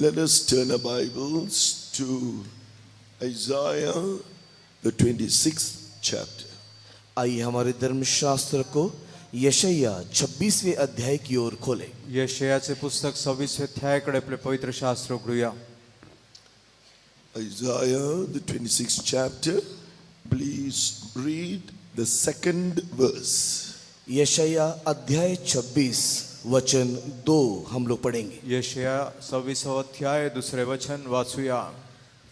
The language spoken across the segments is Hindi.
Let us turn our Bibles to Isaiah, the 26th chapter. आइए हमारे धर्मशास्त्र को यशायाह 26वें अध्याय की ओर खोलें। यशायाचे पुस्तक 26 अध्यायाकडे आपले पवित्र शास्त्र उघडूया. Isaiah, the 26th chapter. Please read the second verse. यशायाह अध्याय 26 वचन 2 हम लोग पढ़ेंगे। यशाया 26 अध्याय दुसरे वचन वाचूया.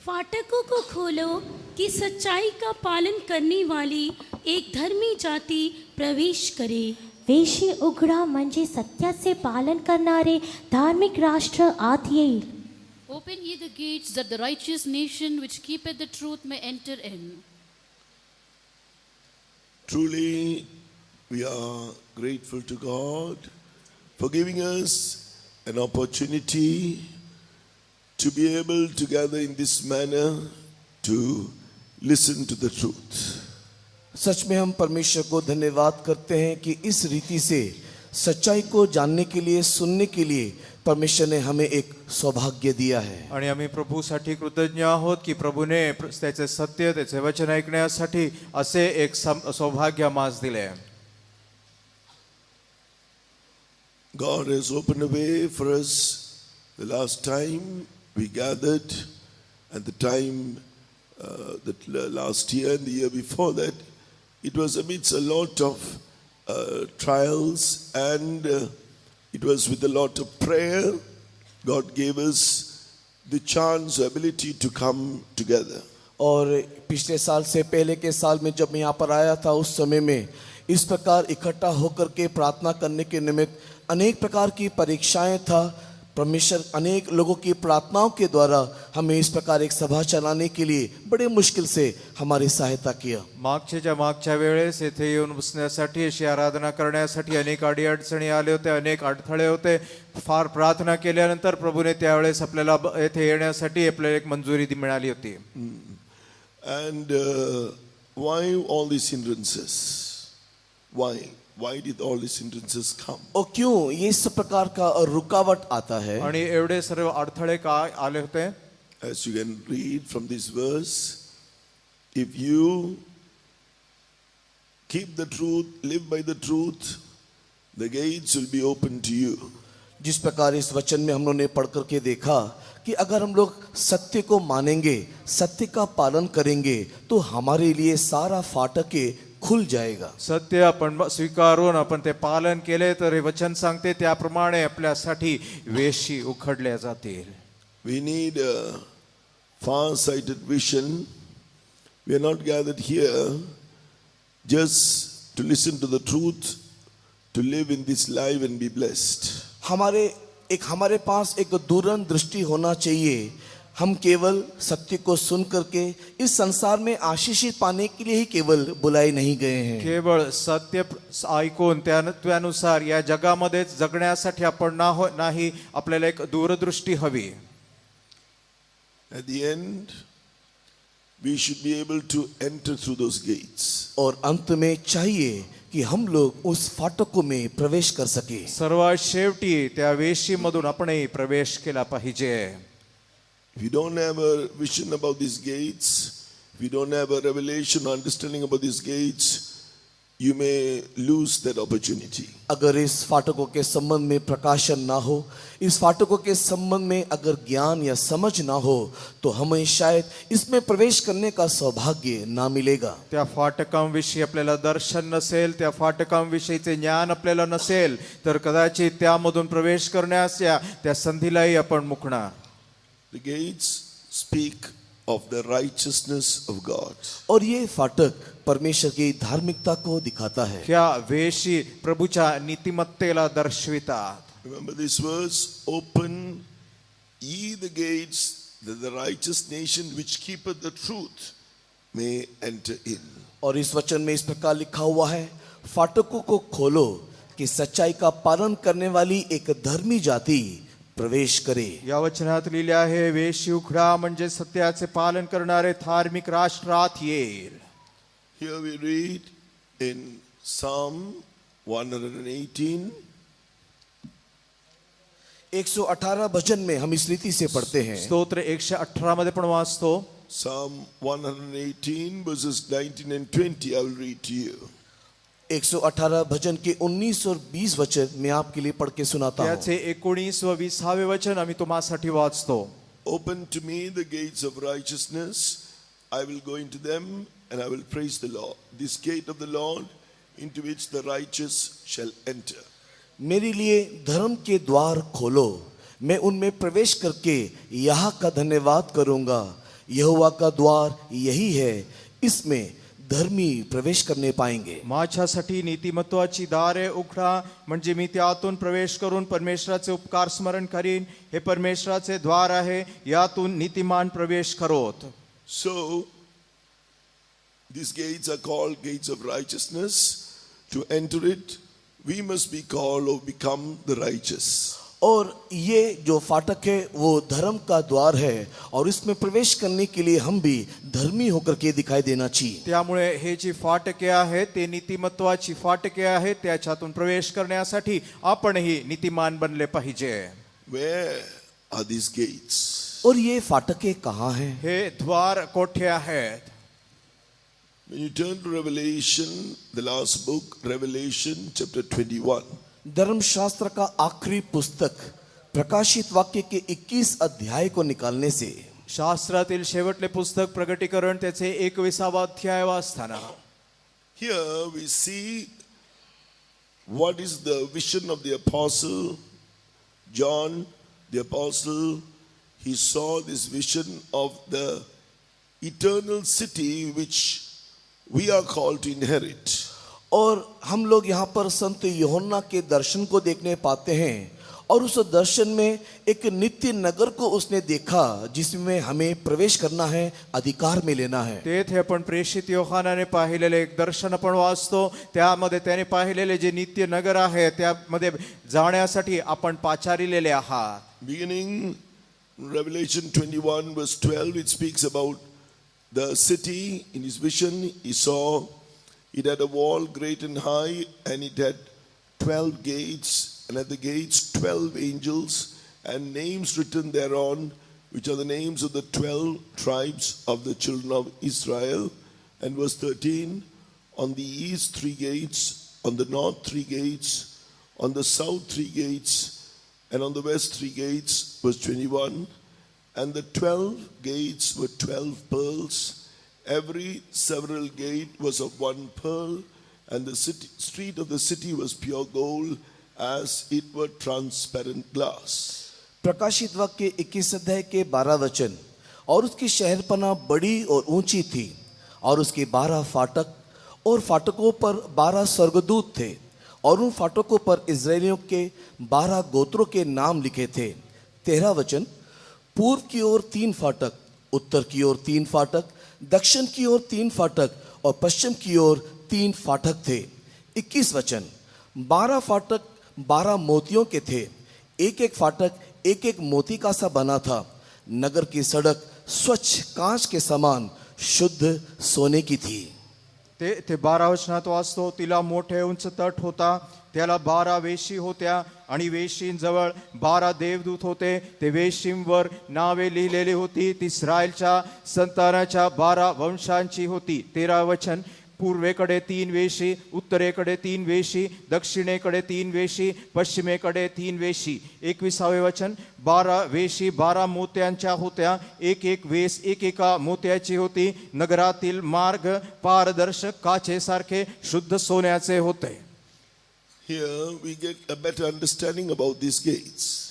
फाटकों को खोलो कि सच्चाई का पालन करने वाली एक धर्मी जाति प्रवेश करे. वेशी उघडा म्हणजे सत्याचे पालन करणारे धार्मिक राष्ट्र आत येईल. Open ye the gates, that the righteous nation which keepeth the truth may enter in. Truly, we are grateful to God for giving us an opportunity to be able to gather in this manner to listen to the truth. सच में हम परमेश्वर को धन्यवाद करते हैं कि इस रीति से सच्चाई को जानने के लिए, सुनने के लिए परमेश्वर ने हमें एक सौभाग्य दिया है. आणि आम्ही प्रभूसाठी कृतज्ञ आहोत की प्रभूने त्याचे सत्य, त्याचे वचन ऐकण्यासाठी असे एक सौभाग्य आम्हास दिले. God has opened a way for us. The last time we gathered, and the time that last year and the year before that, it was amidst a lot of trials, and it was with a lot of prayer. God gave us the chance, ability to come together. और पिछले साल से पहले के साल में जब मैं यहाँ पर आया था, उस समय में इस प्रकार इकट्ठा होकर के प्रार्थना करने के निमित्त अनेक प्रकार की परीक्षाएं था. परमेश्वर अनेक लोगों की प्रार्थनाओं के द्वारा हमें इस प्रकार एक सभा चलाने के लिए बड़े मुश्किल से हमारी सहायता किया. मागच्या वेळेस येथे येऊन बसण्यासाठी, अशी आराधना करण्यासाठी अनेक अडीअडचणी आले होते, अनेक अडथळे होते. फार प्रार्थना केल्यानंतर प्रभूने त्यावेळेस आपल्याला येथे येण्यासाठी आपल्याला एक मंजुरी मिळाली होती. And why all these hindrances? Why did all these hindrances come? और क्यों ये इस प्रकार का रुकावट आता है? आणि एवढे सर्व अडथळे का आले होते? As you can read from this verse, if you keep the truth, live by the truth, the gates will be open to you. जिस प्रकार इस वचन में हम लोगों ने पढ़ करके देखा कि अगर हम लोग सत्य को मानेंगे, सत्य का पालन करेंगे, तो हमारे लिए सारा फाटके खुल जाएगा. सत्य आपण स्वीकारून आपण ते पालन केले तर हे वचन सांगते त्याप्रमाणे आपल्यासाठी वेशी उघडल्या जातील. We need a far-sighted vision. We are not gathered here just to listen to the truth, to live in this life and be blessed. हमारे पास एक दूरन दृष्टि होना चाहिए. हम केवल सत्य को सुन करके इस संसार में आशीषित पाने के लिए ही केवल बुलाए नहीं गए हैं. केवळ सत्य ऐकून त्यानुसार या जगामध्ये जगण्यासाठी आपण नाही, आपल्याला एक दूरदृष्टी हवी. At the end, we should be able to enter through those gates. और अंत में चाहिए कि हम लोग उस फाटकों में प्रवेश कर सके. सर्वात शेवटी त्या वेशीमधून आपणही प्रवेश केला पाहिजे. If you don't have a vision about these gates, if you don't have a revelation or understanding about these gates, you may lose that opportunity. अगर इस फाटकों के संबंध में प्रकाशन ना हो, इस फाटकों के संबंध में अगर ज्ञान या समझ ना हो, तो हमें शायद इसमें प्रवेश करने का सौभाग्य ना मिलेगा. त्या फाटकांविषयी आपल्याला दर्शन नसेल, त्या फाटकांविषयीचे ज्ञान आपल्याला नसेल, तर कदाचित त्यामधून प्रवेश करण्याच्या त्या संधीलाही आपण मुकणार. The gates speak of the righteousness of God. और ये फाटक परमेश्वर की धार्मिकता को दिखाता है. क्या वेशी प्रभूच्या नीतिमत्तेला दर्शवितात. Remember this verse, open ye the gates, that the righteous nation which keepeth the truth may enter in. और इस वचन में इस प्रकार लिखा हुआ है, फाटकों को खोलो कि सच्चाई का पालन करने वाली एक धर्मी जाति प्रवेश करे. या वचनात लिहिले आहे, वेशी उघडा म्हणजे सत्याचे पालन करणारे धार्मिक राष्ट्र आत येईल. Here we read in Psalm 118. 118 भजन में हम इस रीति से पढ़ते हैं। स्तोत्र 118 मध्ये पण वाचतो. Psalm 118 verses 19 and 20 I will read to you. 118 भजन के 19 और 20 वचन मैं आपके लिए पढ़ के सुनाता हूँ। त्याचे 19 व 20 वचन आम्ही तुम्हासाठी वाचतो. Open to me the gates of righteousness. I will go into them and I will praise the Lord. This gate of the Lord into which the righteous shall enter. मेरे लिए धर्म के द्वार खोलो, मैं उनमें प्रवेश करके यहाँ का धन्यवाद करूँगा। यहोवा का द्वार यही है, इसमें धर्मी प्रवेश करने पाएंगे। माझ्यासाठी नीतिमत्वाची दारे उघडा, म्हणजे मी त्यातून प्रवेश करून परमेश्वराचे उपकार स्मरण करीन. हे परमेश्वराचे द्वार आहे, यातून नीतिमान प्रवेश करोत. So, these gates are called gates of righteousness. To enter it, we must be called or become the righteous. और ये जो फाटक है वो धर्म का द्वार है और इसमें प्रवेश करने के लिए हम भी धर्मी होकर के दिखाई देना चाहिए। त्यामुळे हे जी फाटके आहेत ते नीतिमत्वाची फाटके आहेत, त्याच्यातून प्रवेश करण्यासाठी आपणही नीतिमान बनले पाहिजे. Where are these gates? और ये फाटके कहाँ हैं? हे द्वार कोठे आहेत? When you turn to Revelation, the last book, Revelation chapter 21. धर्मशास्त्र का आखिरी पुस्तक प्रकाशित वाक्य के 21 अध्याय को निकालने से शास्त्रातील शेवटले पुस्तक प्रगटीकरण त्याचे 21वा अध्याय वाचताना Here we see what is the vision of the apostle John the apostle. He saw this vision of the eternal city which we are called to inherit. और हम लोग यहाँ पर संत यूहन्ना के दर्शन को देखने पाते हैं और उस दर्शन में एक नित्य नगर को उसने देखा जिसमें हमें प्रवेश करना है, अधिकार में लेना है। तेथे आपण प्रेषित योहानाने पाहिलेले एक दर्शन आपण वाचतो. त्यामध्ये त्याने पाहिलेले जे नित्य नगर आहे त्यामध्ये जाण्यासाठी आपण पाचारिलेले आहात. Beginning Revelation 21 verse 12, it speaks about the city. In his vision he saw it had a wall great and high, and it had 12 gates, and at the gates 12 angels, and names written thereon, which are the names of the 12 tribes of the children of Israel. And verse 13, on the east 3 gates, on the north 3 gates, on the south 3 gates, and on the west 3 gates. Verse 21, and the 12 gates were 12 pearls. Every several gate was of 1 pearl, and the street of the city was pure gold, as it were transparent glass. प्रकाशित वाक्य 21 अध्याय के 12 वचन, और उसकी शहरपना बड़ी और ऊंची थी, और उसके 12 फाटक, और फाटकों पर 12 स्वर्गदूत थे, और उन फाटकों पर इजरायलियों के 12 गोत्रों के नाम लिखे थे। 13 वचन, पूर्व की ओर 3 फाटक, उत्तर की ओर 3 फाटक, दक्षिण की ओर 3 फाटक और पश्चिम की ओर 3 फाटक थे। 21 वचन, 12 फाटक 12 मोतियों के थे, एक एक फाटक एक एक मोती का सा बना था। नगर की सड़क स्वच्छ कांच के समान शुद्ध सोने की थी। ते 12 वचनात वाचतो. तिला मोठे उंच तट होता, त्याला 12 वेशी होत्या आणि वेशींजवळ 12 देवदूत होते. ते वेशींवर नावे लिहिलेली होती. ती इस्रायलच्या संतानाच्या 12 वंशांची होती. 13 वचन, पूर्वेकडे 3 वेशी, उत्तरेकडे 3 वेशी, दक्षिणेकडे 3 वेशी, पश्चिमेकडे 3 वेशी. 21 वचन, 12 वेशी 12 मोत्यांच्या होत्या, एक एक वेस एकेका मोत्याची होती. नगरातील मार्ग पारदर्शक काचेसारखे शुद्ध सोन्याचे होते. Here we get a better understanding about these gates.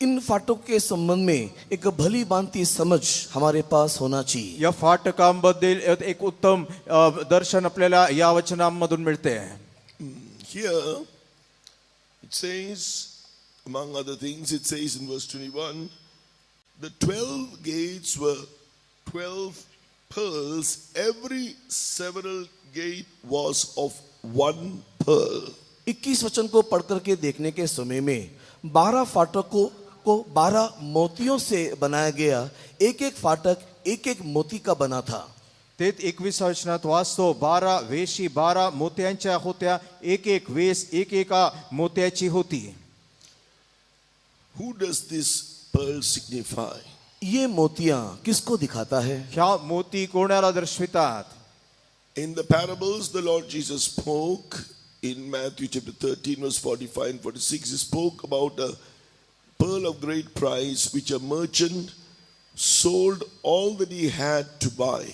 इन फाटकों के संबंध में एक भली भांति समझ हमारे पास होना चाहिए। या फाटकांबद्दल एक उत्तम दर्शन आपल्याला या वचनांमधून मिळते. Here it says, among other things, it says in verse 21, the 12 gates were 12 pearls. Every several gate was of 1 pearl. 21 वचन को पढ़ करके देखने के समय में 12 फाटकों को 12 मोतियों से बनाया गया, एक एक फाटक एक एक मोती का बना था। ते 21 वचनात वाचतो, 12 वेशी 12 मोत्यांच्या होत्या, एक एक वेस एक एका मोत्याची होती. Who does this pearl signify? ये मोतियां किसको दिखाता है? ह्या मोती कोणाला दर्शवितात? In the parables the Lord Jesus spoke in Matthew chapter 13 verse 45 and 46, he spoke about a pearl of great price which a merchant sold all that he had to buy.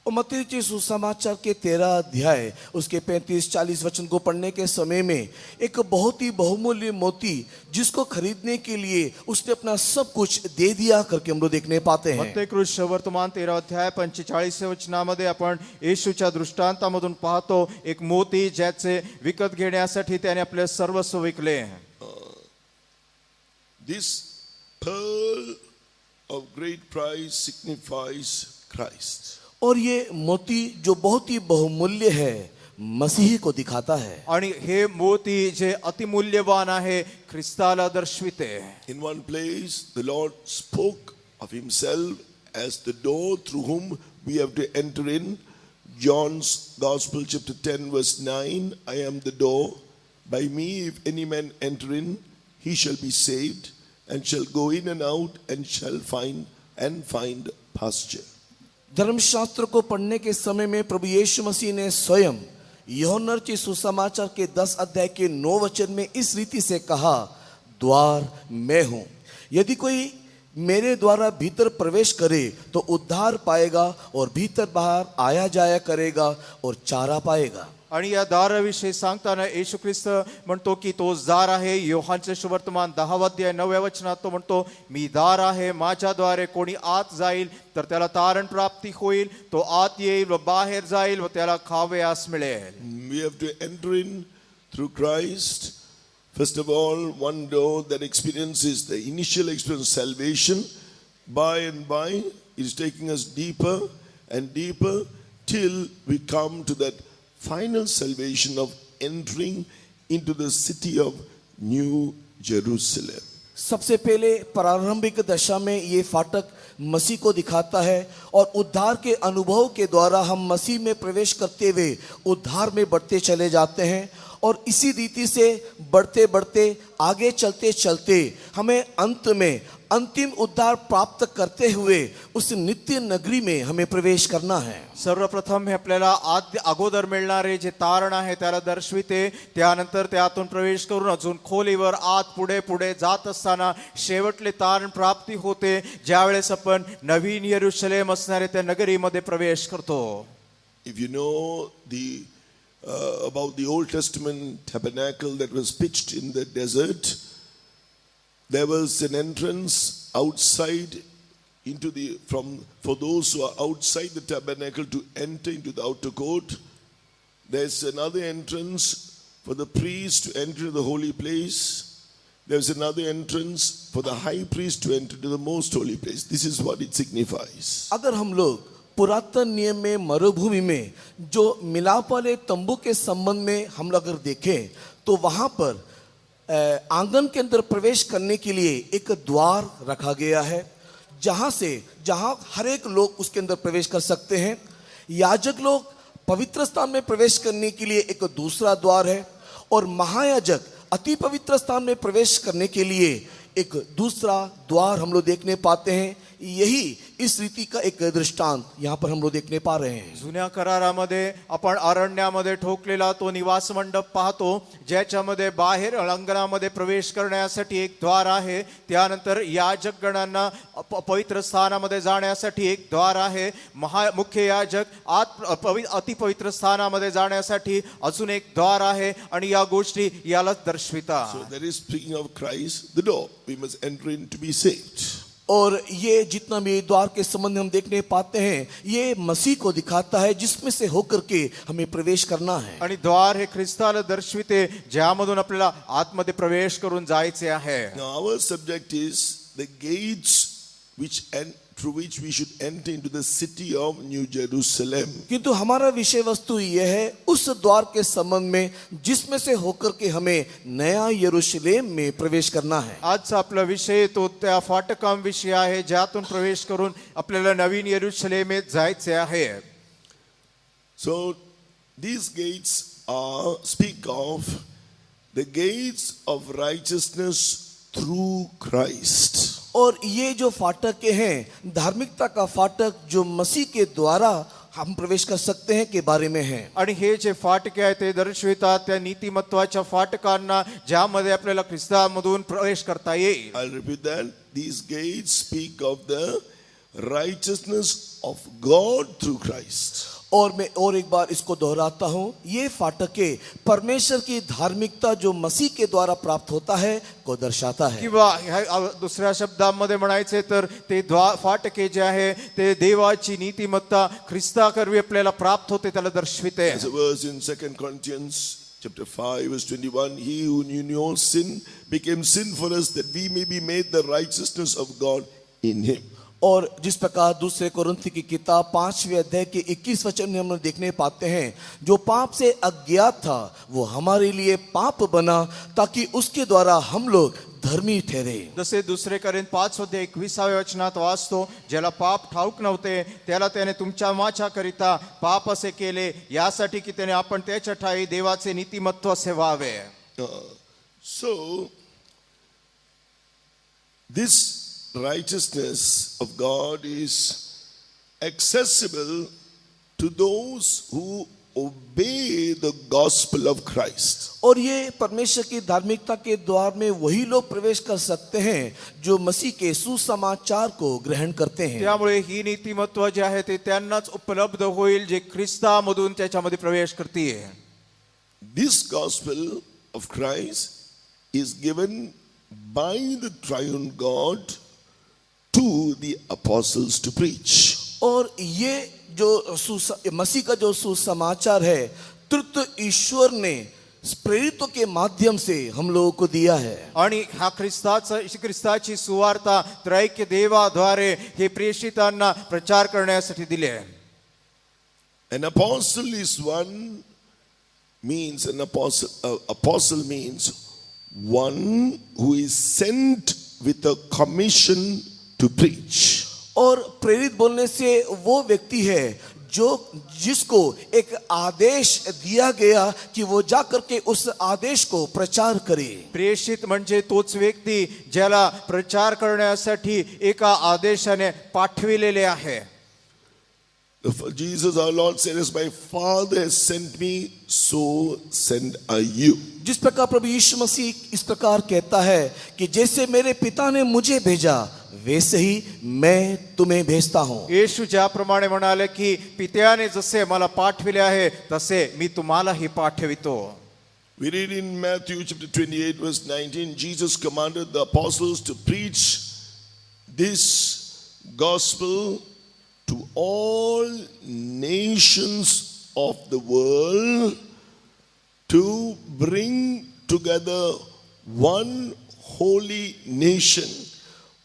और मत्ती रचित सुसमाचार के 13 अध्याय उसके 35-40 वचन को पढ़ने के समय में एक बहुत ही बहुमूल्य मोती जिसको खरीदने के लिए उसने अपना सब कुछ दे दिया करके हम लोग देखने पाते हैं. मत्ते कृष्ण वर्तमान 13 अध्याय 45 वचनामध्ये आपण येशूच्या दृष्टांतामधून पाहतो एक मोती ज्याचे विकत घेण्यासाठी त्याने आपले सर्वस्व विकले. This pearl of great price signifies Christ. और ये मोती जो बहुत ही बहुमूल्य है मसीह को दिखाता है. आणि हे मोती जे अतिमूल्यवान आहे ख्रिस्ताला दर्शविते. In one place the Lord spoke of himself as the door through whom we have to enter in. John's Gospel chapter 10 verse 9, I am the door. By me if any man enter in, he shall be saved and shall go in and out and shall find pasture. धर्मशास्त्र को पढ़ने के समय में प्रभु यीशु मसीह ने स्वयं यूहन्ना रचित सुसमाचार के 10 अध्याय के 9 वचन में इस रीति से कहा, द्वार मैं हूं, यदि कोई मेरे द्वारा भीतर प्रवेश करे तो उद्धार पाएगा और भीतर बाहर आया जाया करेगा और चारा पाएगा. आणि या दाराविषयी सांगताना येशू ख्रिस्त म्हणतो की तो दार आहे. योहानचे सुवर्तमान 10 अध्याय 9 वचनात तो म्हणतो, मी दार आहे, माझ्याद्वारे कोणी आत जाईल तर त्याला तारण प्राप्ती होईल, तो आत येईल व बाहेर जाईल व त्याला खावयास मिळेल. We have to enter in through Christ. First of all, one door that experiences the initial experience of salvation. By and by, it is taking us deeper and deeper till we come to that final salvation of entering into the city of New Jerusalem. सबसे पहले प्रारंभिक दशा में ये फाटक मसीह को दिखाता है और उद्धार के अनुभव के द्वारा हम मसीह में प्रवेश करते हुए उद्धार में बढ़ते चले जाते हैं और इसी रीति से बढ़ते बढ़ते आगे चलते चलते हमें अंत में अंतिम उद्धार प्राप्त करते हुए उस नित्य नगरी में हमें प्रवेश करना है. सर्वप्रथम हे आपल्याला अगोदर मिळणारे जे तारण आहे त्याला दर्शविते. त्यानंतर त्यातून प्रवेश करून अजून खोलीवर आत पुढे पुढे जात असताना शेवटले तारण प्राप्ती होते ज्यावेळेस आपण नवीन यरूशलेम असणारे त्या नगरीमध्ये प्रवेश करतो. If you know about the Old Testament tabernacle that was pitched in the desert, there was an entrance outside for those who are outside the tabernacle to enter into the outer court. There's another entrance for the priest to enter the holy place. There's another entrance for the high priest to enter to the most holy place. This is what it signifies. अगर हम लोग पुरातन नियम में मरुभूमि में जो मिलाप वाले तंबू के संबंध में हम लोग अगर देखें तो वहां पर आंगन के अंदर प्रवेश करने के लिए एक द्वार रखा गया है जहां हर एक लोग उसके अंदर प्रवेश कर सकते हैं. याजक लोग पवित्र स्थान में प्रवेश करने के लिए एक दूसरा द्वार है और महायाजक अति पवित्र स्थान में प्रवेश करने के लिए एक दूसरा द्वार हम लोग देखने पाते हैं. यही इस रीति का एक दृष्टांत यहाँ पर हम लोग देखने पा रहे हैं. जुन्या करारामध्ये आपण अरण्यामध्ये ठोकलेला तो निवास मंडप पाहतो ज्याच्यामध्ये बाहेर अंगणामध्ये प्रवेश करण्यासाठी एक द्वार आहे. त्यानंतर याजक गणांना पवित्र स्थानामध्ये जाण्यासाठी एक द्वार आहे. मुख्य याजक अति पवित्र स्थानामध्ये जाण्यासाठी अजून एक द्वार आहे आणि या गोष्टी यालाच दर्शवितात. So there is, speaking of Christ, the door. We must enter in to be saved. और ये जितना भी द्वार के संबंध हम देखने पाते हैं ये मसीह को दिखाता है जिसमें से होकर के हमें प्रवेश करना है. आणि द्वार हे ख्रिस्ताला दर्शविते ज्यामधून आपल्याला आतमध्ये प्रवेश करून जायचे आहे. Now our subject is the gates through which we should enter into the city of New Jerusalem. किंतु हमारा विषय वस्तु यह है उस द्वार के संबंध में जिसमें से होकर के हमें नया यरूशलेम में प्रवेश करना है. आजचा आपला विषय तो त्या फाटकांविषयी आहे ज्यातून प्रवेश करून आपल्याला नवीन यरूशलेमेत जायचे आहे. So these gates speak of the gates of righteousness through Christ. और ये जो फाटक हैं धार्मिकता का फाटक जो मसीह के द्वारा हम प्रवेश कर सकते हैं के बारे में है. आणि हे जे फाटके आहेत ते दर्शवितात त्या नीतिमत्वाच्या फाटकांना ज्यामध्ये आपल्याला ख्रिस्तामधून प्रवेश करता येईल. I'll repeat that. These gates speak of the righteousness of God through Christ. और मैं और एक बार इसको दोहराता हूँ, ये फाटके परमेश्वर की धार्मिकता जो मसीह के द्वारा प्राप्त होता है को दर्शाता है. किंवा दुसऱ्या शब्दांमध्ये म्हणायचे तर ते फाटके जे आहे ते देवाची नीतिमत्ता ख्रिस्ताकरवी आपल्याला प्राप्त होते त्याला दर्शविते. As a verse in 2 Corinthians chapter 5 verse 21, he who knew no sin became sin for us that we may be made the righteousness of God in him. और जिस प्रकार दूसरे कोरिन्थी की किताब 5वें अध्याय के 21 वचन में हम देखने पाते हैं, जो पाप से अज्ञात था वो हमारे लिए पाप बना ताकि उसके द्वारा हम लोग धर्मी ठहरे. जसे दुसरे करिंथ 5:21 वचनात वाचतो, ज्याला पाप ठाऊक नव्हते त्याला त्याने तुमच्या माझ्याकरिता पाप असे केले यासाठी की त्याने आपण त्याच्या ठाई देवाचे नीतिमत्व असे व्हावे. So this righteousness of God is accessible to those who obey the gospel of Christ. और ये परमेश्वर की धार्मिकता के द्वार में वही लोग प्रवेश कर सकते हैं जो मसीह के सुसमाचार को ग्रहण करते हैं. त्यामुळे ही नीतिमत्व जे आहे ते त्यांनाच उपलब्ध होईल जे ख्रिस्तामधून त्याच्यामध्ये प्रवेश करतील. This gospel of Christ is given by the triune God to the apostles to preach. और ये जो मसीह का जो सुसमाचार है तृतीय ईश्वर ने प्रेरितों के माध्यम से हम लोगों को दिया है. आणि हा ख्रिस्ताची सुवार्ता त्रैक्य देवाद्वारे हे प्रेषितांना प्रचार करण्यासाठी दिले आहे. An apostle is one means an apostle means one who is sent with a commission to preach. और प्रेरित बोलने से वो व्यक्ति है जो जिसको एक आदेश दिया गया कि वो जा करके उस आदेश को प्रचार करे. प्रेषित म्हणजे तोच व्यक्ती ज्याला प्रचार करण्यासाठी एका आदेशाने पाठविलेले आहे. Jesus our Lord said, as my Father has sent me, so send I you. जिस प्रकार प्रभु यीशु मसीह इस प्रकार कहता है कि जैसे मेरे पिता ने मुझे भेजा वैसे ही मैं तुम्हें भेजता हूं. येशू ज्याप्रमाणे म्हणाले की पित्याने जसे मला पाठविले आहे तसे मी तुम्हालाही पाठवितो. We read in Matthew chapter 28 verse 19, Jesus commanded the apostles to preach this gospel to all nations of the world, to bring together one holy nation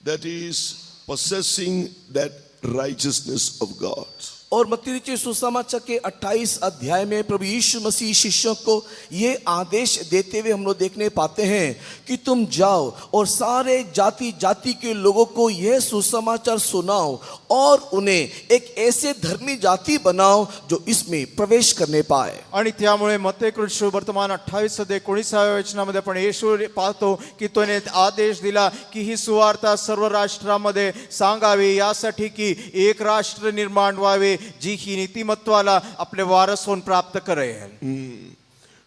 that is possessing that righteousness of God. और मत्ती रचित सुसमाचार के 28 अध्याय में प्रभु यीशु मसीह शिष्यों को ये आदेश देते हुए हम लोग देखने पाते हैं कि तुम जाओ और सारे जाति जाति के लोगों को यह सुसमाचार सुनाओ और उन्हें एक ऐसे धर्मी जाति बनाओ जो इसमें प्रवेश करने पाए. आणि त्यामुळे मत्तेकृत वर्तमान 28:19 वचनामध्ये आपण येशू पाहतो की त्याने आदेश दिला की ही सुवार्ता सर्व राष्ट्रांमध्ये सांगावी यासाठी की एक राष्ट्र निर्माण व्हावे जी ही नीतिमत्वाला आपले वारस होऊन प्राप्त करेल.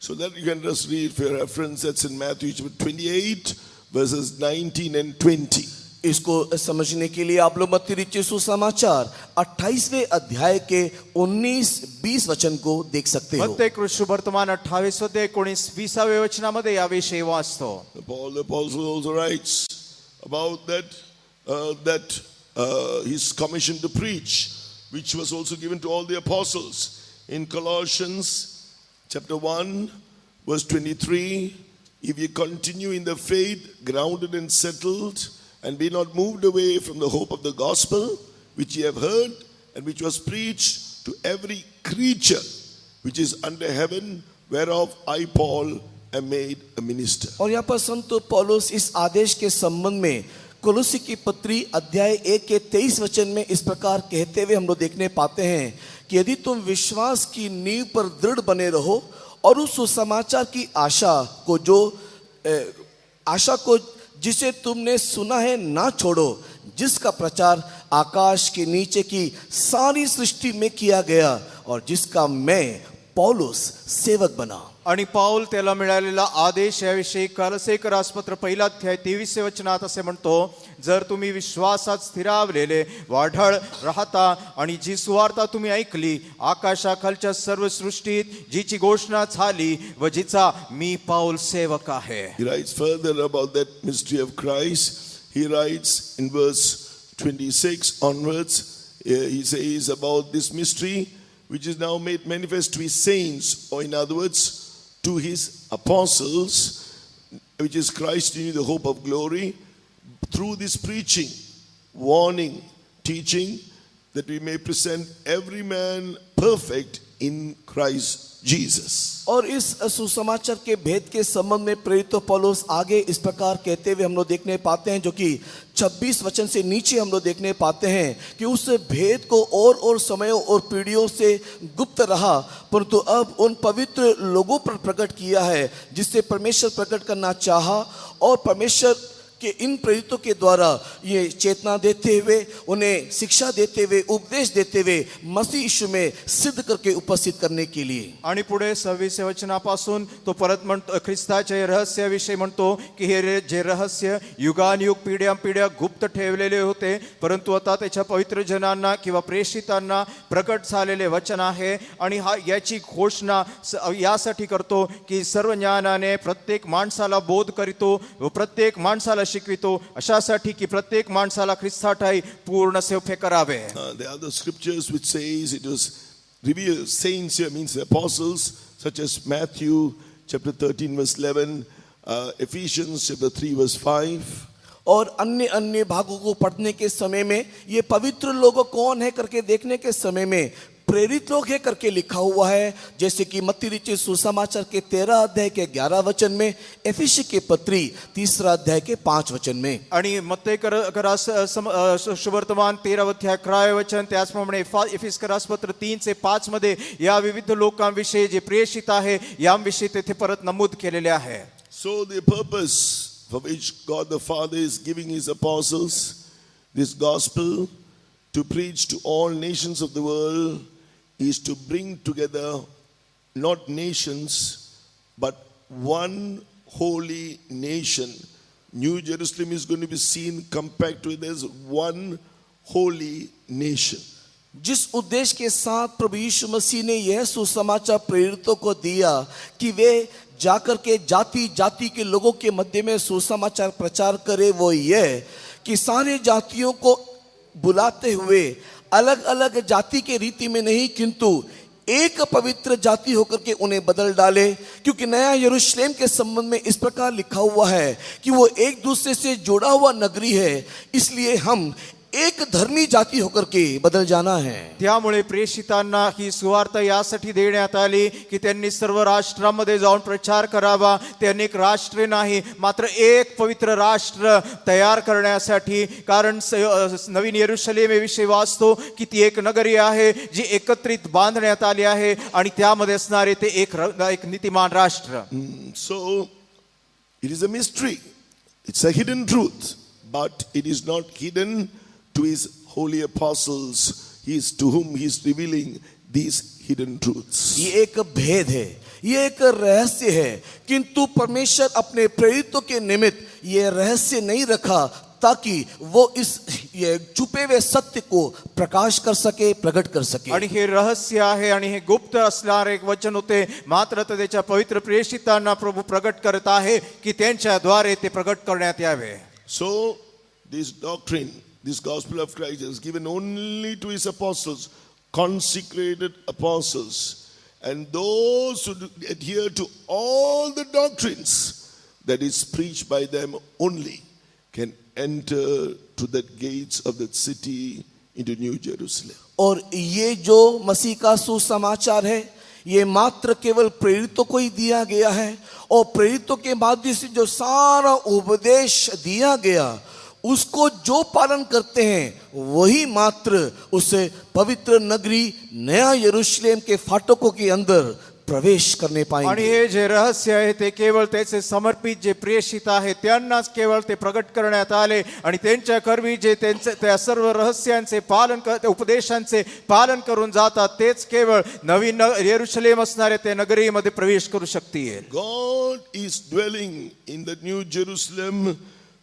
So that you can just read for your reference. That's in Matthew chapter 28 verses 19 and 20. इसको समझने के लिए आप लोग मत्ती रचित सुसमाचार 28वें अध्याय के 19-20 वचन को देख सकते हो. मत्तेकृत वर्तमान 28:19-20 वचनामध्ये याविषयी वाचतो. Paul the apostle also writes about that his commission to preach, which was also given to all the apostles. In Colossians chapter 1 verse 23, if you continue in the faith, grounded and settled, and be not moved away from the hope of the gospel, which ye have heard, and which was preached to every creature which is under heaven, whereof I Paul am made a minister. और यहाँ पर संत पौलुस इस आदेश के संबंध में कोलोसी की पत्री अध्याय 1 के 23 वचन में इस प्रकार कहते हुए हम लोग देखने पाते हैं कि यदि तुम विश्वास की नींव पर दृढ़ बने रहो और उस सुसमाचार की आशा को जिसे तुमने सुना है ना छोड़ो, जिसका प्रचार आकाश के नीचे की सारी सृष्टि में किया गया और जिसका मैं पौलुस सेवक बना. आणि पाऊल त्याला मिळालेला आदेश याविषयी कॉलोसे रासपत्र पहिला अध्याय 23 वचनात असे म्हणतो, जर तुम्ही विश्वासात स्थिरावलेले वाढळ राहता आणि जी सुवार्ता तुम्ही ऐकली आकाशाखालच्या सर्व सृष्टीत जिची घोषणा झाली व जिचा मी पाऊल सेवक आहे. He writes further about that mystery of Christ. He writes in verse 26 onwards, he says about this mystery which is now made manifest to his saints, or in other words, to his apostles, which is Christ in you, the hope of glory, through this preaching, warning, teaching, that we may present every man perfect in Christ Jesus. और इस सुसमाचार के भेद के संबंध में प्रेरित पौलुस आगे इस प्रकार कहते हुए हम लोग देखने पाते हैं, जो कि 26 वचन से नीचे हम लोग देखने पाते हैं कि उस भेद को और समयों और पीढ़ियों से गुप्त रहा, परंतु अब उन पवित्र लोगों पर प्रकट किया है जिससे परमेश्वर प्रकट करना चाहा, और परमेश्वर कि इन प्रेरितों के द्वारा ये चेतना देते हुए, उन्हें शिक्षा देते हुए, उपदेश देते हुए मसीह यीशु में सिद्ध करके उपस्थित करने के लिए. आणि पुढे 26 वचनापासून तो परत म्हणतो, ख्रिस्ताच्या रहस्याविषयी म्हणतो की हे जे रहस्य युगानुयुग पिढ्यानपिढ्या गुप्त ठेवलेले होते, परंतु आता त्याच्या पवित्र जनांना किंवा प्रेषितांना प्रकट झालेले वचन आहे. आणि हा याची घोषणा यासाठी करतो की सर्व ज्ञानाने प्रत्येक माणसाला बोध करीतो व प्रत्येक माणसाला शिकवितो, अशासाठी की प्रत्येक माणसाला ख्रिस्ताठाई पूर्ण सेवक करावे. There are the scriptures which says it was revealed. Saints here means the apostles, such as Matthew chapter 13 verse 11, Ephesians chapter 3 verse 5. और अन्य भागों को पढ़ने के समय में ये पवित्र लोग कौन है करके देखने के समय में प्रेरित लोग है करके लिखा हुआ है, जैसे कि मत्ती रचित सुसमाचार के 13 अध्याय के 11 वचन में, एफिसी के पत्री 3 अध्याय के 5 वचन में. आणि मत्ते सुवर्तमान 13 अध्याय 11 वचन, त्याचप्रमाणे एफिस पत्र 3 से 5 मध्ये या विविध लोकांविषयी जे प्रेषित आहे यांविषयी तेथे परत नमूद केलेले आहे. So the purpose for which God the Father is giving his apostles this gospel to preach to all nations of the world is to bring together not nations but one holy nation. New Jerusalem is going to be seen compact with as one holy nation. जिस उद्देश्य के साथ प्रभु यीशु मसीह ने यह सुसमाचार प्रेरितों को दिया कि वे जाकर के जाति जाति के लोगों के मध्य में सुसमाचार प्रचार करे, वो यह कि सारे जातियों को बुलाते हुए अलग अलग जाति के रीति में नहीं, किंतु एक पवित्र जाति होकर के उन्हें बदल डाले. क्योंकि नया यरूशलेम के संबंध में इस प्रकार लिखा हुआ है कि वो एक दूसरे से जुड़ा हुआ नगरी है, इसलिए हम एक धर्मी जाती होकर के बदल जाना है. त्यामुळे प्रेषितांना ही सुवार्ता यासाठी देण्यात आली की त्यांनी सर्व राष्ट्रांमध्ये जाऊन प्रचार करावा. ते अनेक राष्ट्रे नाही मात्र एक पवित्र राष्ट्र तयार करण्यासाठी, कारण नवीन यरूशलेम विषयी वाचतो की ती एक नगरी आहे जी एकत्रित बांधण्यात आली आहे आणि त्यामध्ये असणारे ते एक नीतिमान राष्ट्र. So it is a mystery, it's a hidden truth, but it is not hidden to his holy apostles, to whom he is revealing these hidden truths. ये एक भेद है, ये एक रहस्य है, किंतु परमेश्वर अपने प्रेरितों के निमित्त ये रहस्य नहीं रखा ताकि वो इस ये छुपे हुए सत्य को प्रकाश कर सके, प्रकट कर सके. आणि हे रहस्य आहे आणि हे गुप्त असणारे एक वचन होते, मात्र त्याच्या पवित्र प्रेषितांना प्रभू प्रकट करत आहे की त्यांच्याद्वारे ते प्रकट करण्यात यावे. So this doctrine, this gospel of Christ is given only to his apostles, consecrated apostles, and those who adhere to all the doctrines that is preached by them only can enter to the gates of that city into New Jerusalem. और ये जो मसीह का सुसमाचार है ये मात्र केवल प्रेरितों को ही दिया गया है, और प्रेरितों के माध्यम से जो सारा उपदेश दिया गया उसको जो पालन करते हैं वही मात्र उस पवित्र नगरी नया यरूशलेम के फाटकों के अंदर प्रवेश करने आणि पाएंगे। हे जे रहस्य आहे ते केवळ त्याचे समर्पित जे प्रेषित आहे त्यांनाच केवळ ते प्रगट करण्यात आले आणि त्यांच्या कर्मी जे त्यांचे त्या सर्व रहस्यांचे पालन त्या उपदेशांचे पालन करून जातात तेच केवळ नवीन येरुशलेम असणाऱ्या त्या नगरीमध्ये प्रवेश करू शकतील। God is dwelling in the New Jerusalem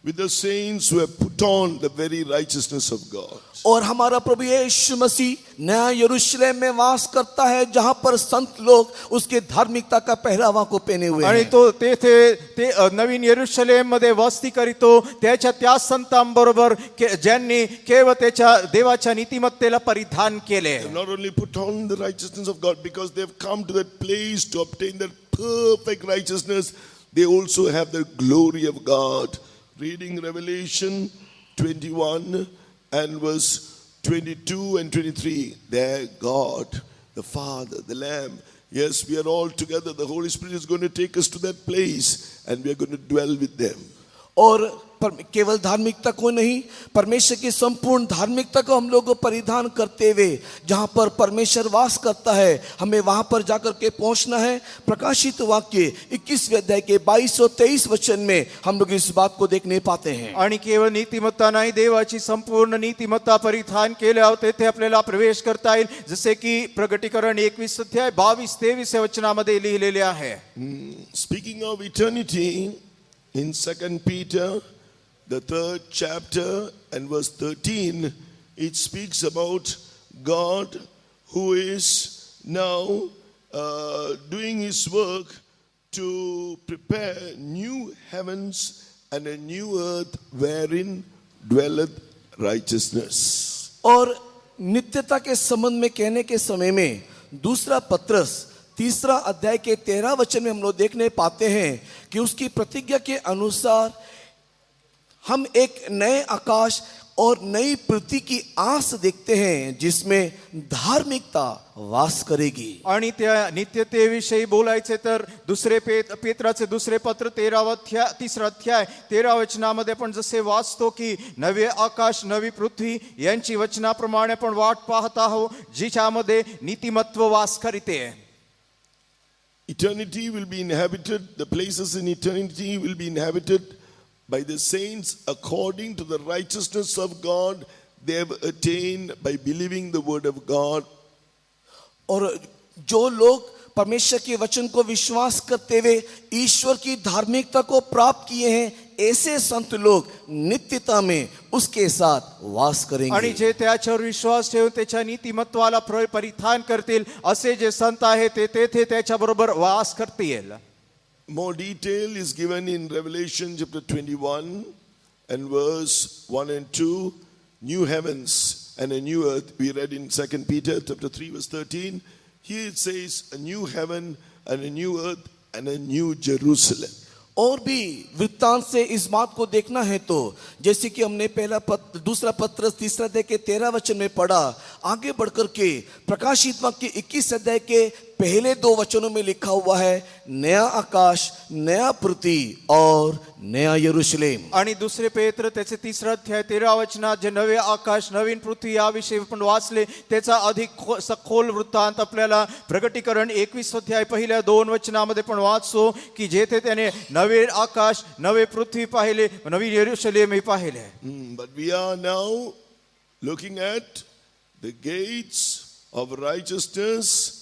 with the saints who have put on the very righteousness of God. और हमारा प्रभु यीशु मसीह नया यरूशलेम में वास करता है, जहां पर संत लोग उसके धार्मिकता का पहरावा को पहने हुए आणि हैं। तो तेथे ते नवीन येरुशलेम मध्ये वस्ती करीतो त्याच्या त्या संतांबरोबर ज्यांनी केवळ त्याच्या देवाच्या नीतिमत्तेला परिधान केले। They have not only put on the righteousness of God because they have come to that place to obtain that perfect righteousness, they also have the glory of God. Reading Revelation 21 and verse 22 and 23, there God, the Father, the Lamb, yes, we are all together. The Holy Spirit is going to take us to that place and we are going to dwell with them. और केवल धार्मिकता को नहीं, परमेश्वर की संपूर्ण धार्मिकता को हम लोग परिधान करते हुए जहां पर परमेश्वर वास करता है, हमें वहां पर जाकर के पहुंचना है। प्रकाशित वाक्य 21वें अध्याय के 22 और 23 वचन में हम लोग इस बात को देखने पाते हैं। आणि केवळ नीतिमत्ता नाही, देवाची संपूर्ण नीतिमत्ता परिधान केल्यावर तेथे आपल्याला प्रवेश करता येईल, जसे की प्रगटीकरण 21 अध्याय 22-23 वचनामध्ये लिहिलेले आहे। Speaking of eternity, in 2 Peter, the 3rd chapter and verse 13, it speaks about God who is now doing his work to prepare new heavens and a new earth wherein dwelleth righteousness. और नित्यता के संबंध में कहने के समय में दूसरा पत्रस 3 अध्याय के 13 वचन में हम लोग देखने पाते हैं कि उसकी प्रतिज्ञा के अनुसार हम एक नए आकाश और नई पृथ्वी की आस देखते हैं जिसमें धार्मिकता वास करेगी। आणि त्या नित्यतेविषयी बोलायचे तर दुसरे पेत्राचे दुसरे पत्र 3 अध्याय 13 वचनामध्ये पण जसे वाचतो की नवे आकाश नवी पृथ्वी यांची वचनाप्रमाणे पण वाट पाहत आहोत जिच्यामध्ये नीतिमत्व वास करीते। Eternity will be inhabited, the places in eternity will be inhabited by the saints according to the righteousness of God they have attained by believing the word of God. और जो लोग परमेश्वर के वचन को विश्वास करते हुए ईश्वर की धार्मिकता को प्राप्त किए हैं, ऐसे संत लोग नित्यता में उसके साथ वास करेंगे। आणि जे त्याच्यावर विश्वास ठेवून त्याच्या नीतिमत्वाला परिधान करतील असे जे संत आहेत ते तेथे त्याच्याबरोबर वास करतील। More detail is given in Revelation chapter 21 and verse 1 and 2. New heavens and a new earth. We read in 2 Peter chapter 3 verse 13. Here it says a new heaven and a new earth and a new Jerusalem. और भी वृत्तांत से इस बात को देखना है तो जैसे कि हमने दूसरा पत्र 3 अध्याय के 13 वचन में पढ़ा, आगे बढ़कर के प्रकाशित वाक्य 21 अध्याय के पहले 2 वचनों में लिखा हुआ है नया आकाश नया पृथ्वी और नया यरूशलेम। आणि दुसरे पेत्र त्याचे 3 अध्याय 13 वचनात जे नवे आकाश नवीन पृथ्वी याविषयी आपण वाचले त्याचा अधिक सखोल वृत्तांत आपल्याला प्रगटीकरण 21 अध्याय पहिल्या 2 वचनामध्ये पण वाचतो की जेथे त्याने नवे आकाश नवे पृथ्वी पाहिले नवीन यरूशलेम पाहिले। But we are now looking at the gates of righteousness,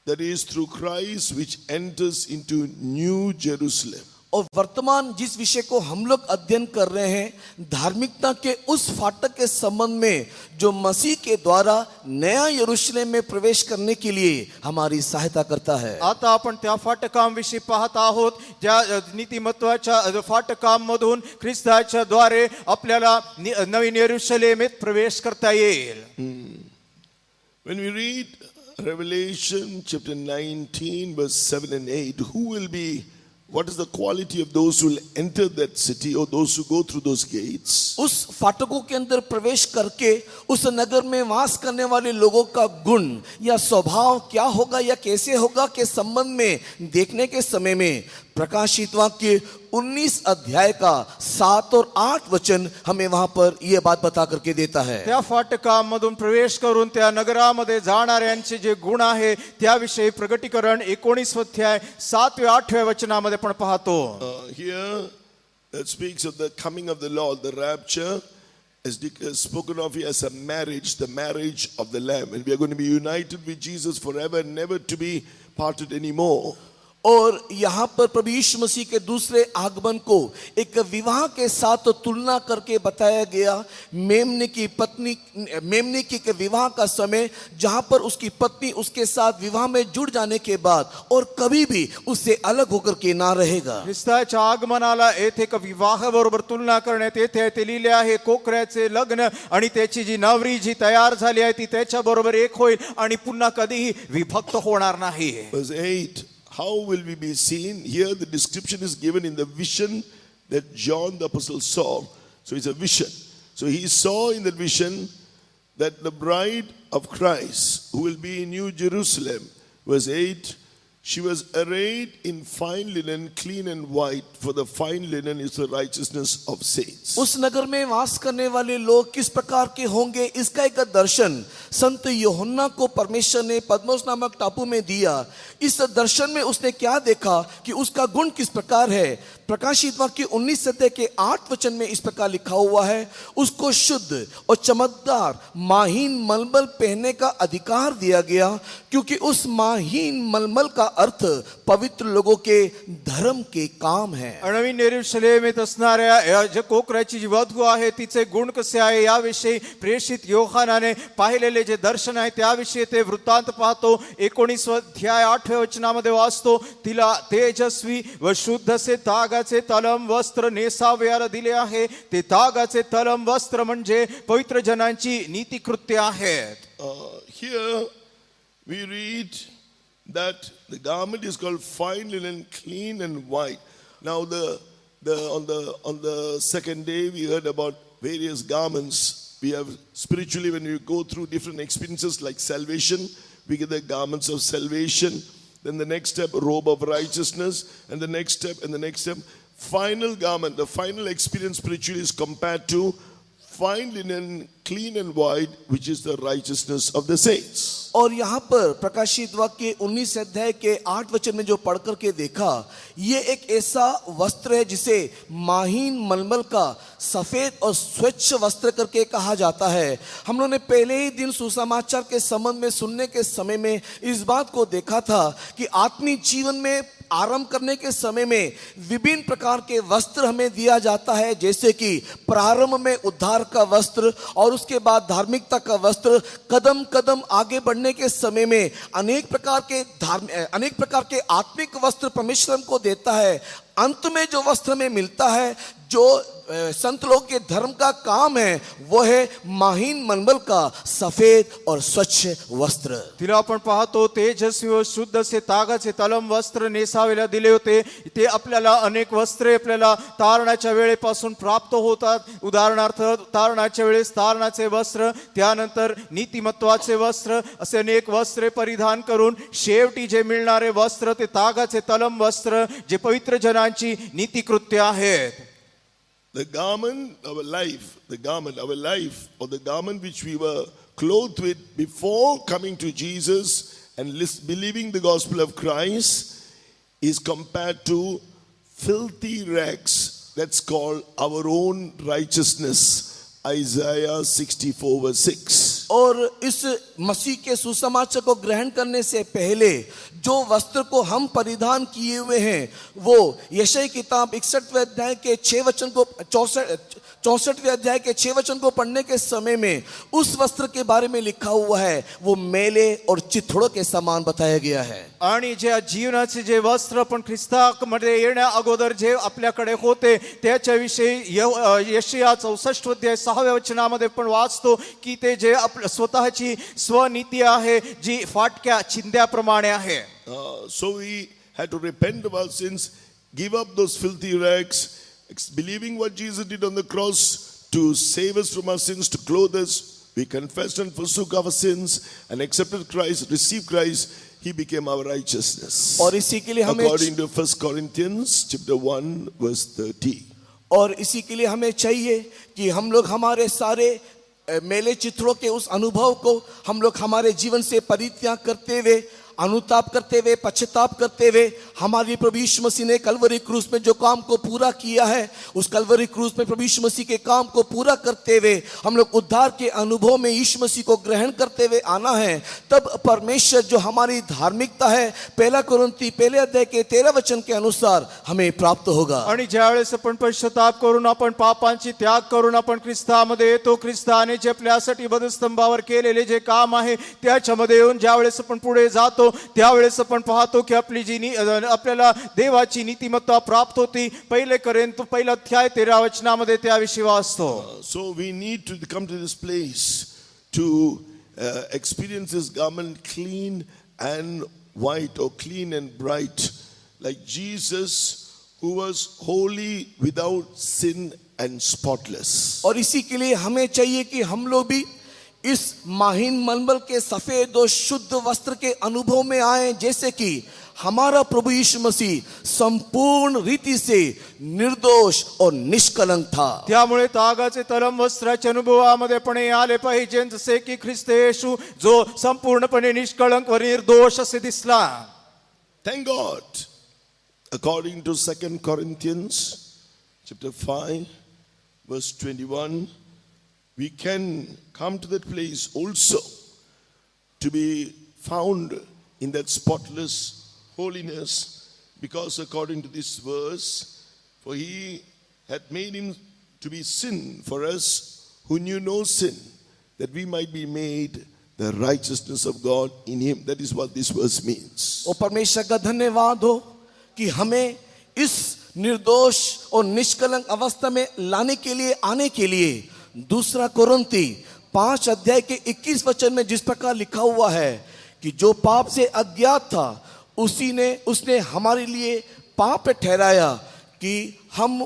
that is through Christ, which enters into New Jerusalem. और वर्तमान जिस विषय को हम लोग अध्ययन कर रहे हैं धार्मिकता के उस फाटक के संबंध में जो मसीह के द्वारा नया यरूशलेम में प्रवेश करने के लिए हमारी सहायता करता है। आता आपण त्या फाटकांविषयी पाहत आहोत ज्या नीतिमत्वाच्या फाटकांमधून ख्रिस्ताच्या द्वारे आपल्याला नवीन यरूशलेमेत प्रवेश करता येईल। When we read Revelation chapter 19 verse 7 and 8, who will be, what is the quality of those who will enter that city or those who go through those gates? उस फाटकों के अंदर प्रवेश करके उस नगर में वास करने वाले लोगों का गुण या स्वभाव क्या होगा या कैसे होगा के संबंध में देखने के समय में प्रकाशित वाक्य 19 अध्याय का 7 और 8 वचन हमें वहां पर यह बात बता करके देता है। त्या फाटकामधून प्रवेश करून त्या नगरामध्ये जाणाऱ्यांचे जे गुण आहे त्याविषयी प्रगटीकरण 19 अध्याय 7 वे 8 व्या वचनामध्ये आपण पाहतो. Here it speaks of the coming of the Lord, the rapture is spoken of here as a marriage, the marriage of the Lamb, and we are going to be united with Jesus forever and never to be parted anymore. और यहाँ पर प्रभु यीशु मसीह के दूसरे आगमन को एक विवाह के साथ तुलना करके बताया गया। मेमने की एक विवाह का समय जहाँ पर उसकी पत्नी उसके साथ विवाह में जुड़ जाने के बाद और कभी भी उससे अलग होकर के ना रहेगा। ख्रिस्ताच्या आगमनाला येथे एक विवाहाबरोबर तुलना करण्यात येते आहे. ते लिहिले आहे कोकऱ्याचे लग्न आणि त्याची जी नवरी जी तयार झाली आहे ती त्याच्याबरोबर एक होईल आणि पुन्हा कधीही विभक्त होणार नाही. Verse 8, how will we be seen? Here the description is given in the vision that John the Apostle saw. So it's a vision. So he saw in that vision that the bride of Christ, who will be in New Jerusalem, verse 8, she was arrayed in fine linen, clean and white, for the fine linen is the righteousness of saints. उस नगर में वास करने वाले लोग किस प्रकार के होंगे, इसका एक दर्शन संत यूहन्ना को परमेश्वर ने पद्मोस नामक टापू में दिया। इस दर्शन में उसने क्या देखा कि उसका गुण किस प्रकार है। प्रकाशित वाक्य 19 अध्याय के 8 वचन में इस प्रकार लिखा हुआ है, उसको शुद्ध और चमकदार माहीन मलमल पहनने का अधिकार दिया गया, क्योंकि उस माहीन मलमल का अर्थ पवित्र लोगों के धर्म के काम है। नवीन यरूशलेमेत असणाऱ्या जे कोकऱ्याची जी वधू आहे तिचे गुण कसे आहे याविषयी प्रेषित योहानाने पाहिलेले जे दर्शन आहे त्याविषयी ते वृत्तांत पाहतो. 19 अध्याय 8 वचनामध्ये वाचतो, तिला तेजस्वी व शुद्ध असे तागाचे तलम वस्त्र नेसावयाला दिले आहे. ते तागाचे तलम वस्त्र म्हणजे पवित्र जनांची नीतिकृत्य आहेत. Here we read that the garment is called fine linen, clean and white. Now on the second day we heard about various garments. We have spiritually, when we go through different experiences like salvation, we get the garments of salvation. Then the next step, robe of righteousness, and the next step, final garment. The final experience spiritually is compared to fine linen, clean and white, which is the righteousness of the saints. और यहाँ पर प्रकाशित वाक्य 19 अध्याय के 8 वचन में जो पढ़ करके देखा, ये एक ऐसा वस्त्र है जिसे माहीन मलमल का सफेद और स्वच्छ वस्त्र करके कहा जाता है। हम लोगों ने पहले ही दिन सुसमाचार के संबंध में सुनने के समय में इस बात को देखा था कि आत्मिक जीवन में आरंभ करने के समय में विभिन्न प्रकार के वस्त्र हमें दिया जाता है, जैसे कि प्रारंभ में उद्धार का वस्त्र और उसके बाद धार्मिकता का वस्त्र। कदम कदम आगे बढ़ने के समय में अनेक प्रकार के आत्मिक वस्त्र परमेश्वर को देता है। अंत में जो वस्त्र हमें मिलता है, जो संत लोग के धर्म का काम है, वो है माहीन मलमल का सफेद और स्वच्छ वस्त्र। तिला आपण पाहतो तेजस्वी व शुद्ध असे तागाचे तलम वस्त्र नेसावेला दिले होते. ते आपल्याला अनेक वस्त्रे आपल्याला तारणाच्या वेळेपासून प्राप्त होतात. उदाहरणार्थ तारणाच्या वेळेस तारणाचे वस्त्र, त्यानंतर नीतिमत्वाचे वस्त्र, असे अनेक वस्त्रे परिधान करून शेवटी जे मिळणारे वस्त्र ते तागाचे तलम वस्त्र, जे पवित्र जनांची नीतिकृत्य आहेत. The garment, our life, or the garment which we were clothed with before coming to Jesus and believing the gospel of Christ, is compared to filthy rags. That's called our own righteousness. Isaiah 64 verse 6. और इस मसीह के सुसमाचार को ग्रहण करने से पहले जो वस्त्र को हम परिधान किए हुए हैं, वो यशायाह किताब 61वें अध्याय के 6 वचन को 64वें अध्याय के 6 वचन को पढ़ने के समय में उस वस्त्र के बारे में लिखा हुआ है, वो मेले और चिथड़ों के समान बताया गया है. आणि जे जीवनाचे जे वस्त्र पण ख्रिस्तामध्ये येण्या अगोदर जे आपल्याकडे होते त्याच्याविषयी यशायाह 64 अध्याय 6व्या वचनामध्ये पण वाचतो की ते जे आपल्या स्वतःची स्वनीती आहे जी फाटक्या चिंध्याप्रमाणे आहे. So we had to repent of our sins, give up those filthy rags, believing what Jesus did on the cross to save us from our sins, to clothe us. We confessed and forsook our sins and accepted Christ, received Christ. He became our righteousness. और इसी के लिए हमें According to 1 Corinthians chapter 1 verse 30. और इसी के लिए हमें चाहिए कि हम लोग हमारे सारे मेले चित्रों के उस अनुभव को हम लोग हमारे जीवन से परित्याग करते हुए, अनुताप करते हुए, पश्चाताप करते हुए, हमारी प्रभु यीशु मसीह ने कलवरी क्रूस में जो काम को पूरा किया है, उस कलवरी क्रूस में प्रभु यीशु मसीह के काम को पूरा करते हुए हम लोग उद्धार के अनुभव में यीशु मसीह को ग्रहण करते हुए आना है। तब परमेश्वर जो हमारी धार्मिकता है, 1 कोरिन्थी 1 अध्याय के 13 वचन के अनुसार हमें प्राप्त होगा। आणि ज्यावेळेस आपण पश्चाताप करून आपण पापांची त्याग करून आपण ख्रिस्तामध्ये येतो, ख्रिस्ताने जे आपल्यासाठी वधस्तंभावर केलेले जे काम आहे त्याच्यामध्ये येऊन ज्यावेळेस आपण पुढे जातो त्यावेळेस आपण पाहतो की आपल्याला देवाची नीतिमत्ता प्राप्त होती। 1 कोरिन्थ 1 अध्याय 13 वचनामध्ये त्याविषयी वाचतो। So we need to come to this place to experience this garment clean and white, or clean and bright, like Jesus, who was holy, without sin and spotless. और इसी के लिए हमें चाहिए कि हम लोग भी इस माहीन मलमल के सफेद और शुद्ध वस्त्र के अनुभव में आए, जैसे कि हमारा प्रभु यीशु मसीह संपूर्ण रीति से निर्दोष और निष्कलंक था। त्यामुळे तागाचे तलम वस्त्राच्या अनुभवामध्ये पण आले पाहिजे, जसे की ख्रिस्त येशू जो संपूर्णपणे निष्कलंक व निर्दोष असे दिसला। Thank God. According to 2 Corinthians chapter 5 verse 21, we can come to that place also to be found in that spotless holiness, because according to this verse, for he had made him to be sin for us who knew no sin, that we might be made the righteousness of God in him. That is what this verse means. और परमेश्वर का धन्यवाद हो कि हमें इस निर्दोष और निष्कलंक अवस्था में लाने के लिए, आने के लिए 2 कोरिन्थी 5 अध्याय के 21 वचन में जिस प्रकार लिखा हुआ है कि जो पाप से अज्ञात था उसने हमारे लिए पाप ठहराया कि हम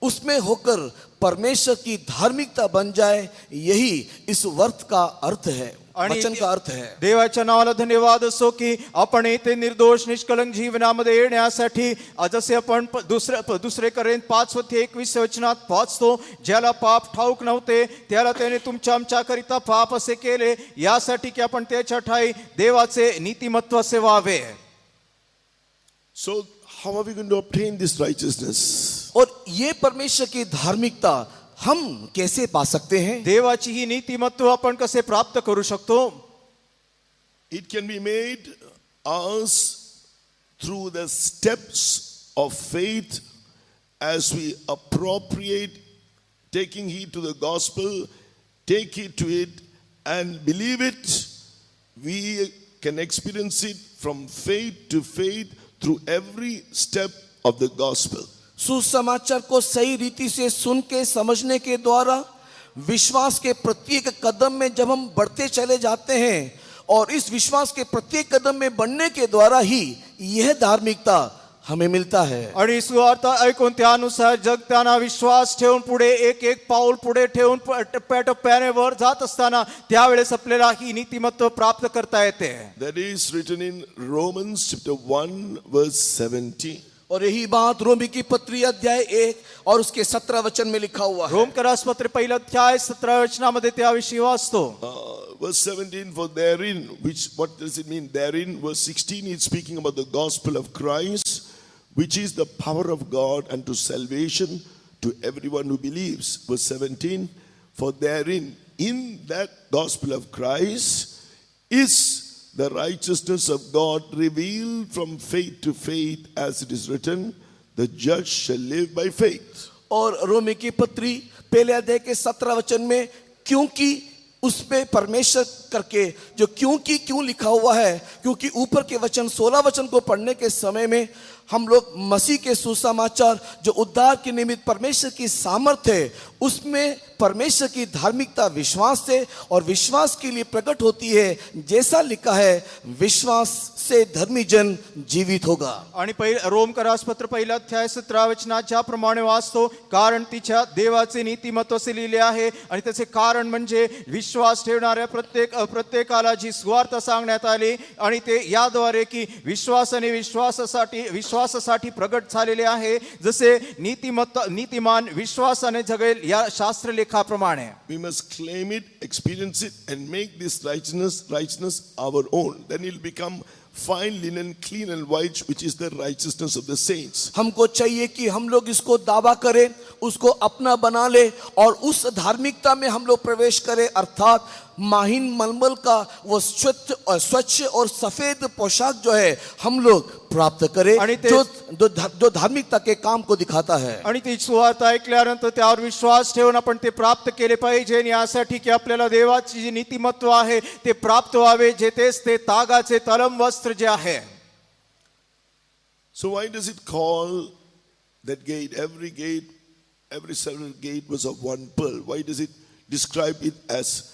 उसमें होकर परमेश्वर की धार्मिकता बन जाए। यही इस वर्त का अर्थ है, वचन का अर्थ है। देवाच्या नावाला धन्यवाद असो की आपण इथे निर्दोष निष्कलंक जीवनामध्ये येण्यासाठी, जसे आपण दुसरे कोरिन्थ 5:21 वचनात वाचतो, ज्याला पाप ठाऊक नव्हते त्याला त्याने तुमच्या आमच्याकरिता पाप असे केले, यासाठी की आपण त्याच्या ठाई देवाचे नीतिमत्व असे व्हावे। So how are we going to obtain this righteousness? और ये परमेश्वर की धार्मिकता हम कैसे पा सकते हैं? देवाची ही नीतिमत्व आपण कसे प्राप्त करू शकतो? It can be made us through the steps of faith as we appropriate, taking heed to the gospel, take heed to it and believe it. We can experience it from faith to faith through every step of the gospel. सुसमाचार को सही रीति से सुन के समझने के द्वारा विश्वास के प्रत्येक कदम में जब हम बढ़ते चले जाते हैं, और इस विश्वास के प्रत्येक कदम में बढ़ने के द्वारा ही यह धार्मिकता हमें मिलता है। आणि सुवार्ता ऐकून त्यानुसार जगताना विश्वास ठेवून पुढे एक पाऊल पुढे ठेवून टप्प्याटप्प्याने वर जात असताना त्यावेळेस आपल्याला ही नीतिमत्व प्राप्त करता येते। That is written in Romans chapter 1 verse 17. और यही बात रोमी की पत्री अध्याय 1 और उसके 17 वचन में लिखा हुआ है। रोम पत्र 1 अध्याय 17 वचनामध्ये त्याविषयी वाचतो। Verse 17, for therein, what does it mean? Therein, verse 16, it's speaking about the gospel of Christ, which is the power of God unto salvation to everyone who believes. Verse 17, for therein, in that gospel of Christ, is the righteousness of God revealed from faith to faith, as it is written, the just shall live by faith. और रोमी की पत्री 1 अध्याय के 17 वचन में क्योंकि उस पे परमेश्वर करके जो क्यों लिखा हुआ है, क्योंकि ऊपर के वचन 16 वचन को पढ़ने के समय में हम लोग मसीह के सुसमाचार जो उद्धार के निमित्त परमेश्वर की सामर्थ्य है, उसमें परमेश्वर की धार्मिकता विश्वास से और विश्वास के लिए प्रकट होती है। जैसा लिखा है, विश्वास से धर्मी जन जीवित होगा। आणि रोमकरासपत्र 1 17 वचनात ज्याप्रमाणे वाचतो, कारण तिच्या देवाचे नीतिमत्व असे लिहिले आहे आणि त्याचे कारण म्हणजे विश्वास ठेवणाऱ्या प्रत्येकाला जी सुवार्ता सांगण्यात आली आणि ते याद्वारे की विश्वासाने विश्वासासाठी प्रगट झालेले आहे, जसे नीतिमान विश्वासाने जगेल या शास्त्रलेखाप्रमाणे. We must claim it, experience it, and make this righteousness our own. Then it'll become fine linen, clean and white, which is the righteousness of the saints. हमको चाहिए कि हम लोग इसको दावा करें, उसको अपना बना ले और उस धार्मिकता में हम लोग प्रवेश करें, अर्थात माहिन मलमल का वो स्वच्छ और सफेद पोशाक जो है हम लोग प्राप्त करें, जो धार्मिकता के काम को दिखाता है. आणि ती सुवार्ता ऐकल्यानंतर त्यावर विश्वास ठेवून आपण ते प्राप्त केले पाहिजे. यासाठी की आपल्याला देवाची जी नीतिमत्व आहे ते प्राप्त व्हावे, जे तेच ते तागाचे तलम वस्त्र जे आहे. So why does it call that gate? Every several gate was of one pearl. Why does it describe it as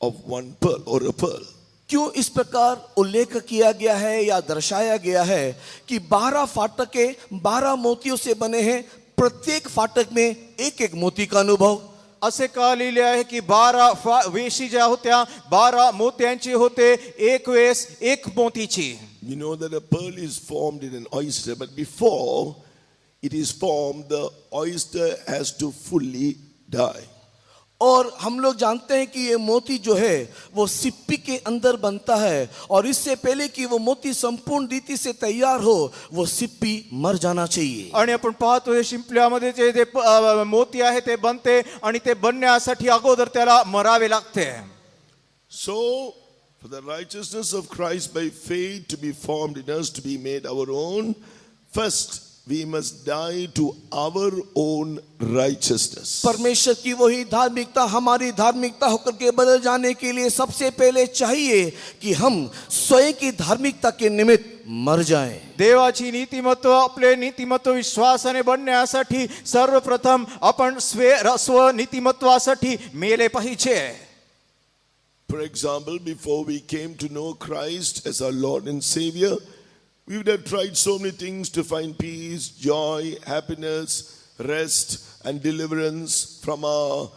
of one pearl or a pearl? क्यों इस प्रकार उल्लेख किया गया है या दर्शाया गया है कि 12 फाटके 12 मोतियों से बने हैं, प्रत्येक फाटक में एक एक मोती का अनुभव. असे का लिहिले आहे की 12 वेशी ज्या होत्या 12 मोत्यांची होते, एक वेस एक मोतीची. You know that a pearl is formed in an oyster, but before it is formed, the oyster has to fully die. और हम लोग जानते हैं कि ये मोती जो है वो सिप्पी के अंदर बनता है, और इससे पहले कि वो मोती संपूर्ण रीति से तैयार हो, वो सिप्पी मर जाना चाहिए. आणि आपण पाहतो हे शिंपल्यामध्ये जे मोती आहे ते बनते आणि ते बनण्यासाठी अगोदर त्याला मरावे लागते. So for the righteousness of Christ by faith to be formed in us, to be made our own, first we must die to our own righteousness. परमेश्वर की वही धार्मिकता हमारी धार्मिकता होकर के बदल जाने के लिए सबसे पहले चाहिए कि हम स्वयं की धार्मिकता के निमित्त मर जाएं. देवाची नीतिमत्व आपले नीतिमत्व विश्वासाने बनण्यासाठी सर्वप्रथम आपण स्व नीतिमत्वासाठी मेले पाहिजे. For example, before we came to know Christ as our Lord and Savior, we would have tried so many things to find peace, joy, happiness, rest and deliverance from our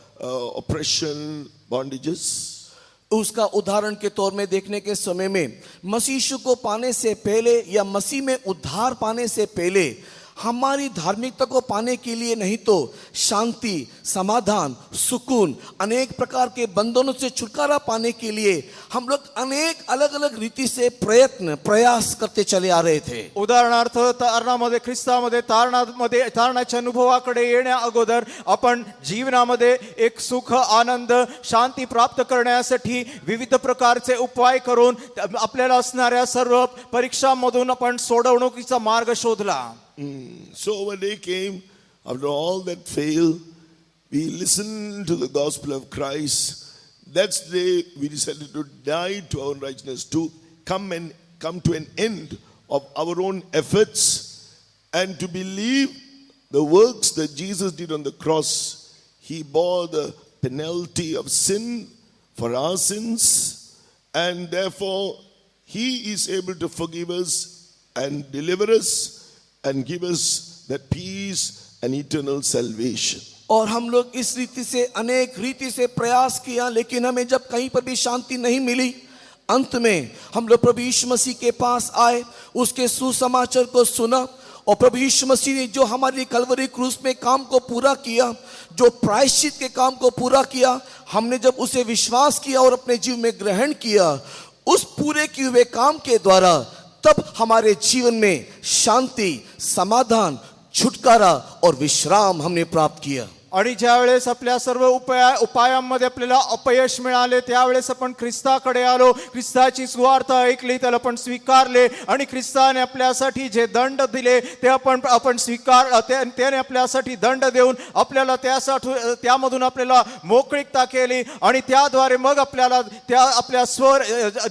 oppression, bondages. उसका उदाहरण के तौर में देखने के समय में मसीह यीशु को पाने से पहले या मसीह में उद्धार पाने से पहले हमारी धार्मिकता को पाने के लिए नहीं तो शांति, समाधान, सुकून, अनेक प्रकार के बंधनों से छुटकारा पाने के लिए हम लोग अनेक अलग अलग रीति से प्रयास करते चले आ रहे थे. उदाहरणार्थ तारणामध्ये ख्रिस्तामध्ये तारणाच्या अनुभवाकडे येण्या अगोदर आपण जीवनामध्ये एक सुख, आनंद, शांती प्राप्त करण्यासाठी विविध प्रकारचे उपाय करून आपल्याला असणाऱ्या सर्व परीक्षांमधून आपण सोडवणुकीचा मार्ग शोधला. So when they came, after all that failed, we listened to the gospel of Christ. That's the day we decided to die to our righteousness, to come to an end of our own efforts and to believe the works that Jesus did on the cross. He bore the penalty of sin for our sins, and therefore He is able to forgive us and deliver us and give us that peace and eternal salvation. और हम लोग इस रीति से अनेक रीति से प्रयास किया, लेकिन हमें जब कहीं पर भी शांति नहीं मिली, अंत में हम लोग प्रभु यीशु मसीह के पास आए, उसके सुसमाचार को सुना, और प्रभु यीशु मसीह ने जो हमारी कलवरी क्रूस में काम को पूरा किया, जो प्रायश्चित के काम को पूरा किया, हमने जब उसे विश्वास किया और अपने जीवन में ग्रहण किया, उस पूरे किए हुए काम के द्वारा तब हमारे जीवन में शांति, समाधान, छुटकारा और विश्राम हमने प्राप्त किया. आणि ज्या वेळेस आपल्या सर्व उपायांमध्ये आपल्याला अपयश मिळाले त्यावेळेस आपण ख्रिस्ताकडे आलो, ख्रिस्ताची सुवार्ता ऐकली, त्याला आपण स्वीकारले आणि ख्रिस्ताने आपल्यासाठी जे दंड दिले ते आपण स्वीकार त्याने आपल्यासाठी दंड देऊन आपल्याला त्यामधून आपल्याला मोकळीकता केली आणि त्याद्वारे मग आपल्याला त्या आपल्या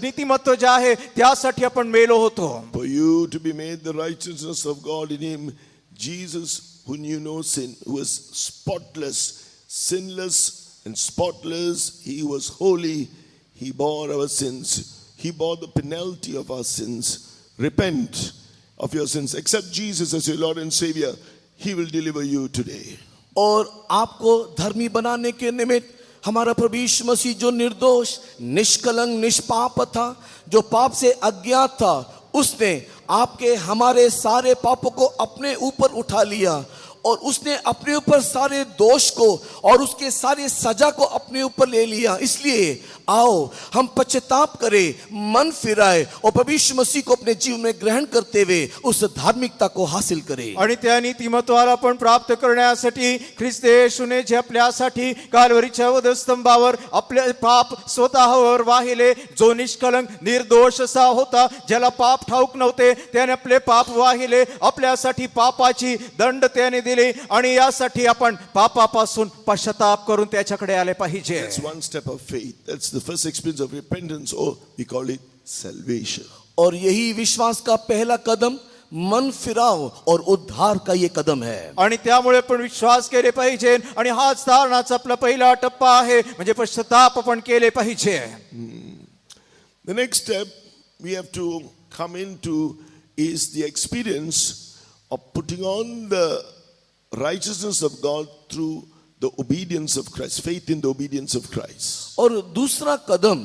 नीतिमत्व जे आहे त्यासाठी आपण मेलो होतो. For you to be made the righteousness of God in him, Jesus, who knew no sin, who was spotless, sinless and spotless, he was holy, he bore our sins, he bore the penalty of our sins. Repent of your sins, accept Jesus as your Lord and Savior, he will deliver you today. और आपको धर्मी बनाने के निमित्त हमारा प्रभु यीशु मसीह जो निर्दोष, निष्कलंक, निष्पाप था, जो पाप से अज्ञात था, उसने आपके हमारे सारे पापों को अपने ऊपर उठा लिया और उसने अपने ऊपर सारे दोष को और उसके सारे सजा को अपने ऊपर ले लिया. इसलिए आओ हम पश्चाताप करें, मन फिराए और प्रभु यीशु मसीह को अपने जीवन में ग्रहण करते हुए उस धार्मिकता को हासिल करें. आणि त्या नीतिमत्वाला आपण प्राप्त करण्यासाठी ख्रिस्त येशूने जे आपल्यासाठी काल्वरीच्या वधस्तंभावर आपले पाप स्वतःवर वाहिले, जो निष्कलंक निर्दोष असा होता, ज्याला पाप ठाऊक नव्हते, त्याने आपले पाप वाहिले, आपल्यासाठी पापाची दंड त्याने दिली आणि यासाठी आपण पापापासून पश्चाताप करून त्याच्याकडे आले पाहिजे. That's one step of faith. That's the first experience of repentance, or we call it salvation. और यही विश्वास का पहला कदम मन फिराव और उद्धार का ये कदम है. आणि त्यामुळे पण विश्वास केले पाहिजे आणि हाच तारणाचा आपला पहिला टप्पा आहे, म्हणजे पश्चाताप आपण केले पाहिजे. The next step we have to come into is the experience of putting on the righteousness of God through the obedience of Christ, faith in the obedience of Christ. और दूसरा कदम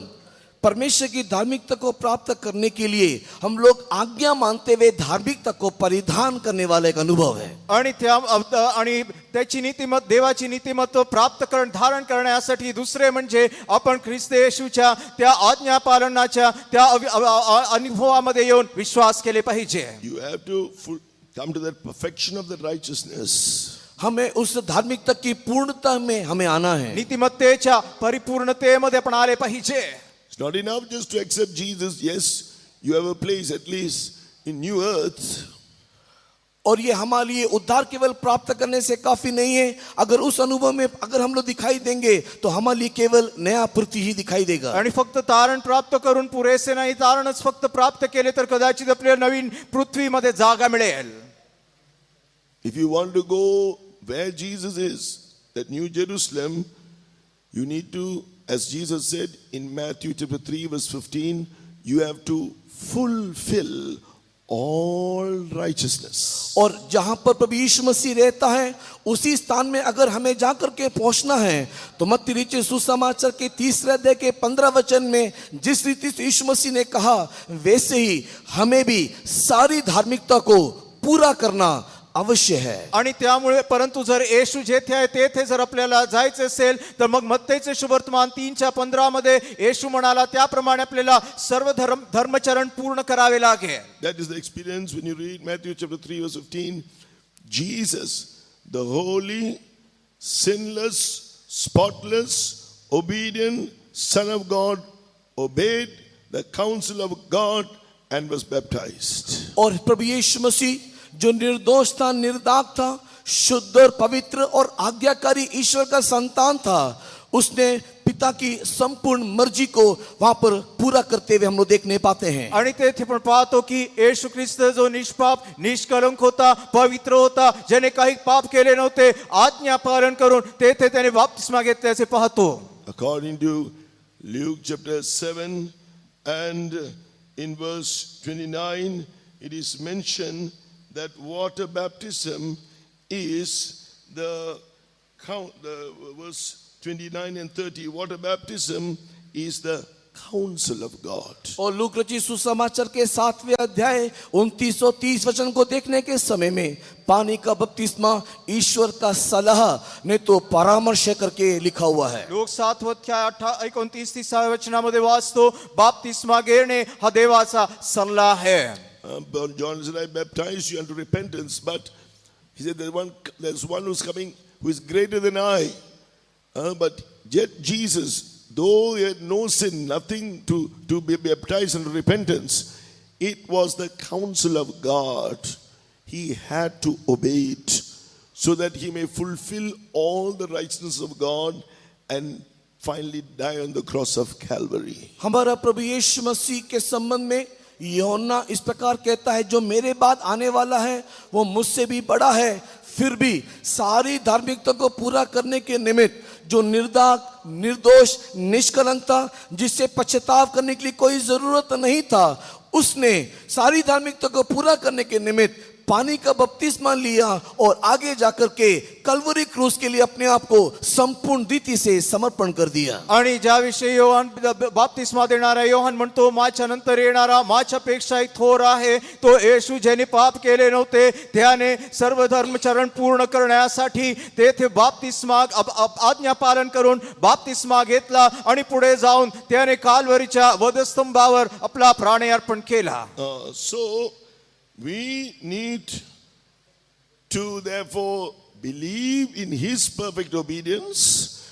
परमेश्वर की धार्मिकता को प्राप्त करने के लिए हम लोग आज्ञा मानते हुए धार्मिकता को परिधान करने वाला एक अनुभव है. आणि त्याची नीतिमत्व, देवाची नीतिमत्व प्राप्त धारण करण्यासाठी दुसरे म्हणजे आपण ख्रिस्त येशूच्या त्या आज्ञा पालनाच्या त्या अनुभवामध्ये येऊन विश्वास केले पाहिजे. You have to come to that perfection of the righteousness. हमें उस धार्मिकता की पूर्णता में हमें आना है. नीतिमत्तेच्या परिपूर्णतेमध्ये आपण आले पाहिजे. It's not enough just to accept Jesus. Yes, you have a place at least in new earth. और ये हमारे लिए उद्धार केवल प्राप्त करने से काफी नहीं है. अगर उस अनुभव में अगर हम लोग दिखाई देंगे तो हमारे लिए केवल नया पृथ्वी ही दिखाई देगा. आणि फक्त तारण प्राप्त करून पुरेसे नाही, तारणच फक्त प्राप्त केले तर कदाचित आपल्याला नवीन पृथ्वीमध्ये जागा मिळेल. If you want to go where Jesus is, that New Jerusalem, you need to, as Jesus said in Matthew chapter 3 verse 15, you have to fulfill all righteousness. और जहां पर प्रभु यीशु मसीह रहता है उसी स्थान में अगर हमें जाकर के पहुंचना है तो मत्ती रचित सुसमाचार के 3 अध्याय के 15 वचन में जिस रीति से यीशु मसीह ने कहा वैसे ही हमें भी सारी धार्मिकता को पूरा करना अवश्य है. आणि त्यामुळे परंतु जर येशू जेथे आहे तेथे जर आपल्याला जायचे असेल तर मग मत्तेचे शुभवर्तमान 3:15 मध्ये येशू म्हणाला त्याप्रमाणे आपल्याला सर्व धर्मचरण पूर्ण करावे लागेल. That is the experience when you read Matthew chapter 3 verse 15. Jesus, the holy, sinless, spotless, obedient Son of God, obeyed the counsel of God and was baptized. और प्रभु यीशु मसीह जो निर्दोष था, निर्दाग था, शुद्ध और पवित्र और आज्ञाकारी ईश्वर का संतान था, उसने पिता की संपूर्ण मर्जी को वहां पर पूरा करते हुए हम लोग देखने पाते हैं. आणि तेथे पण पाहतो की येशू ख्रिस्त जो निष्पाप, निष्कलंक होता, पवित्र होता, ज्याने काही पाप केले नव्हते, आज्ञा पालन करून तेथे त्याने बपतिस्मा घेतल्याचे पाहतो. According to Luke chapter 7 and in verse 29, it is mentioned that water baptism is the verse 29 and 30, water baptism is the counsel of God. और लूक रचित सुसमाचार के 7वें अध्याय 29 और 30 वचन को देखने के समय में पानी का बपतिस्मा ईश्वर का सलाह ने तो परामर्श करके लिखा हुआ है. लोक 7 अध्याय 29-30 वचनामध्ये वाचतो बपतिस्मा घेणे हा देवाचा सल्ला आहे. John said, I baptize you unto repentance, but he said there's one who's coming who is greater than I. But yet Jesus, though he had no sin, nothing to be baptized in repentance, it was the counsel of God. He had to obey it so that he may fulfill all the righteousness of God and finally die on the cross of Calvary. हमारा प्रभु यीशु मसीह के संबंध में यूहन्ना इस प्रकार कहता है, जो मेरे बाद आने वाला है वो मुझसे भी बड़ा है, फिर भी सारी धार्मिकता को पूरा करने के निमित्त जो निर्दाग, निर्दोष, निष्कलंक था, जिससे पश्चाताप करने के लिए कोई जरूरत नहीं था, उसने सारी धार्मिकता को पूरा करने के निमित्त पानी का बपतिस्मा लिया और आगे जाकर के कल्वरी क्रूस के लिए अपने आप को संपूर्ण रीति से समर्पण कर दिया. आणि ज्याविषयी योहान बाप्तिस्मा देणारा योहान म्हणतो, माझ्या नंतर येणारा माझ्यापेक्षाही थोर आहे, तो येशू ज्याने पाप केले नव्हते त्याने सर्व धर्मचरण पूर्ण करण्यासाठी तेथे बाप्तिस्मा आज्ञा पालन करून बाप्तिस्मा घेतला आणि पुढे जाऊन त्याने काल्वरीच्या वधस्तंभावर आपला प्राण अर्पण केला. So we need to therefore believe in his perfect obedience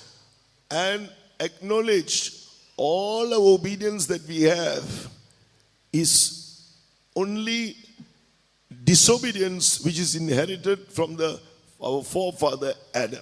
and acknowledge all our obedience that we have is only disobedience which is inherited from our forefather Adam.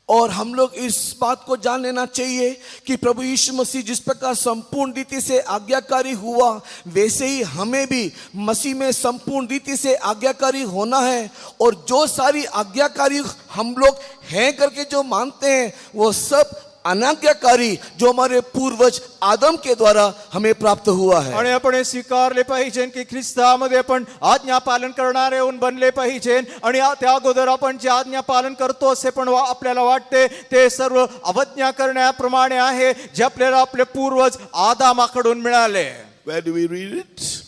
और हम लोग इस बात को जान लेना चाहिए कि प्रभु यीशु मसीह जिस प्रकार संपूर्ण रीति से आज्ञाकारी हुआ, वैसे ही हमें भी मसीह में संपूर्ण रीति से आज्ञाकारी होना है. और जो सारी आज्ञाकारी हम लोग हैं करके जो मानते हैं, वो सब अनाज्ञाकारी जो हमारे पूर्वज आदम के द्वारा हमें प्राप्त हुआ है. आणि आपण हे स्वीकारले पाहिजे की ख्रिस्तामध्ये आपण आज्ञा पालन करणारे होऊन बनले पाहिजे. आणि त्या अगोदर आपण जे आज्ञा पालन करतो असे पण आपल्याला वाटते ते सर्व अवज्ञा करण्याप्रमाणे आहे, जे आपल्याला आपले पूर्वज आदामाकडून मिळाले. Where do we read it?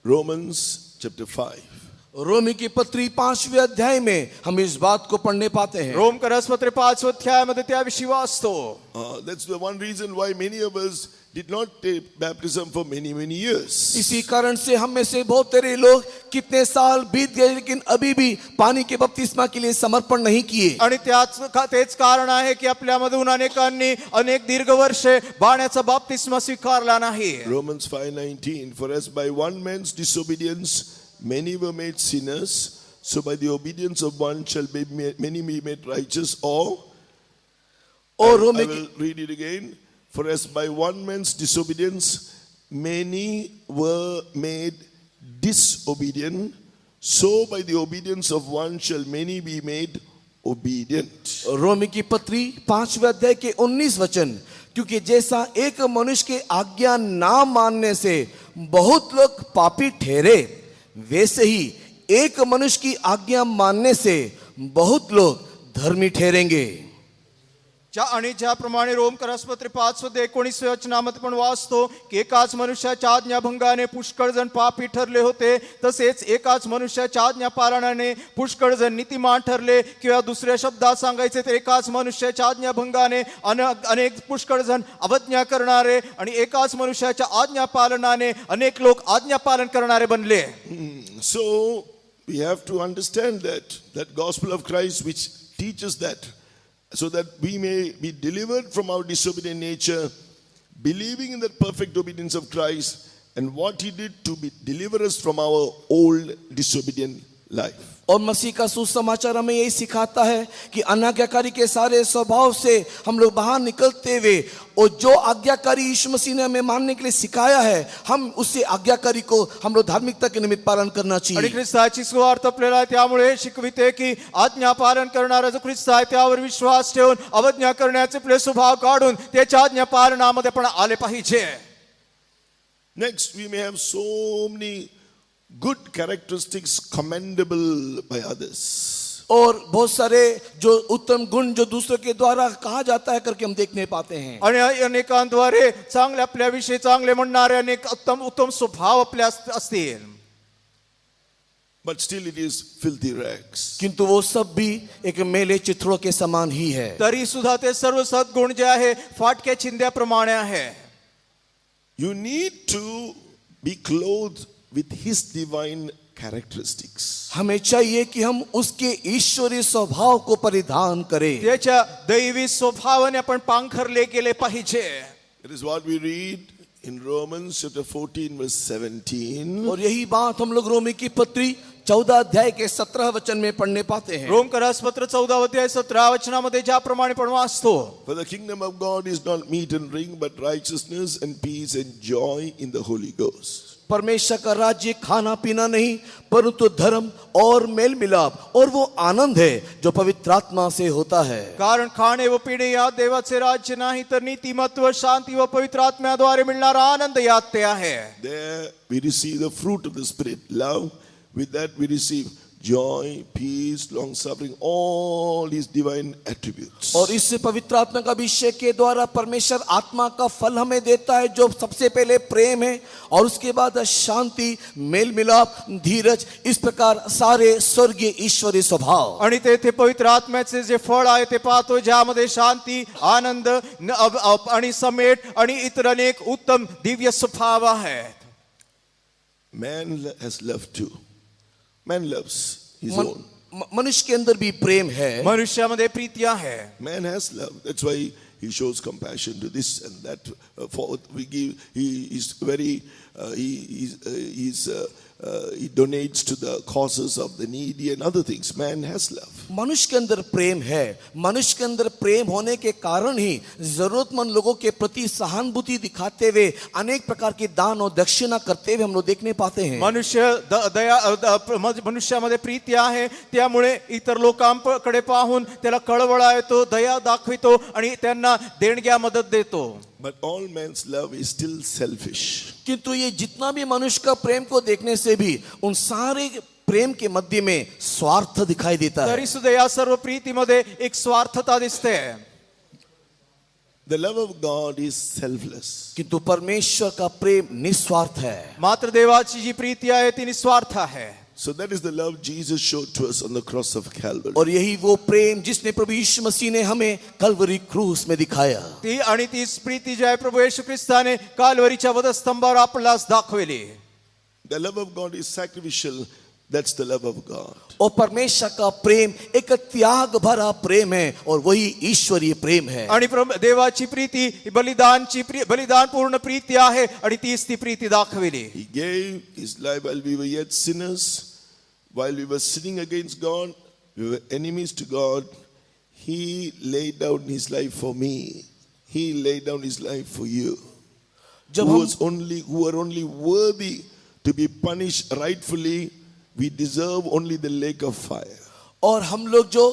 Romans chapter 5. रोमी की पत्री 5वें अध्याय में हम इस बात को पढ़ने पाते हैं. रोम करस्पत्र 5वें अध्यायामध्ये त्याविषयी वाचतो. That's the one reason why many of us did not take baptism for many years. इसी कारण से हम में से बहुत सारे लोग कितने साल बीत गए लेकिन अभी भी पानी के बपतिस्मा के लिए समर्पण नहीं किए. आणि तेच कारण आहे की आपल्यामधून अनेकांनी अनेक दीर्घ वर्षे पाण्याचा बपतिस्मा स्वीकारला नाही. Romans 5:19, for as by one man's disobedience many were made sinners, so by the obedience of one shall many be made righteous. Or I will read it again. For as by one man's disobedience many were made disobedient, so by the obedience of one shall many be made obedient. रोमी की पत्री 5वें अध्याय के 19 वचन, क्योंकि जैसा एक मनुष्य के आज्ञा ना मानने से बहुत लोग पापी ठहरे, वैसे ही एक मनुष्य की आज्ञा मानने से बहुत लोग धर्मी ठहरेंगे. आणि ज्याप्रमाणे रोम करस्पत्र 5:19 वचनामध्ये पण वाचतो की एकाच मनुष्याच्या आज्ञाभंगाने पुष्कळ जण पापी ठरले होते, तसेच एकाच मनुष्याच्या आज्ञा पालनाने पुष्कळ जण नीतिमान ठरले. किंवा दुसऱ्या शब्दात सांगायचे तर एकाच मनुष्याच्या आज्ञाभंगाने अनेक पुष्कळ जण अवज्ञा करणारे आणि एकाच मनुष्याच्या आज्ञा पालनाने अनेक लोक आज्ञा पालन करणारे बनले. So we have to understand that gospel of Christ which teaches that, so that we may be delivered from our disobedient nature, believing in the perfect obedience of Christ and what he did to deliver us from our old disobedient life. और मसीह का सुसमाचार हमें यही सिखाता है कि अनाज्ञाकारी के सारे स्वभाव से हम लोग बाहर निकलते हुए, और जो आज्ञाकारी यीशु मसीह ने हमें मानने के लिए सिखाया है, हम उससे आज्ञाकारी को हम लोग धार्मिकता के निमित्त पालन करना चाहिए. आणि ख्रिस्ताची सुवार्ता आपल्याला त्यामुळे शिकविते की आज्ञा पालन करणारा जो ख्रिस्त आहे त्यावर विश्वास ठेवून अवज्ञा करण्याचे आपले स्वभाव काढून त्याच्या आज्ञा पालनामध्ये पण आले पाहिजे. Next, we may have so many good characteristics commendable by others. और बहुत सारे जो उत्तम गुण जो दूसरों के द्वारा कहा जाता है करके हम देखने पाते हैं. आणि अनेकांद्वारे चांगले आपल्याविषयी चांगले म्हणणारे अनेक उत्तम स्वभाव आपल्या असतील, But still it is filthy rags. किंतु वो सब भी एक मेले चित्रों के समान ही है. तरी सुद्धा ते सर्व सद्गुण जे आहे फाटक्या चिंध्याप्रमाणे आहे. You need to be clothed with his divine characteristics. हमें चाहिए कि हम उसके ईश्वरीय स्वभाव को परिधान करें. त्याच्या दैवी स्वभावाने आपण पांघरले गेले पाहिजे. It is what we read in Romans chapter 14 verse 17. और यही बात हम लोग रोमी की पत्री 14 अध्याय के 17 वचन में पढ़ने पाते हैं. रोमकरास पत्र 14 अध्याय 17 वचनामध्ये ज्याप्रमाणे पण वाचतो. For the kingdom of God is not meat and drink, but righteousness and peace and joy in the Holy Ghost. परमेश्वर का राज्य खाना पीना नहीं परंतु धर्म और मेल मिलाप और वो आनंद है जो पवित्र आत्मा से होता है. कारण खाणे व पिणे यात देवाचे राज्य नाही तर नीतिमत्व शांती व पवित्र आत्म्याद्वारे मिळणारा आनंद यात ते आहे. There we receive the fruit of the Spirit, love. With that we receive joy, peace, long suffering, all His divine attributes. और इस पवित्र आत्मा का अभिषेक के द्वारा परमेश्वर आत्मा का फल हमें देता है जो सबसे पहले प्रेम है और उसके बाद शांति, मेल मिलाप, धीरज, इस प्रकार सारे स्वर्गीय ईश्वरीय स्वभाव. आणि तेथे पवित्र आत्म्याचे जे फळ आहे ते पाहतो ज्यामध्ये शांती, आनंद आणि समेट आणि इतर अनेक उत्तम दिव्य स्वभाव आहेत. Man has love too. Man loves his मन- own. मनुष्य के अंदर भी प्रेम है. मनुष्यामध्ये प्रीती आहे. Man has love. That's why he shows compassion to this and that. For we give. He is very. He donates to the causes of the needy and other things. Man has love. मनुष्य के अंदर प्रेम है. मनुष्य के अंदर प्रेम होने के कारण ही जरूरतमंद लोगों के प्रति सहानुभूति दिखाते हुए अनेक प्रकार की दान और दक्षिणा करते हुए हम लोग देखने पाते हैं. मनुष्यामध्ये प्रीती आहे त्यामुळे इतर लोकांकडे पाहून त्याला कळवळा येतो, दया दाखवितो आणि त्यांना देणग्या मदत देतो. But all man's love is still selfish. किंतु ये जितना भी मनुष्य का प्रेम को देखने से भी उन सारे प्रेम के मध्य में स्वार्थ दिखाई देता है. तरी सुद्धा या सर्व प्रीतीमध्ये एक स्वार्थता दिसते. The love of God is selfless. किंतु परमेश्वर का प्रेम निस्वार्थ है. मात्र देवाची जी प्रीती आहे ती निस्वार्थ आहे. So that is the love Jesus showed to us on the cross of Calvary. और यही वो प्रेम जिसने प्रभु यीशु मसीह ने हमें कल्वरी क्रूस में दिखाया. ती आणि तीच प्रीती जी आहे प्रभू येशू ख्रिस्ताने काल्वरीच्या वधस्तंभावर आपल्यास दाखवली. The love of God is sacrificial. That's the love of God. और परमेश्वर का प्रेम एक त्याग भरा प्रेम है और वही ईश्वरीय प्रेम है. आणि देवाची प्रीती बलिदान पूर्ण प्रीती आहे आणि तीच ती प्रीती दाखवली. He gave His life while we were yet sinners, while we were sinning against God, we were enemies to God. He laid down His life for me. He laid down His life for you. Who are only worthy to be punished rightfully. We deserve only the lake of fire. और हम लोग जो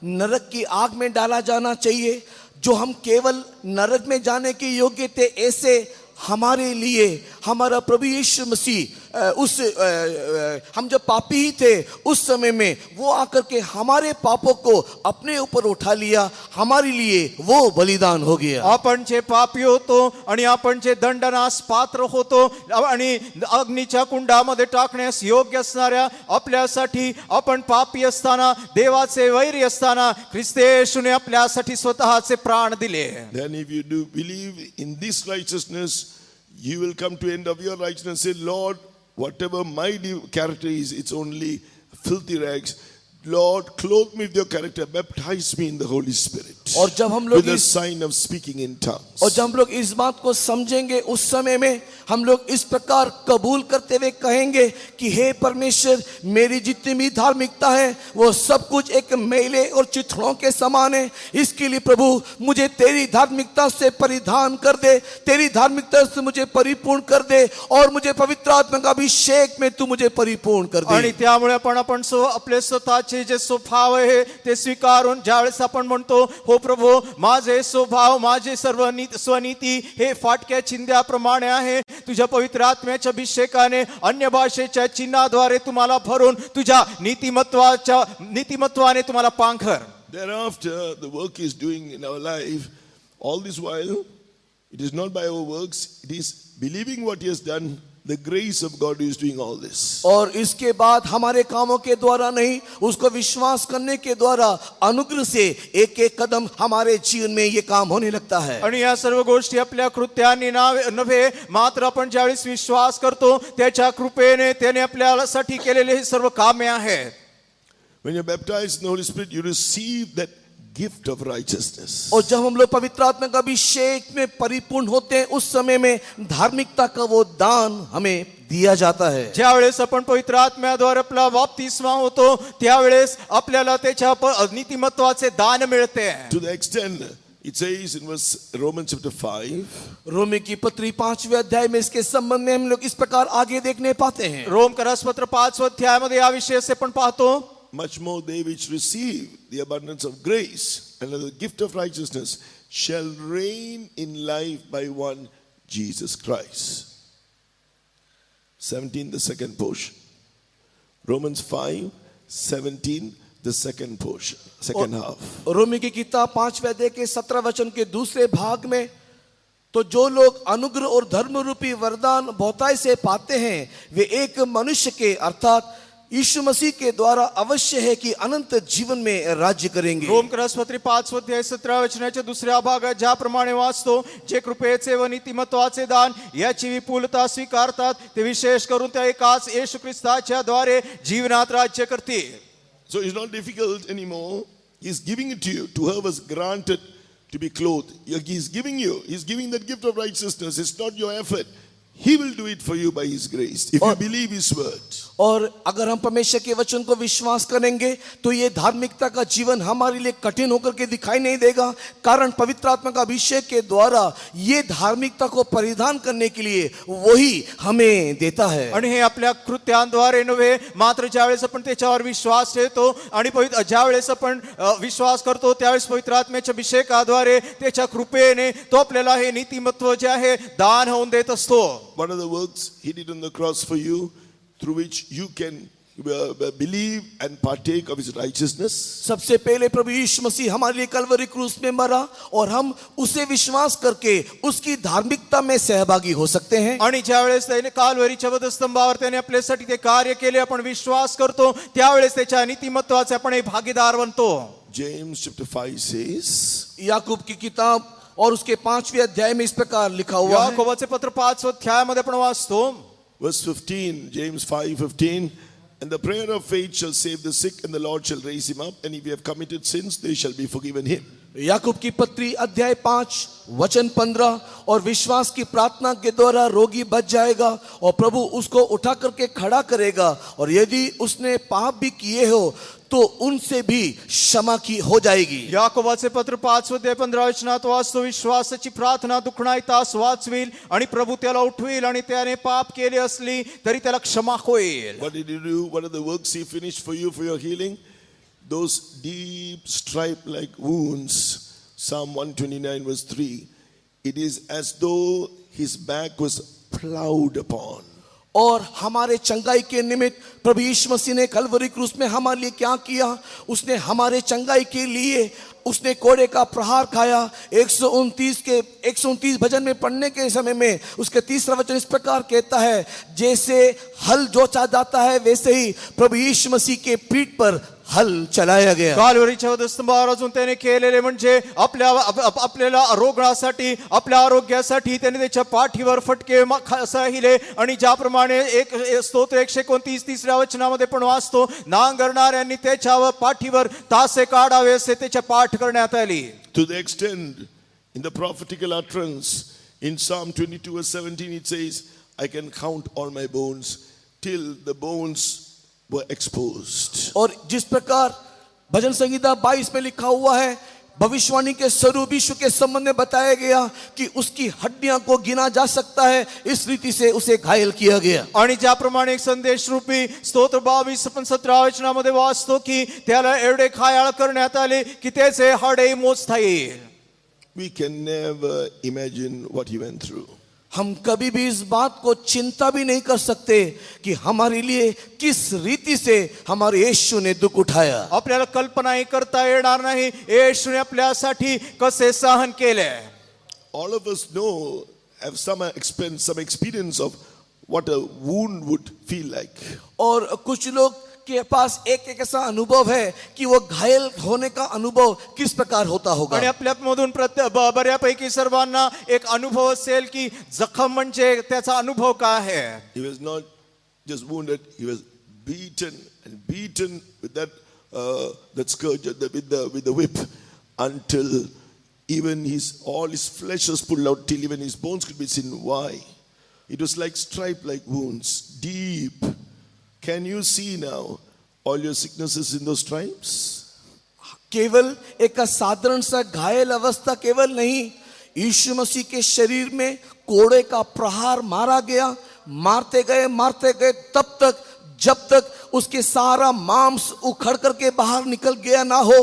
नरक की आग में डाला जाना चाहिए, जो हम केवल नरक में जाने के योग्य थे, ऐसे हमारे लिए हमारा प्रभु यीशु मसीह हम जब पापी ही थे उस समय में वो आकर के हमारे पापों को अपने ऊपर उठा लिया, हमारे लिए वो बलिदान हो गया. आपण जे पापी होतो आणि आपण जे दंडनास पात्र होतो आणि अग्नीच्या कुंडामध्ये टाकण्यास योग्य असणाऱ्या आपल्यासाठी आपण पापी असताना, देवाचे वैरी असताना ख्रिस्त येशूने आपल्यासाठी स्वतःचे प्राण दिले. Then if you do believe in this righteousness, you will come to end of your righteousness and say, Lord, whatever my character is, it's only filthy rags. Lord, clothe me with your character, baptize me in the Holy Spirit. और जब हम लोग with a sign of speaking in tongues. और जब हम लोग इस बात को समझेंगे उस समय में हम लोग इस प्रकार कबूल करते हुए कहेंगे कि हे परमेश्वर, मेरी जितनी भी धार्मिकता है वो सब कुछ एक मेले और चिथड़ों के समान है. इसके लिए प्रभु मुझे तेरी धार्मिकता से परिधान कर दे, तेरी धार्मिकता से मुझे परिपूर्ण कर दे और मुझे पवित्र आत्मा का अभिषेक में तू मुझे परिपूर्ण कर दे. आणि त्यामुळे आपण आपले स्वतःचे जे स्वभाव आहे ते स्वीकारून ज्यावेळेस आपण म्हणतो, हो प्रभू, माझे स्वभाव, माझे सर्व स्वनीती हे फाटक्या चिंध्याप्रमाणे आहे, तुझ्या पवित्र आत्म्याच्या अभिषेकाने अन्य भाषेच्या चिन्हाद्वारे तुम्हाला भरून तुझ्या नीतिमत्वाने तुम्हाला पांघर. Thereafter, the work is doing in our life. All this while, it is not by our works, it is believing what He has done the grace of God is doing all this. और इसके बाद हमारे कामों के द्वारा नहीं, उसको विश्वास करने के द्वारा अनुग्रह से एक एक कदम हमारे जीवन में ये काम होने लगता है. आणि या सर्व गोष्टी आपल्या कृत्यांनी नव्हे, मात्र आपण ज्यावेळेस विश्वास करतो त्याच्या कृपेने त्याने आपल्यासाठी केलेले हे सर्व कामे आहेत. When you're baptized in the Holy Spirit, you receive that gift of righteousness. और जब हम लोग पवित्र आत्मा का अभिषेक में परिपूर्ण होते हैं, उस समय में धार्मिकता का वो दान हमें दिया जाता है. ज्यावेळेस आपण पवित्र आत्म्याद्वारे आपला बाप्तिस्मा होतो त्यावेळेस आपल्याला त्याच्या नीतिमत्वाचे दान मिळते. To the extent, it says in verse Romans chapter 5, रोमी की पत्री 5वें अध्याय में इसके संबंध में हम लोग इस प्रकार आगे देखने पाते हैं. रोम करासपत्र 5 अध्यायामध्ये या विषयाचे पण पाहतो. much more they which receive the abundance of grace and the gift of righteousness shall reign in life by one Jesus Christ. 17, the second portion. Romans 5, 17, the second portion, second half. रोमी की किताब 5वें अध्याय के 17 वचन के दूसरे भाग में, तो जो लोग अनुग्रह और धर्म रूपी वरदान बहुताई से पाते हैं वे एक मनुष्य के अर्थात यीशु मसीह के द्वारा अवश्य है कि अनंत जीवन में राज्य करेंगे. रोम करासपत्री 5 अध्याय 17 वचनाच्या दुसऱ्या भागात ज्याप्रमाणे वाचतो, जे कृपेचे व नीतिमत्वाचे दान याची विपुलता स्वीकारतात ते विशेष करून त्या एकाच येशू ख्रिस्ताच्या द्वारे जीवनात राज्य करतील. So it's not difficult anymore. He's giving it to you. To her was granted to be clothed. He's giving that gift of righteousness. It's not your effort. He will do it for you by His grace if you believe His word. और अगर हम परमेश्वर के वचन को विश्वास करेंगे तो ये धार्मिकता का जीवन हमारे लिए कठिन होकर के दिखाई नहीं देगा, कारण पवित्र आत्मा का अभिषेक के द्वारा ये धार्मिकता को परिधान करने के लिए वही हमें देता है. आणि हे आपल्या कृत्यांद्वारे नव्हे, मात्र ज्यावेळेस आपण त्याच्यावर विश्वास ठेवतो आणि ज्यावेळेस आपण विश्वास करतो त्यावेळेस पवित्र आत्म्याच्या अभिषेकाद्वारे त्याच्या कृपेने तो आपल्याला हे नीतिमत्व जे आहे दान होऊन देत असतो. One of the works He did on the cross for you, through which you can believe and partake of His righteousness. सबसे पहले प्रभु यीशु मसीह हमारे लिए कलवरी क्रूस में मरा और हम उसे विश्वास करके उसकी धार्मिकता में सहभागी हो सकते हैं. आणि ज्यावेळेस त्याने कालवरीच्या वधस्तंभावर त्याने आपल्यासाठी ते कार्य केले, आपण विश्वास करतो त्यावेळेस त्याच्या नीतिमत्वाचे आपण भागीदार बनतो. James chapter 5 says, याकूब की किताब और उसके 5वें अध्याय में इस प्रकार लिखा हुआ है. याकोबाचे पत्र 5 अध्यायामध्ये आपण वाचतो. verse 15, James 5:15, and the prayer of faith shall save the sick, and the Lord shall raise him up, and if he have committed sins, they shall be forgiven him. याकूब की पत्री अध्याय 5 वचन 15, और विश्वास की प्रार्थना के द्वारा रोगी बच जाएगा और प्रभु उसको उठा करके खड़ा करेगा, और यदि उसने पाप भी किए हो तो उनसे भी क्षमा की हो जाएगी. याकोबाचे पत्र 5 अध्याय 15 वचनात वाचतो, विश्वासाची प्रार्थना दुखणाईतास वाचविल आणि प्रभू त्याला उठविल, आणि त्याने पाप केले असली तरी त्याला क्षमा होईल. What did He do? What are the works He finished for you for your healing? Those deep stripe-like wounds, Psalm 129 verse 3, it is as though His back was plowed upon. और हमारे चंगाई के निमित्त प्रभु यीशु मसीह ने कलवरी क्रूस में हमारे लिए क्या किया, उसने हमारे चंगाई के लिए उसने कोड़े का प्रहार खाया. 129 भजन में पढ़ने के समय में उसके 3रा वचन इस प्रकार कहता है, जैसे हल जोता जाता है वैसे ही प्रभु यीशु मसीह के पीठ पर हल चलाया गया. कालवरीच्या वधस्तंभावर अजून त्याने केलेले म्हणजे आपल्याला रोगासाठी, आपल्या आरोग्यासाठी त्याने त्याच्या पाठीवर फटके सहिले, आणि ज्याप्रमाणे एक स्तोत्र 129 3ऱ्या वचनामध्ये पण वाचतो, नांगरणाऱ्यांनी त्याच्या पाठीवर तासे काढावे असे त्याच्या पाठ करण्यात आली. To the extent, in the prophetical utterance, in Psalm 22 verse 17, it says, I can count all my bones till the bones were exposed. और जिस प्रकार भजन संहिता 22 में लिखा हुआ है, भविष्यवाणी के स्वरूप यीशु के संबंध में बताया गया कि उसकी हड्डियां को गिना जा सकता है, इस रीति से उसे घायल किया गया. आणि ज्याप्रमाणे एक संदेश रूपी स्तोत्र 22 पण 17 वचनामध्ये वाचतो की त्याला एवढे घायाळ करण्यात आले की त्याचे हाडे मोजता येईल. We can never imagine what He went through. हम कभी भी इस बात को चिंता भी नहीं कर सकते कि हमारे लिए किस रीति से हमारे यीशु ने दुख उठाया. आपल्याला कल्पनाही करता येणार नाही येशूने आपल्यासाठी कसे सहन केले. All of us know, have some experience of what a wound would feel like. और कुछ लोग के पास एक ऐसा अनुभव है कि वो घायल होने का अनुभव किस प्रकार होता होगा. आणि आपल्यामधून बऱ्यापैकी सर्वांना एक अनुभव असेल की जखम म्हणजे त्याचा अनुभव काय आहे. He was not just wounded, he was beaten and beaten with that scourge, with the whip, until even all his flesh was pulled out, till even his bones could be seen. Why? It was like stripe-like wounds, deep. Can you see now all your sicknesses in those stripes? केवल एक साधारण सा घायल अवस्था केवल नहीं, यीशु मसीह के शरीर में कोड़े का प्रहार मारा गया, मारते गए तब तक जब तक उसके सारा मांस उखड़ करके बाहर निकल गया ना हो,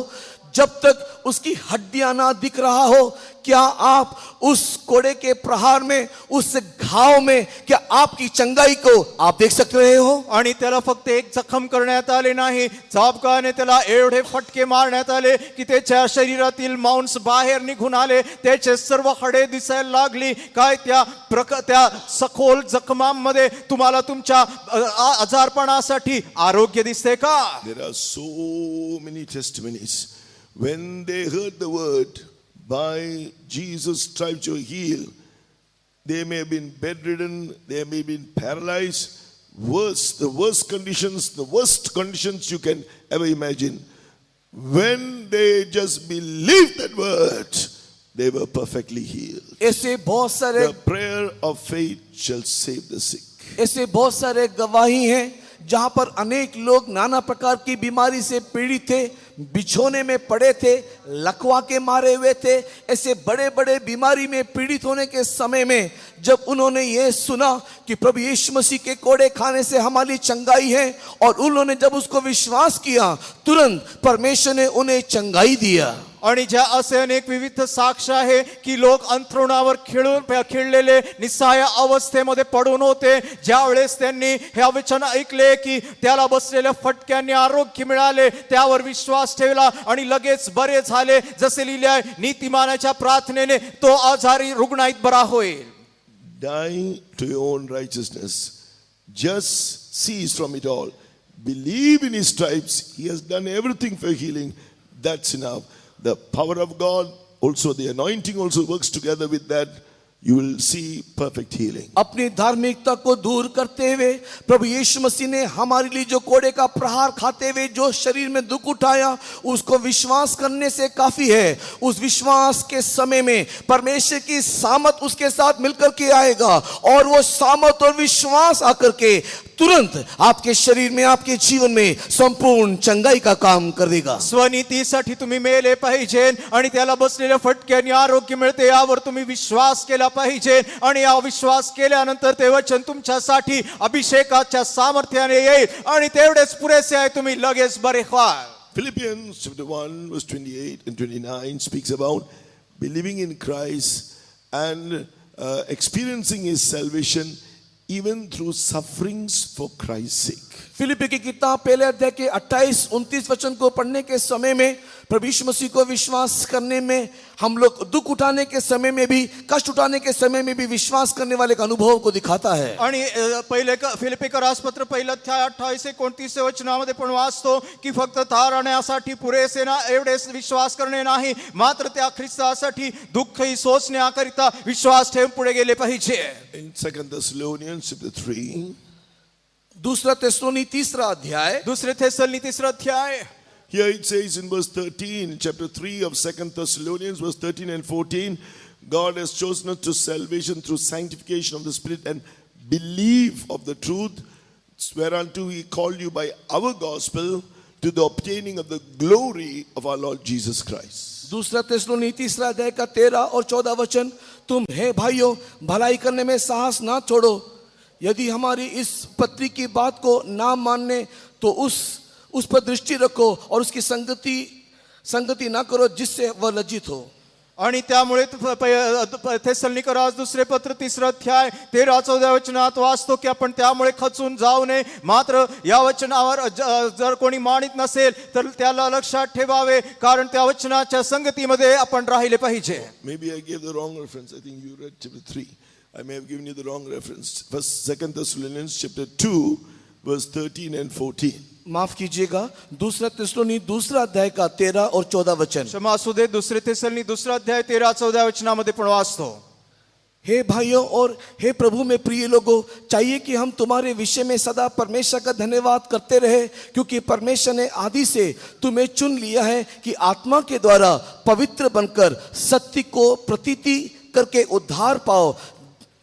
जब तक उसकी हड्डियां ना दिख रहा हो. क्या आप उस कोड़े के प्रहार में, उस घाव में, क्या आपकी चंगाई को आप देख सकते रहे हो. आणि त्याला फक्त एक जखम करण्यात आले नाही, चाबकाने त्याला एवढे फटके मारण्यात आले की त्याच्या शरीरातील मांस बाहेर निघून आले, त्याचे सर्व हाडे दिसायला लागली. काय त्या सखोल जखमांमध्ये तुम्हाला तुमच्या आजारपणासाठी आरोग्य दिसते का. There are so many testimonies. When they heard the word, by Jesus' stripes you are healed, they may have been bedridden, they may have been paralyzed, the worst conditions you can ever imagine. When they just believed that word, they were perfectly healed. ऐसे बहुत सारे The prayer of faith shall save the sick. ऐसे बहुत सारे गवाही हैं जहां पर अनेक लोग नाना प्रकार की बीमारी से पीड़ित थे, बिछोने में पड़े थे, लकवा के मारे हुए थे. ऐसे बड़े बड़े बीमारी में पीड़ित होने के समय में जब उन्होंने ये सुना कि प्रभु यीशु मसीह के कोड़े खाने से हमारी चंगाई है, और उन्होंने जब उसको विश्वास किया, तुरंत परमेश्वर ने उन्हें चंगाई दिया. आणि ज्या असे अनेक विविध साक्ष आहे की लोक अंथरुणावर खिळलेले निस्सहाय अवस्थेमध्ये पडून होते, ज्या वेळेस त्यांनी हे वचन ऐकले की त्याला बसलेल्या फटक्यांनी आरोग्य मिळाले, त्यावर विश्वास ठेवला आणि लगेच बरे झाले. जसे लिहिले आहे, नीतिमानाच्या प्रार्थनेने तो आजारी रुग्णाईत बरा होईल. Die to your own righteousness. Just cease from it all. Believe in his stripes. He has done everything for healing. That's enough. The power of God, also the anointing also works together with that. You will see perfect healing. अपनी धार्मिकता को दूर करते हुए प्रभु यीशु मसीह ने हमारे लिए जो कोड़े का प्रहार खाते हुए जो शरीर में दुख उठाया, उसको विश्वास करने से काफी है. उस विश्वास के समय में परमेश्वर की सामर्थ उसके साथ मिलकर के आएगा, और वो सामर्थ और विश्वास आकर के तुरंत आपके शरीर में, आपके जीवन में संपूर्ण चंगाई का काम कर देगा. स्वनीतीसाठी तुम्ही मेले पाहिजे आणि त्याला बसलेल्या फटक्याने आरोग्य मिळते, यावर तुम्ही विश्वास केला पाहिजे. आणि या विश्वास केल्यानंतर ते वचन तुमच्यासाठी अभिषेकाच्या सामर्थ्याने येईल आणि तेवढेच पुरेसे आहे, तुम्ही लगेच बरे व्हाल. Philippians chapter 1 verse 28 and 29 speaks about believing in Christ and experiencing his salvation even through sufferings for Christ's sake. फिलिप्पी की किताब पहले अध्याय के 28-29 वचन को पढ़ने के समय में प्रभु यीशु मसीह को विश्वास करने में, हम लोग दुख उठाने के समय में भी, कष्ट उठाने के समय में भी विश्वास करने वाले का अनुभव को दिखाता है. आणि पहिले फिलिप्पी राजपत्र पहिलं अध्याय 28-29 वचनामध्ये पण वाचतो की फक्त तारण्यासाठी पुरेसे ना एवढेच विश्वास करणे नाही, मात्र त्या ख्रिस्तासाठी दुःखही सोसण्याकरिता विश्वास ठेवून पुढे गेले पाहिजे. In 2 Thessalonians chapter 3, दूसरा तेसलोनी तीसरा अध्याय, दुसरे थेसलोनी तिसरा अध्याय, here it says in verse 13, chapter 3 of 2 Thessalonians, verse 13 and 14, God has chosen us to salvation through sanctification of the Spirit and belief of the truth, whereunto he called you by our gospel to the obtaining of the glory of our Lord Jesus Christ. दूसरा तेसलोनी तीसरा अध्याय का 13 और 14 वचन, तुम हे भाइयों भलाई करने में साहस ना छोड़ो, यदि हमारी इस पत्री की बात को ना मानने तो उस पर दृष्टि रखो और उसकी संगति ना करो जिससे वह लज्जित हो. आणि त्यामुळे थेसलोनिकर दुसरे पत्र तिसरा अध्याय 13-14 वचनात वाचतो की आपण त्यामुळे खचून जाऊ नये, मात्र या वचनावर जर कोणी मानित नसेल तर त्याला लक्षात ठेवावे, कारण त्या वचनाच्या संगतीमध्ये आपण राहिले पाहिजे. Maybe I gave the wrong reference. I think you read chapter 3. I may have given you the wrong reference. First, 2 Thessalonians chapter 2, verse 13 and 14. माफ कीजिएगा, दूसरा तिस्सलुनी दूसरा अध्याय का 13 और 14 वचन। क्षमा असू दे, दुसरे थिस्सलुनी दुसरा अध्याय 13-14 वचनामध्ये पण वाचतो। हे भाइयों और हे प्रभु में प्रिय लोगों, चाहिए कि हम तुम्हारे विषय में सदा परमेश्वर का धन्यवाद करते रहे, क्योंकि परमेश्वर ने आदि से तुम्हें चुन लिया है कि आत्मा के द्वारा पवित्र बनकर सत्य को प्रतीति करके उद्धार पाओ,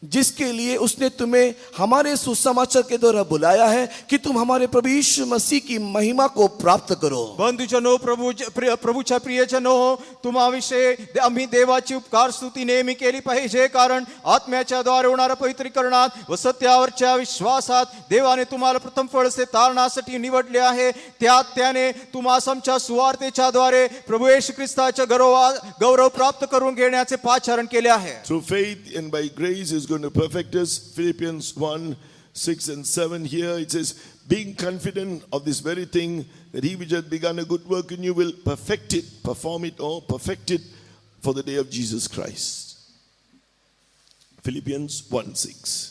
जिसके लिए उसने तुम्हें हमारे सुसमाचार के द्वारा बुलाया है कि तुम हमारे प्रभु यीशु मसीह की महिमा को प्राप्त करो। बंधुजनो, प्रभूच्या प्रियजनो, तुम्हाविषयी आम्ही देवाची उपकार स्तुती नेहमी केली पाहिजे, कारण आत्म्याच्या द्वारे होणाऱ्या पवित्रीकरणात व सत्यावरच्या विश्वासात देवाने तुम्हाला प्रथम फळसे तारणासाठी निवडले आहे। त्याने तुम्हास आमच्या सुवार्तेच्या द्वारे प्रभू येशू ख्रिस्ताच्या गौरव प्राप्त करून घेण्याचे पाचारण केले आहे। Through faith and by grace is going to perfect us. Philippians 1, 6 and 7. Here it says, being confident of this very thing, that he which hath begun a good work in you will perfect it, perform it, or perfect it for the day of Jesus Christ. Philippians 1, 6.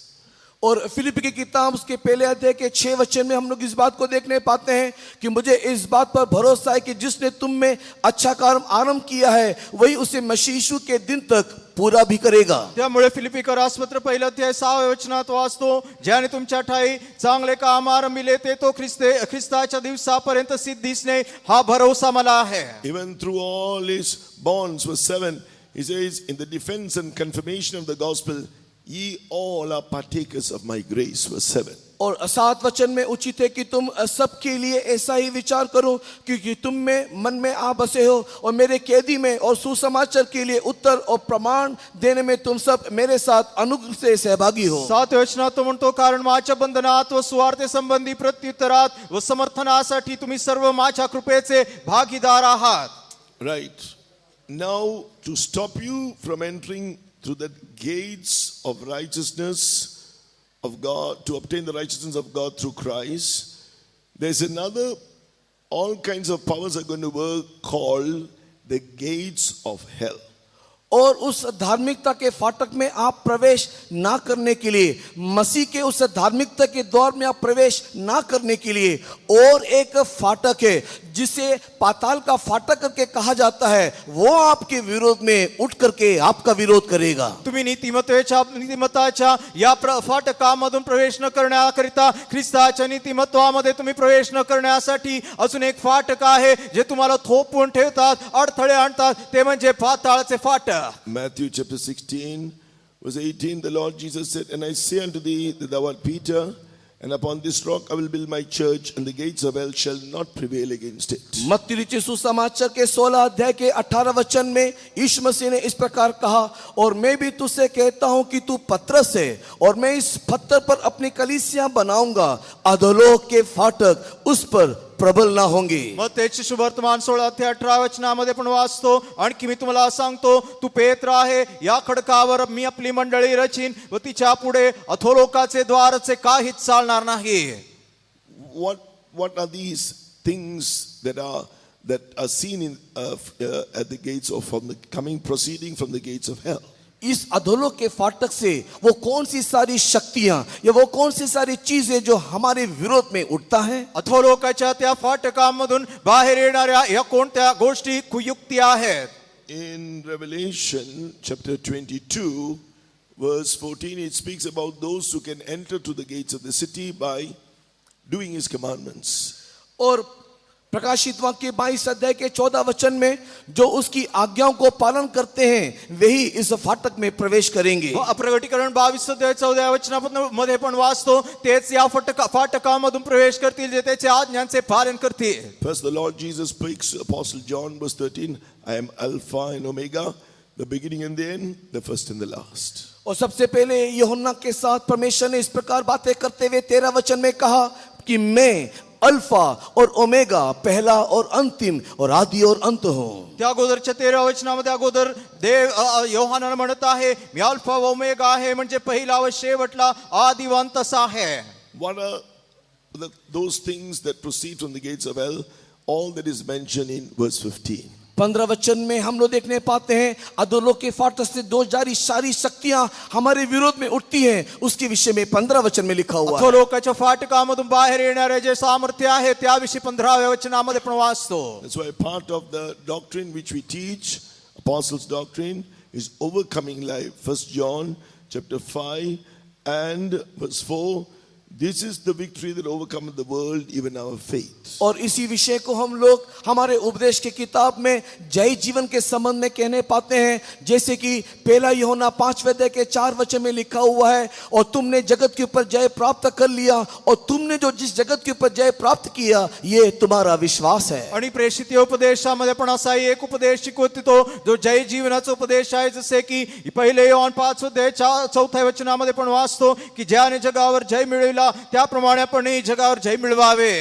और फिलिप की किताब उसके पहले अध्याय के 6 वचन में हम लोग इस बात को देखने पाते हैं कि मुझे इस बात पर भरोसा है कि जिसने तुम में अच्छा काम आरंभ किया है वही उसे मसीह यीशु के दिन तक पूरा भी करेगा। त्यामुळे फिलिपीकर रासपत्र पहिला अध्याय 6 वचनात वाचतो, ज्याने तुमच्या ठाई चांगले काम आरंभिले ते तो ख्रिस्ताच्या दिवसापर्यंत सिद्धीसने हा भरोसा मला आहे। Even through all his bonds, verse 7, he says, in the defense and confirmation of the gospel, ye all are partakers of my grace, verse 7. और 7 वचन में उचित है कि तुम सबके लिए ऐसा ही विचार करो, क्योंकि तुम में मन में आ बसे हो और मेरे कैदी में और सुसमाचार के लिए उत्तर और प्रमाण देने में तुम सब मेरे साथ अनुग्रह से सहभागी हो। 7 वचनात तो म्हणतो, कारण माझ्या बंधनात व सुवार्ते संबंधी प्रत्युत्तरात व समर्थनासाठी तुम्ही सर्व माझ्या कृपेचे भागीदार आहात। Right. Now, to stop you from entering through the gates of righteousness of God, to obtain the righteousness of God through Christ, there's another, all kinds of powers are going to work called the gates of hell. और उस धार्मिकता के फाटक में आप प्रवेश ना करने के लिए, मसीह के उस धार्मिकता के द्वार में आप प्रवेश ना करने के लिए और एक फाटक है जिसे पाताल का फाटक करके कहा जाता है, वो आपके विरोध में उठ करके आपका विरोध करेगा। तुम्ही नीतिमत्वाच्या या फाटकामधून प्रवेश न करण्याकरिता ख्रिस्ताच्या नीतिमत्वामध्ये तुम्ही प्रवेश न करण्यासाठी अजून एक फाटक आहे जे तुम्हाला थोपवून ठेवतात, अडथळे आणतात, ते म्हणजे पाताळाचे फाटक। Matthew chapter 16, verse 18, the Lord Jesus said, and I say unto thee that thou art Peter, and upon this rock I will build my church, and the gates of hell shall not prevail against it. मत्ती लिखे सुसमाचार के 16 अध्याय के 18 वचन में यीशु मसीह ने इस प्रकार कहा, और मैं भी तुझसे कहता हूं कि तू पतरस है और मैं इस पत्थर पर अपनी कलीसिया बनाऊंगा, अधोलोक के फाटक उस पर प्रबल ना होंगे। मत्तेचे शुभवर्तमान 16 अध्याय 18 वचनामध्ये पण वाचतो, आणखी मी तुम्हाला सांगतो, तू पेत्र आहे, या खडकावर मी आपली मंडळी रचीन व तिच्या पुढे अधोलोकाचे द्वारचे काहीच चालणार नाही। What are these things that are seen in at the gates of proceeding from the gates of hell? इस अधोलोक के फाटक से वो कौन सी सारी शक्तियां या वो कौन सी सारी चीजें जो हमारे विरोध में उठता है? अधोलोकाच्या त्या फाटकामधून बाहेर येणाऱ्या या कोणत्या गोष्टी कुयुक्ती आहेत? In Revelation chapter 22, verse 14, it speaks about those who can enter to the gates of the city by doing his commandments. और प्रकाशित वाक्य 22 अध्याय के 14 वचन में जो उसकी आज्ञाओं को पालन करते हैं वही इस फाटक में प्रवेश करेंगे। प्रकटीकरण 22 अध्याय 14 वचनामध्ये पण वाचतो, तेच या फाटकामधून प्रवेश करतील जे त्याच्या आज्ञांचे पालन करतील। First, the Lord Jesus speaks to Apostle John, verse 13, I am Alpha and Omega, the beginning and the end, the first and the last. और सबसे पहले यूहन्ना के साथ परमेश्वर ने इस प्रकार बातें करते हुए 13 वचन में कहा कि मैं अल्फा और ओमेगा, पहला और अंतिम और आदि और अंत हूं। त्या अगोदरच्या 13 वचनामध्ये अगोदर देव योहाना म्हणत आहे, मी अल्फा व ओमेगा आहे, म्हणजे पहिला व शेवटला आदि व अंत असा आहे। What are those things that proceed from the gates of hell? All that is mentioned in verse 15. 15 वचन में हम लोग देखने पाते हैं अधोलोक के फाटक से दो जारी सारी शक्तियां हमारे विरोध में उठती हैं, उसके विषय में 15 वचन में लिखा हुआ है. अधोलोकाच्या फाटकामधून बाहेर येणारे जे सामर्थ्य आहे त्याविषयी 15व्या वचनामध्ये पण वाचतो. That's why part of the doctrine which we teach, apostles' doctrine, is overcoming life. 1 John chapter 5 and verse 4. This is the victory that overcometh the world, even our faith. और इसी विषय को हम लोग हमारे उपदेश की किताब में जय जीवन के संबंध में कहने पाते हैं, जैसे कि पहला यूहन्ना 5वें अध्याय के 4 वचन में लिखा हुआ है, और तुमने जगत के ऊपर जय प्राप्त कर लिया, और तुमने जो जिस जगत के ऊपर जय प्राप्त किया ये तुम्हारा विश्वास है. आणि प्रेषित उपदेशामध्ये पण असा एक उपदेश शिकवतो तो जो जय जीवनाचा उपदेश आहे, जसे की पहिले योहान 5 अध्याय 4 वचनामध्ये पण वाचतो की ज्याने जगावर जय मिळविला त्याप्रमाणे आपण जगावर जय मिळवावे.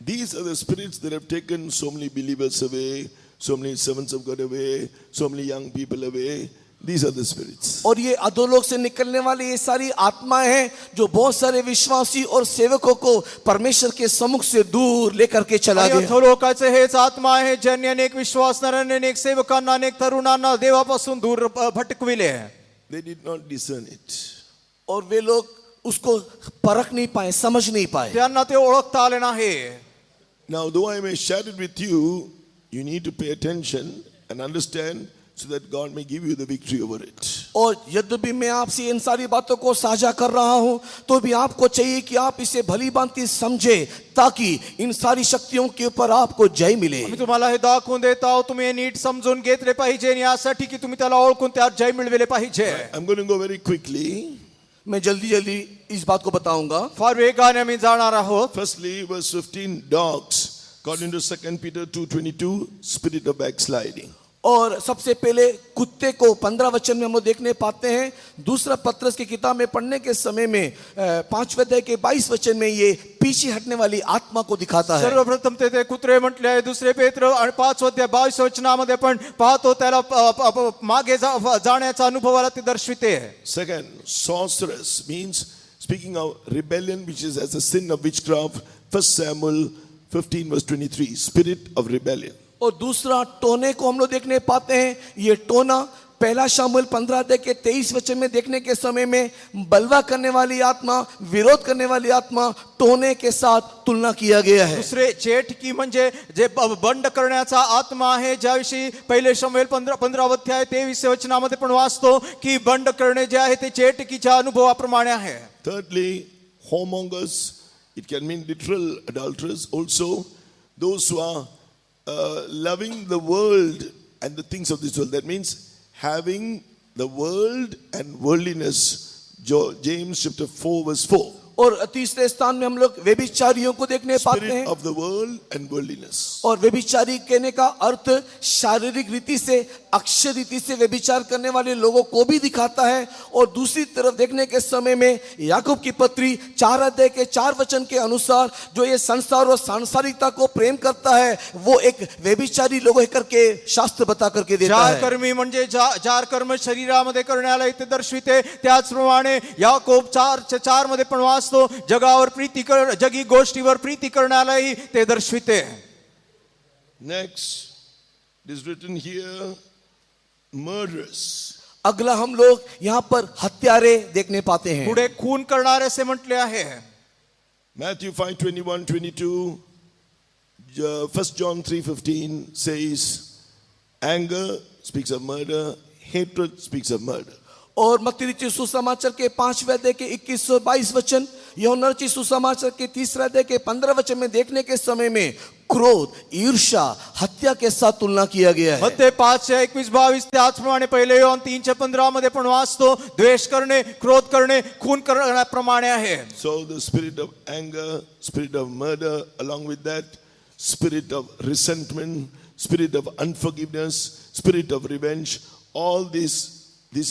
These are the spirits that have taken so many believers away, so many servants of God away, so many young people away. These are the spirits. और ये अधोलोक से निकलने वाली ये सारी आत्माएं हैं जो बहुत सारे विश्वासी और सेवकों को परमेश्वर के सम्मुख से दूर लेकर के चला गया. अधोलोकाचे हेच आत्मा आहे ज्यांनी अनेक विश्वासणाऱ्यांना, अनेक सेवकांना, अनेक तरुणांना देवापासून दूर भटकविले. They did not discern it. और वे लोग उसको परख नहीं पाए, समझ नहीं पाए. त्यांना ते ओळखता आले नाही. Now, though I may share it with you, you need to pay attention and understand so that God may give you the victory over it. और यद्यपि मैं आपसे इन सारी बातों को साझा कर रहा हूं, तो भी आपको चाहिए कि आप इसे भली भांति समझे, ताकि इन सारी शक्तियों के ऊपर आपको जय मिले. मी तुम्हाला हे दाखवून देत आहोत, तुम्ही हे नीट समजून घेतले पाहिजे आणि यासाठी की तुम्ही त्याला ओळखून त्यात जय मिळविले पाहिजे. I'm going to go very quickly. मैं जल्दी जल्दी इस बात को बताऊंगा. फार वेगाने आम्ही जाणार आहोत. Firstly, verse 15, dogs, according to 2 Peter 2:22, spirit of backsliding. और सबसे पहले कुत्ते को 15 वचन में हम लोग देखने पाते हैं. दूसरा पत्रस की किताब में पढ़ने के समय में 5वें अध्याय के 22 वचन में ये पीछे हटने वाली आत्मा को दिखाता है. सर्वप्रथम ते कुत्रे म्हटले आहे. दुसरे पेत्र आणि 5 अध्याय 22 वचनामध्ये पण पाहतो त्याला मागे जाण्याचा अनुभवाला ते दर्शविते. Second, sorceress means speaking of rebellion, which is as a sin of witchcraft. 1 Samuel 15 verse 23, spirit of rebellion. और दूसरा टोने को हम लोग देखने पाते हैं. ये टोना पहला शामुएल 15 अध्याय के 23 वचन में देखने के समय में बलवा करने वाली आत्मा, विरोध करने वाली आत्मा, टोने के साथ तुलना किया गया है. दुसरे चेटकी म्हणजे जे बंड करण्याचा आत्मा आहे, ज्याविषयी पहिले शामुएल 15 अध्याय 23 वचनामध्ये पण वाचतो की बंड करणे जे आहे ते चेटकीच्या अनुभवाप्रमाणे आहे. Thirdly, whoremongers, it can mean literal adulterers. Also, those who are loving the world and the things of this world. That means having the world and worldliness. James chapter 4 verse 4. और तीसरे स्थान में हम लोग व्यभिचारियों को देखने पाते हैं. Spirit of the world and worldliness. और व्यभिचारी कहने का अर्थ शारीरिक रीति से, अक्षर रीति से व्यभिचार करने वाले लोगों को भी दिखाता है. और दूसरी तरफ देखने के समय में याकूब की पत्री 4 अध्याय के 4 वचन के अनुसार जो ये संसार और सांसारिकता को प्रेम करता है, वो एक व्यभिचारी लोग करके शास्त्र बता करके देता है. जार कर्मी म्हणजे जार कर्म शरीरामध्ये करण्याला इथे दर्शविते. त्याचप्रमाणे याकोब 4:4 मध्ये पण जगावर प्रीती कर, जगी गोष्टीवर प्रीती करण्यालाही ते दर्शविते. Next, it is written here, murderers. अगला हम लोग यहाँ पर हत्यारे देखने पाते हैं. पुढे खून करणारे असे म्हटले आहे. Matthew 5:21-22, 1 John 3:15 says, anger speaks of murder, hatred speaks of murder. और मत्ती रचित सुसमाचार के 5वें अध्याय के 21 और 22 वचन, यूहन्ना रचित सुसमाचार के 3रे अध्याय के 15 वचन में देखने के समय में क्रोध, ईर्ष्या, हत्या के साथ तुलना किया गया है. मत्ते 5:21-22 त्याचप्रमाणे पहिले योहान 3:15 मध्ये पण वाचतो द्वेष करणे, क्रोध करणे, खून करण्याप्रमाणे आहे. So the spirit of anger, spirit of murder, along with that spirit of resentment, spirit of unforgiveness, spirit of revenge, all this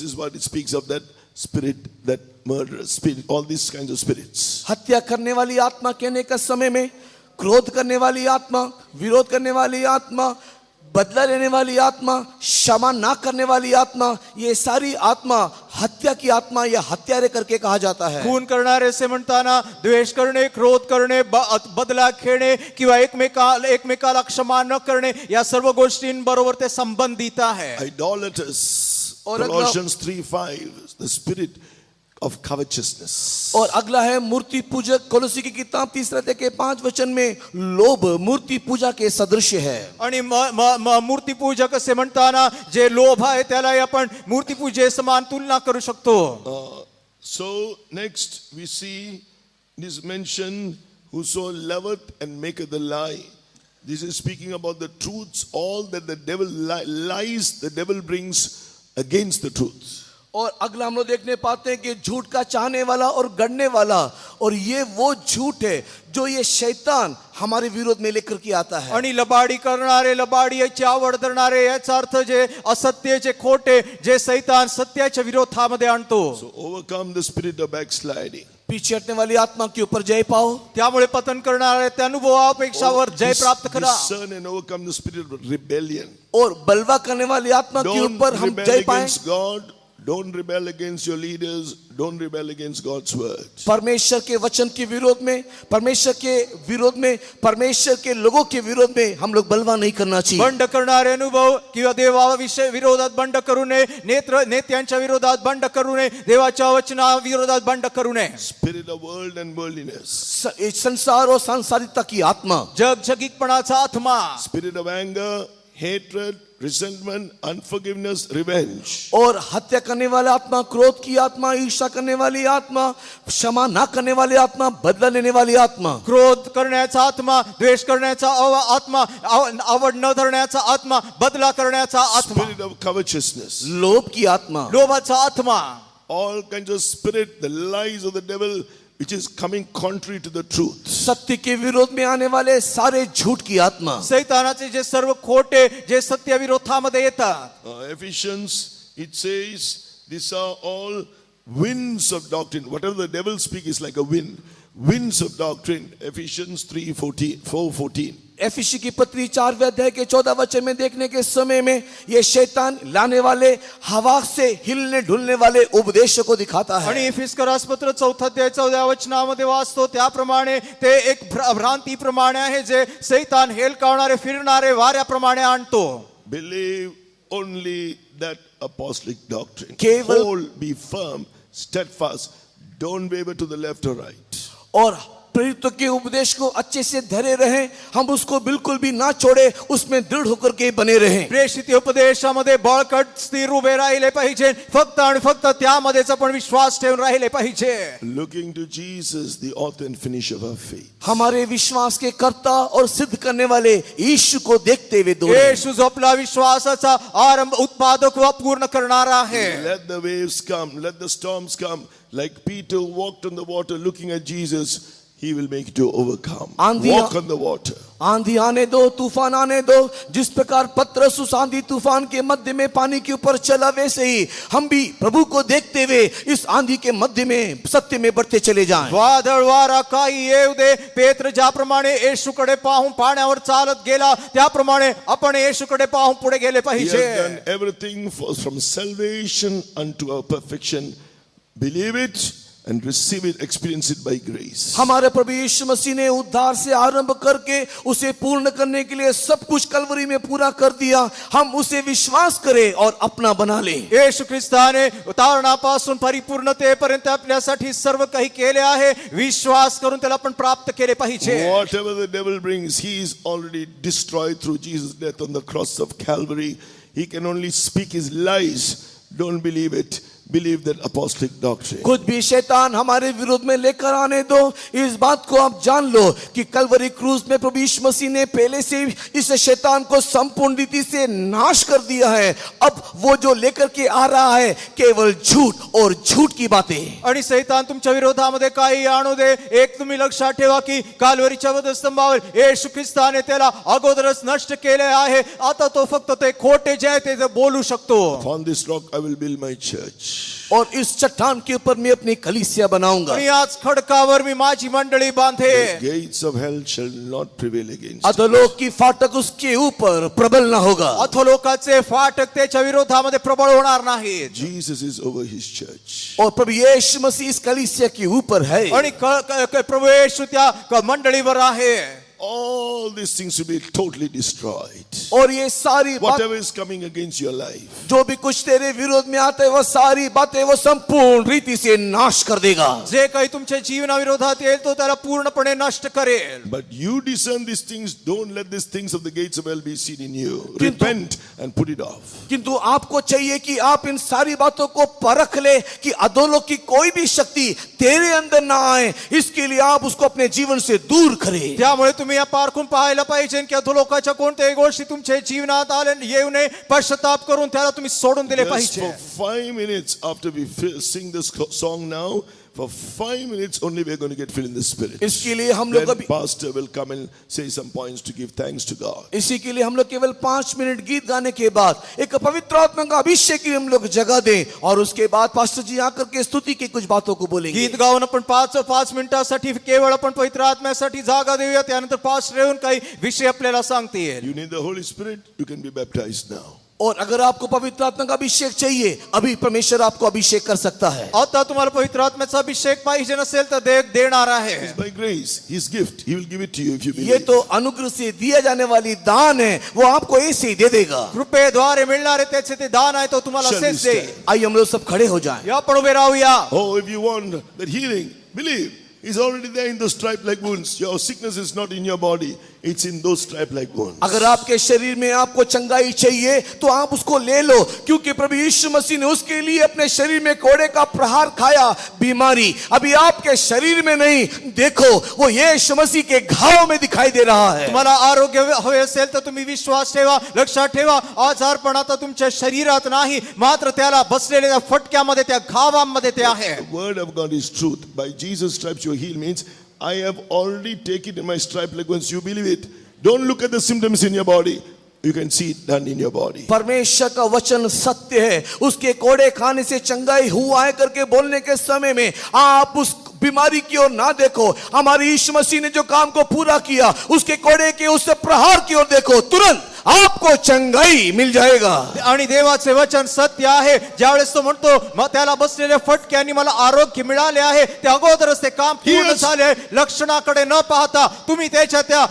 is what it speaks of, that spirit, that murder spirit, all these kinds of spirits. हत्या करने वाली आत्मा कहने का समय में क्रोध करने वाली आत्मा, विरोध करने वाली आत्मा, बदला लेने वाली आत्मा, क्षमा ना करने वाली आत्मा, ये सारी आत्मा हत्या की आत्मा या हत्यारे करके कहा जाता है। खून करणारे असे म्हणताना द्वेष करणे, क्रोध करणे, बदला घेणे किंवा एकमेकाला क्षमा न करणे या सर्व गोष्टींबरोबर ते संबंधित आहे. Idolaters. और अगला- Colossians 3:5. The spirit of covetousness. और अगला है मूर्ति पूजक। कोलोसी की किताब 3:5 में लोभ मूर्ति पूजा के सदृश है। आणि मूर्तिपूजक असे म्हणताना जे लोभ आहे त्याला आपण मूर्तिपूजे समान तुलना करू शकतो. So next we see this mention, whoso loveth and maketh a lie. This is speaking about the truths, all that the devil lies the devil brings against the truth. और अगला हम लोग देखने पाते हैं कि झूठ का चाहने वाला और गढ़ने वाला, और ये वो झूठ है जो ये शैतान हमारे विरोध में लेकर के आता है. आणि लबाडी करणारे, लबाडी याची आवड धरणारे, याचा अर्थ जे असत्याचे खोटे जे सैतान सत्याच्या विरोधामध्ये आणतो. So overcome the spirit of backsliding. पीछे हटने वाली आत्मा के ऊपर जय पाओ. त्यामुळे पतन करणारे त्या अनुभवापेक्षावर जय प्राप्त करा. Discern and overcome the spirit of rebellion. और बलवा करने वाली आत्मा के Don't ऊपर हम rebel जय पाएं. against God. Don't rebel against your leaders. Don't rebel against God's word. परमेश्वर के वचन के विरोध में, परमेश्वर के विरोध में, परमेश्वर के लोगों के विरोध में हम लोग बलवा नहीं करना चाहिए. बंड करणारे अनुभव किंवा देवाविषयी विरोधात बंड करू नये, नेत्यांच्या विरोधात बंड करू नये, देवाच्या वचना विरोधात बंड करू नये. Spirit of world and worldliness. संसार और सांसारिकता की आत्मा, जगजगीपणाचा आत्मा, Spirit of anger, hatred, resentment, unforgiveness, revenge. और हत्या करने वाला आत्मा, क्रोध की आत्मा, ईर्ष्या करने वाली आत्मा, क्षमा ना करने वाली आत्मा, बदला लेने वाली आत्मा. क्रोध करण्याचा आत्मा, द्वेष करण्याचा आत्मा, आवड न धरण्याचा आत्मा, बदला करण्याचा आत्मा, Spirit of covetousness. लोभ की आत्मा, लोभाचा आत्मा, All kinds of spirit, the lies of the devil, which is coming contrary to the truth. सत्य के विरोध में आने वाले सारे झूठ की आत्मा. सैतानाचे जे सर्व खोटे जे सत्य विरोधामध्ये येतात. Ephesians, it says, these are all winds of doctrine. Whatever the devil speaks is like a wind. Winds of doctrine. Ephesians 4:14. एफिसी की पत्री 4वें अध्याय के 14 में देखने के समय में ये शैतान लाने वाले हवा से हिलने ढुलने वाले उपदेशों को दिखाता है. आणि इफिस्करास पत्र 4 अध्याय 14 वचनामध्ये वाचतो त्याप्रमाणे ते एक भ्रांती प्रमाणे आहे जे सैतान हेलकावणारे फिरणारे वाऱ्याप्रमाणे आणतो. Believe only that apostolic doctrine. केवल- Hold, be firm, steadfast. Don't waver to the left or right. और प्रेरितों के उपदेश को अच्छे से धरे रहें, हम उसको बिल्कुल भी ना छोड़े, उसमें दृढ़ होकर के बने रहें. प्रेषित उपदेशामध्ये बळकट स्थिर उभे राहिले पाहिजे. फक्त आणि फक्त त्यामध्येच आपण विश्वास ठेवून राहिले पाहिजे. Looking to Jesus, the author and finisher of our faith. हमारे विश्वास के कर्ता और सिद्ध करने वाले यीशु को देखते हुए दौड़ें. येशू जो आपला विश्वासाचा आरंभ, उत्पादक व पूर्ण करणारा आहे. Let the waves come, let the storms come. Like Peter walked on the water looking at Jesus, he will make you to overcome. Walk on the water. आंधी आने दो, तूफान आने दो. जिस प्रकार पतरस उस आंधी तूफान के मध्य में पानी के ऊपर चला, वैसे ही हम भी प्रभु को देखते हुए इस आंधी के मध्य में सत्य में बढ़ते चले जाएं. वादळ वारा काही येऊ दे, पेत्र ज्याप्रमाणे येशूकडे पाहून पाण्यावर चालत गेला त्याप्रमाणे आपण येशूकडे पाहून पुढे गेले He has पाहिजे. done everything from salvation unto our perfection. Believe it and receive it, experience it by grace. हमारे प्रभु यीशु मसीह ने उद्धार से आरंभ करके उसे पूर्ण करने के लिए सब कुछ कलवरी में पूरा कर दिया. हम उसे विश्वास करें और अपना बना लें. येशू ख्रिस्ताने तारणापासून परिपूर्णतेपर्यंत आपल्यासाठी सर्व काही केले आहे. विश्वास करून त्याला आपण प्राप्त केले पाहिजे. Whatever the devil brings, he is already destroyed through Jesus' death on the cross of Calvary. He can only speak his lies. Don't believe it. Believe that apostolic doctrine. कुछ भी शैतान हमारे विरोध में लेकर आने दो, इस बात को आप जान लो कि कलवरी क्रूस में प्रभु यीशु मसीह ने पहले से इस शैतान को संपूर्ण रीति से नाश कर दिया है. अब वो जो लेकर के आ रहा है केवल झूठ और झूठ की बातें. आणि सैतान तुमच्या विरोधामध्ये काही आणू दे, एक तुम्ही लक्षात ठेवा की काल्वरीच्या वधस्तंभावर येशू ख्रिस्ताने त्याला अगोदरच नष्ट केले आहे. आता तो फक्त ते खोटे जे आहे ते बोलू शकतो. Upon this rock I will build my church. और इस चट्टान के ऊपर मैं अपनी कलीसिया बनाऊंगा। आणि याच खडकावर मी माझी मंडळी बांधेन. The gates of hell shall not prevail against it. अधोलोक की फाटक उसके ऊपर प्रबल न होगा। अधोलोकाचे फाटक त्याच्या विरोधामध्ये प्रबळ होणार नाहीत. Jesus is over his church. और प्रभु यीशु मसीह इस कलीसिया के ऊपर है। आणि प्रभू येशू त्या मंडळीवर आहे. All these things will be totally destroyed. और ये सारी बात, Whatever is coming against your life, जो भी कुछ तेरे विरोध में आता है, वो सारी बातें वो संपूर्ण रीति से नाश कर देगा। जे काही तुमच्या जीवनाविरोधात येईल तो त्याला पूर्णपणे नष्ट करेल. but you discern these things. Don't let these things of the gates of hell be seen in you. Repent and put it off. किंतु आपको चाहिए कि आप इन सारी बातों को परख ले कि अधोलोक की कोई भी शक्ति तेरे अंदर ना आए, इसके लिए आप उसको अपने जीवन से दूर करें। त्यामुळे तुम्ही या पारखून पाहायला पाहिजे की अधोलोकाच्या कोणत्याही गोष्टी तुमच्या जीवनात आले येऊ नये. पश्चाताप करून त्याला तुम्ही सोडून दिले Just पाहिजे. for 5 minutes after we sing this song now, for 5 minutes only we are going to get filled in the Spirit. इसके लिए हम लोग Then अभी pastor will come and say some points to give thanks to God. इसी के लिए हम लोग केवल 5 मिनट गीत गाने के बाद एक पवित्र आत्मा का अभिषेक की हम लोग जगह दें, और उसके बाद पास्टर जी आकर के स्तुति की कुछ बातों को बोलेंगे। गीत गाऊन आपण 5 मिनिटासाठी केवळ आपण पवित्र आत्म्यासाठी जागा देऊया. त्यानंतर पास्टर येऊन काही विषय आपल्याला सांगतील. You need the Holy Spirit, you can be baptized now. और अगर आपको पवित्र आत्मा का अभिषेक चाहिए, अभी परमेश्वर आपको अभिषेक कर सकता है। आता तुम्हाला पवित्र आत्म्याचा अभिषेक पाहिजे नसेल तर देणार आहे. It's by grace, His gift. He will give it to you if you ये believe. तो अनुग्रह से दिया जाने वाली दान है, वो आपको ऐसे ही दे देगा। कृपेद्वारे मिळणारे त्याचे ते दान आहे तो तुम्हाला Shall we असेच दे. stand? आइए हम लोग सब खड़े हो जाएं। या आपण उभे राहूया. Oh, if you want that healing, believe. He's already there in those stripe-like wounds. Your sickness is not in your body. It's in those stripe-like wounds. अगर आपके शरीर में आपको चंगाई चाहिए तो आप उसको ले लो, क्योंकि प्रभु यीशु मसीह ने उसके लिए अपने शरीर में कोड़े का प्रहार खाया। बीमारी अभी आपके शरीर में नहीं, देखो वो यीशु मसीह के घाव में दिखाई दे रहा है। तुम्हाला आरोग्य हवे असेल तर तुम्ही विश्वास ठेवा. लक्षात ठेवा, आजारपण आता तुमच्या शरीरात नाही, मात्र त्याला बसलेल्या फटक्यामध्ये, त्या घावांमध्ये ते आहे. The word of God is truth. By Jesus' stripes you are healed means I have already taken in my stripe like once you believe it. Don't look at the symptoms in your body. You can see it done in your body. परमेश्वर का वचन सत्य है। उसके कोड़े खाने से चंगाई हुआ है करके बोलने के समय में आप उस बीमारी की ओर ना देखो। हमारे यीशु मसीह ने जो काम को पूरा किया, उसके कोड़े के उससे प्रहार की ओर देखो, तुरंत आपको चंगाई मिल जाएगा। आणि देवाचे वचन सत्य आहे. ज्यावेळेस तो म्हणतो मग त्याला बसलेल्या फटक्याने मला आरोग्य मिळाले आहे, त्या अगोदरच ते काम पूर्ण Yes. झाले. लक्षणाकडे न पाहता तुम्ही त्याच्या त्या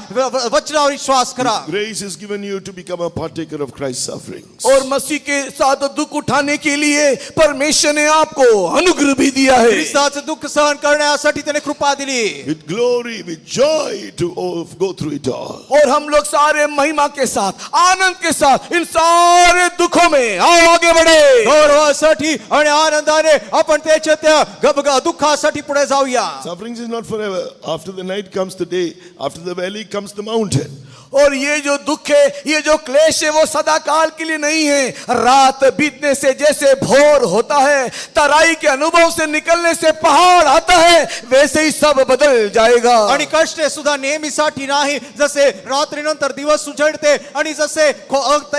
वचनावर विश्वास करा. Grace is given you to become a partaker of Christ's sufferings. और मसीह के साथ दुख उठाने के लिए परमेश्वर ने आपको अनुग्रह भी दिया है। ख्रिस्ताचं दुःख सहन करण्यासाठी त्याने कृपा दिली. With glory, with joy to go through it all. और हम लोग सारे महिमा के साथ, आनंद के साथ इन सारे दुखों में आगे बढ़े। गौरवासाठी आणि आनंदाने आपण त्याच्या त्या दुःखासाठी पुढे जाऊया. Sufferings is not forever. After the night comes the day. After the valley comes the mountain. और ये जो दुख है, ये जो क्लेश है, वो सदा काल के लिए नहीं है। रात बीतने से जैसे भोर होता है, तराई के अनुभव से निकलने से पहाड़ आता है, वैसे ही सब बदल जाएगा। आणि कष्टे सुद्धा नेहमीसाठी नाही. जसे रात्रीनंतर दिवस उजळते आणि जसे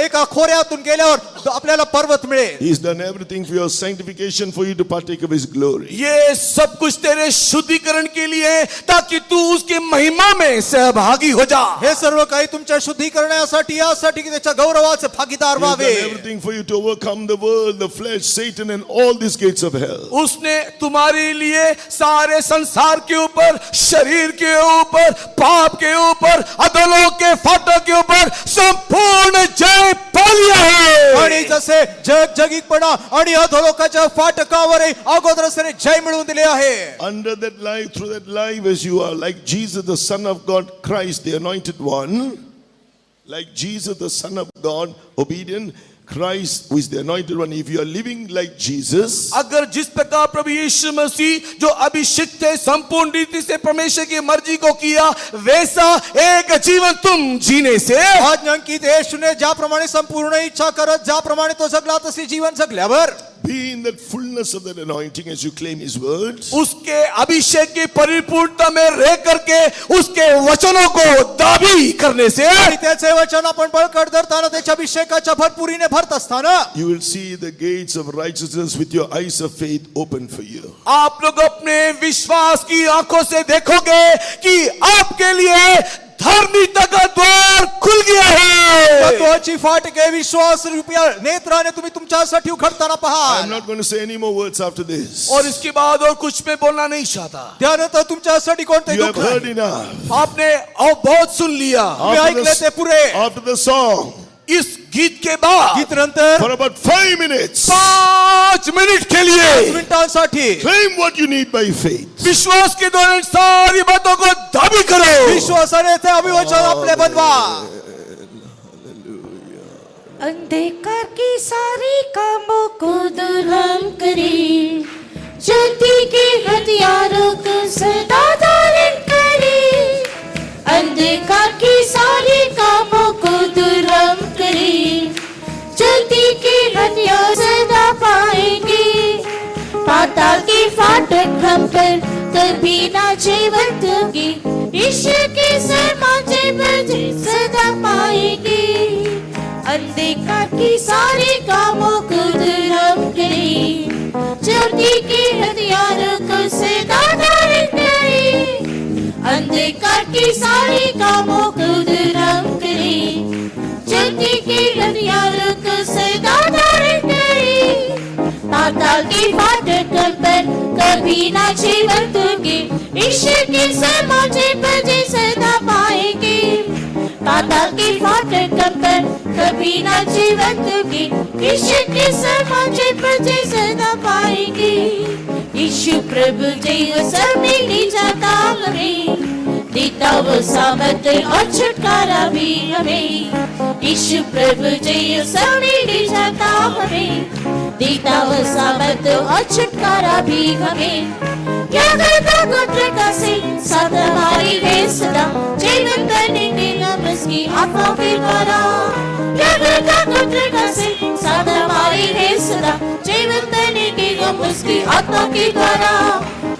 एका खोऱ्यातून गेल्यावर आपल्याला पर्वत मिळेल. He's done everything for your sanctification, for you to partake of His glory. ये सब कुछ तेरे शुद्धिकरण के लिए है, ताकि तू उसकी महिमा में सहभागी हो जा। हे सर्व काही तुमच्या शुद्धीकरणासाठी, यासाठी की त्याच्या गौरवाचे भागीदार He's done व्हावे. everything for you to overcome the world, the flesh, Satan, and all these gates of hell. उसने तुम्हारे लिए सारे संसार के ऊपर, शरीर के ऊपर, पाप के ऊपर, अधोलोक के फाटक के ऊपर संपूर्ण जय पा लिया आणि है। जसे जगजगीपणा आणि अधोलोकाच्या फाटकावर अगोदरच त्याने जय मिळवून दिले आहे. Under that life, through that life, as you are like Jesus, the Son of God, Christ, the Anointed One, like Jesus, the Son of God, obedient, Christ, who is the Anointed One. If you are living like Jesus, अगर जिस प्रकार प्रभु यीशु मसीह जो अभिषिक्त है, संपूर्ण रीति से परमेश्वर की मर्जी को किया, वैसा एक जीवन तुम जीने से आज्ञांकित येशूने ज्याप्रमाणे संपूर्ण इच्छा करत ज्याप्रमाणे तो जगला, तसे जीवन जगल्यावर be in that fullness of that anointing as you claim His word. उसके अभिषेक की परिपूर्णता में रह करके उसके वचनों को दाबी करने से आणि त्याचे वचन आपण बळकट धरताना त्याच्या अभिषेकाच्या भरपुरीने भरत असताना You will see the gates of righteousness with your eyes of faith open for you. आप लोग अपने विश्वास की आंखों से देखोगे कि आपके लिए धार्मिकता का द्वार खुल गया है। तत्वाची फाटके विश्वास रूपी नेत्राने तुम्ही तुमच्यासाठी उघडताना I'm पहा not going to say any more words after this. और इसके बाद और कुछ मैं बोलना नहीं चाहता। त्यानंतर तुमच्यासाठी कोणते You have दुःख heard नाही. enough. आपने और बहुत सुन लिया। तुम्ही ऐकले ते पुरे. After the song, इस गीत के बाद गीत नंतर for about 5 minutes, 5 मिनट के 5 लिए मिनिटांसाठी claim what you need by faith. विश्वास के द्वारा सारी बातों को दाबी करो। विश्वासाने ते अभिवचन आपले बनवा. अंधकार की सारी कामों को दूर हम करें, ज्योति के हथियारों को सदा धारण करें। अंधकार की सारी कामों को दूर हम करें, ज्योति के हथियार सदा पाएंगे। पाताल के फाटक हम पर कभी ना जीवंत होंगे, ईश्वर के समाजे पर सदा पाएंगे। अंधकार की सारे कामों को दूर हम करें, ज्योति के हथियारों को सदा धारण करें। अंधकार की सारे कामों को दूर हम करें, ज्योति के हथियारों को सदा धारण करें। पाताल के फाटक पर कभी ना जीवंत होंगे, ईश्वर के समाजे पर सदा पाएंगे। पाताल के फाटक पर कभी ना जीवंत होंगे, ईश्वर के समाजे पर सदा पाएंगे। यीशु प्रभु जय सब मिल जाता हमें, देता वो सामर्थ और छुटकारा भी हमें। यीशु प्रभु जय सब मिल जाता हमें, देता वो सामर्थ और छुटकारा भी हमें। क्या करता गोत्र का सिंह साथ हमारी है सदा, जीवन करने के हम उसकी आत्मा के द्वारा। क्या करता गोत्र का सिंह साथ हमारी है सदा, जीवन करने के हम उसकी आत्मा के द्वारा।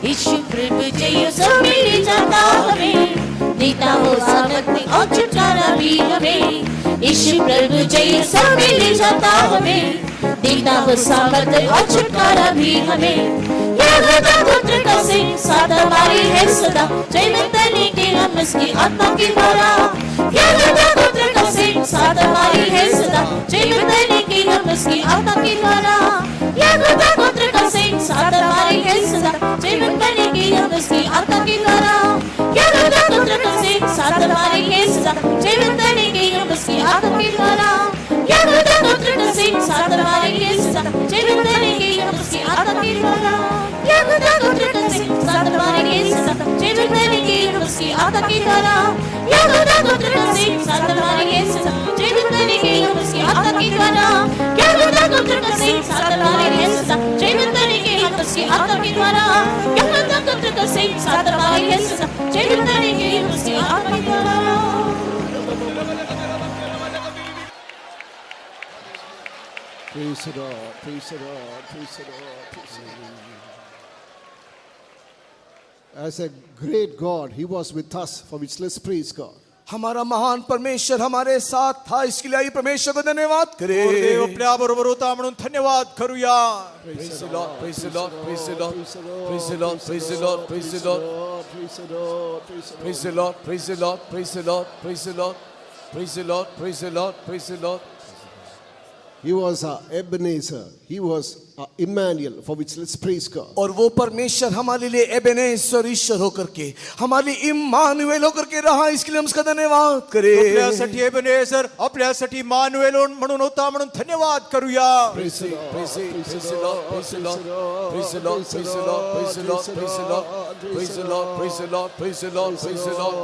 यीशु प्रभु जय सब मिल जाता हमें, देता हो सामर्थ्य और छुटकारा भी हमें। यीशु प्रभु जय सब मिल जाता हमें, देता हो सामर्थ्य और छुटकारा भी हमें। यहोवा पुत्र का सिंह साथ हमारी है सदा, जीवन करने के हम उसकी आत्मा के द्वारा। यहोवा पुत्र का सिंह साथ हमारी है सदा, जीवन करने के हम उसकी आत्मा के द्वारा। यहोवा पुत्र का सिंह साथ हमारी है सदा, जीवन करने के हम उसकी आत्मा के द्वारा। यहोवा पुत्र का सिंह साथ हमारी है सदा, जीवन करने के हम उसकी आत्मा के द्वारा। यहोवा पुत्र का सिंह साथ हमारी है सदा, जीवन करने के हम उसकी आत्मा के द्वारा। यहोवा पुत्र का सिंह साथ हमारी है सदा, जीवन करने के हम उसकी आत्मा के द्वारा। यहोवा पुत्र का सिंह साथ हमारी है सदा, जीवन करने के हम उसकी आत्मा के द्वारा। यहोवा पुत्र का सिंह साथ हमारी है सदा, जीवन करने के हम उसकी आत्मा के द्वारा। यहोवा पुत्र का सिंह साथ हमारी है सदा, जीवन करने के हम उसकी आत्मा के द्वारा। Praise the Lord, praise the Lord, praise the Lord, praise the Lord. As a great God, He was with us, for which let's praise God. हमारा महान परमेश्वर हमारे साथ था, इसके लिए आइए परमेश्वर को धन्यवाद और देव करें। आपल्या बरोबर होता म्हणून धन्यवाद करूया. Praise the Lord, praise the Lord, praise the Lord, praise the Lord, praise the Lord, praise the Lord, Praise the Lord, praise the Lord. praise the Lord, praise the Lord, praise the Lord, praise the Lord, praise the Lord, praise the Lord, praise the Lord. He was Ebenezer, He was Emmanuel, for which let's praise God. और वो परमेश्वर हमारे लिए एबेनेजर ईश्वर होकर के हमारे लिए इम्मानुएल होकर के रहा, इसके लिए हम उसका धन्यवाद करें। आपल्यासाठी एबेनेझर, आपल्यासाठी इम्मानुएल म्हणून होता म्हणून धन्यवाद करूया. Praise the Lord, Praise the Lord, praise the Lord, praise the Lord, praise the Lord, praise the Lord, praise the Lord, praise the Lord, praise the Lord, praise the Lord, praise the Lord.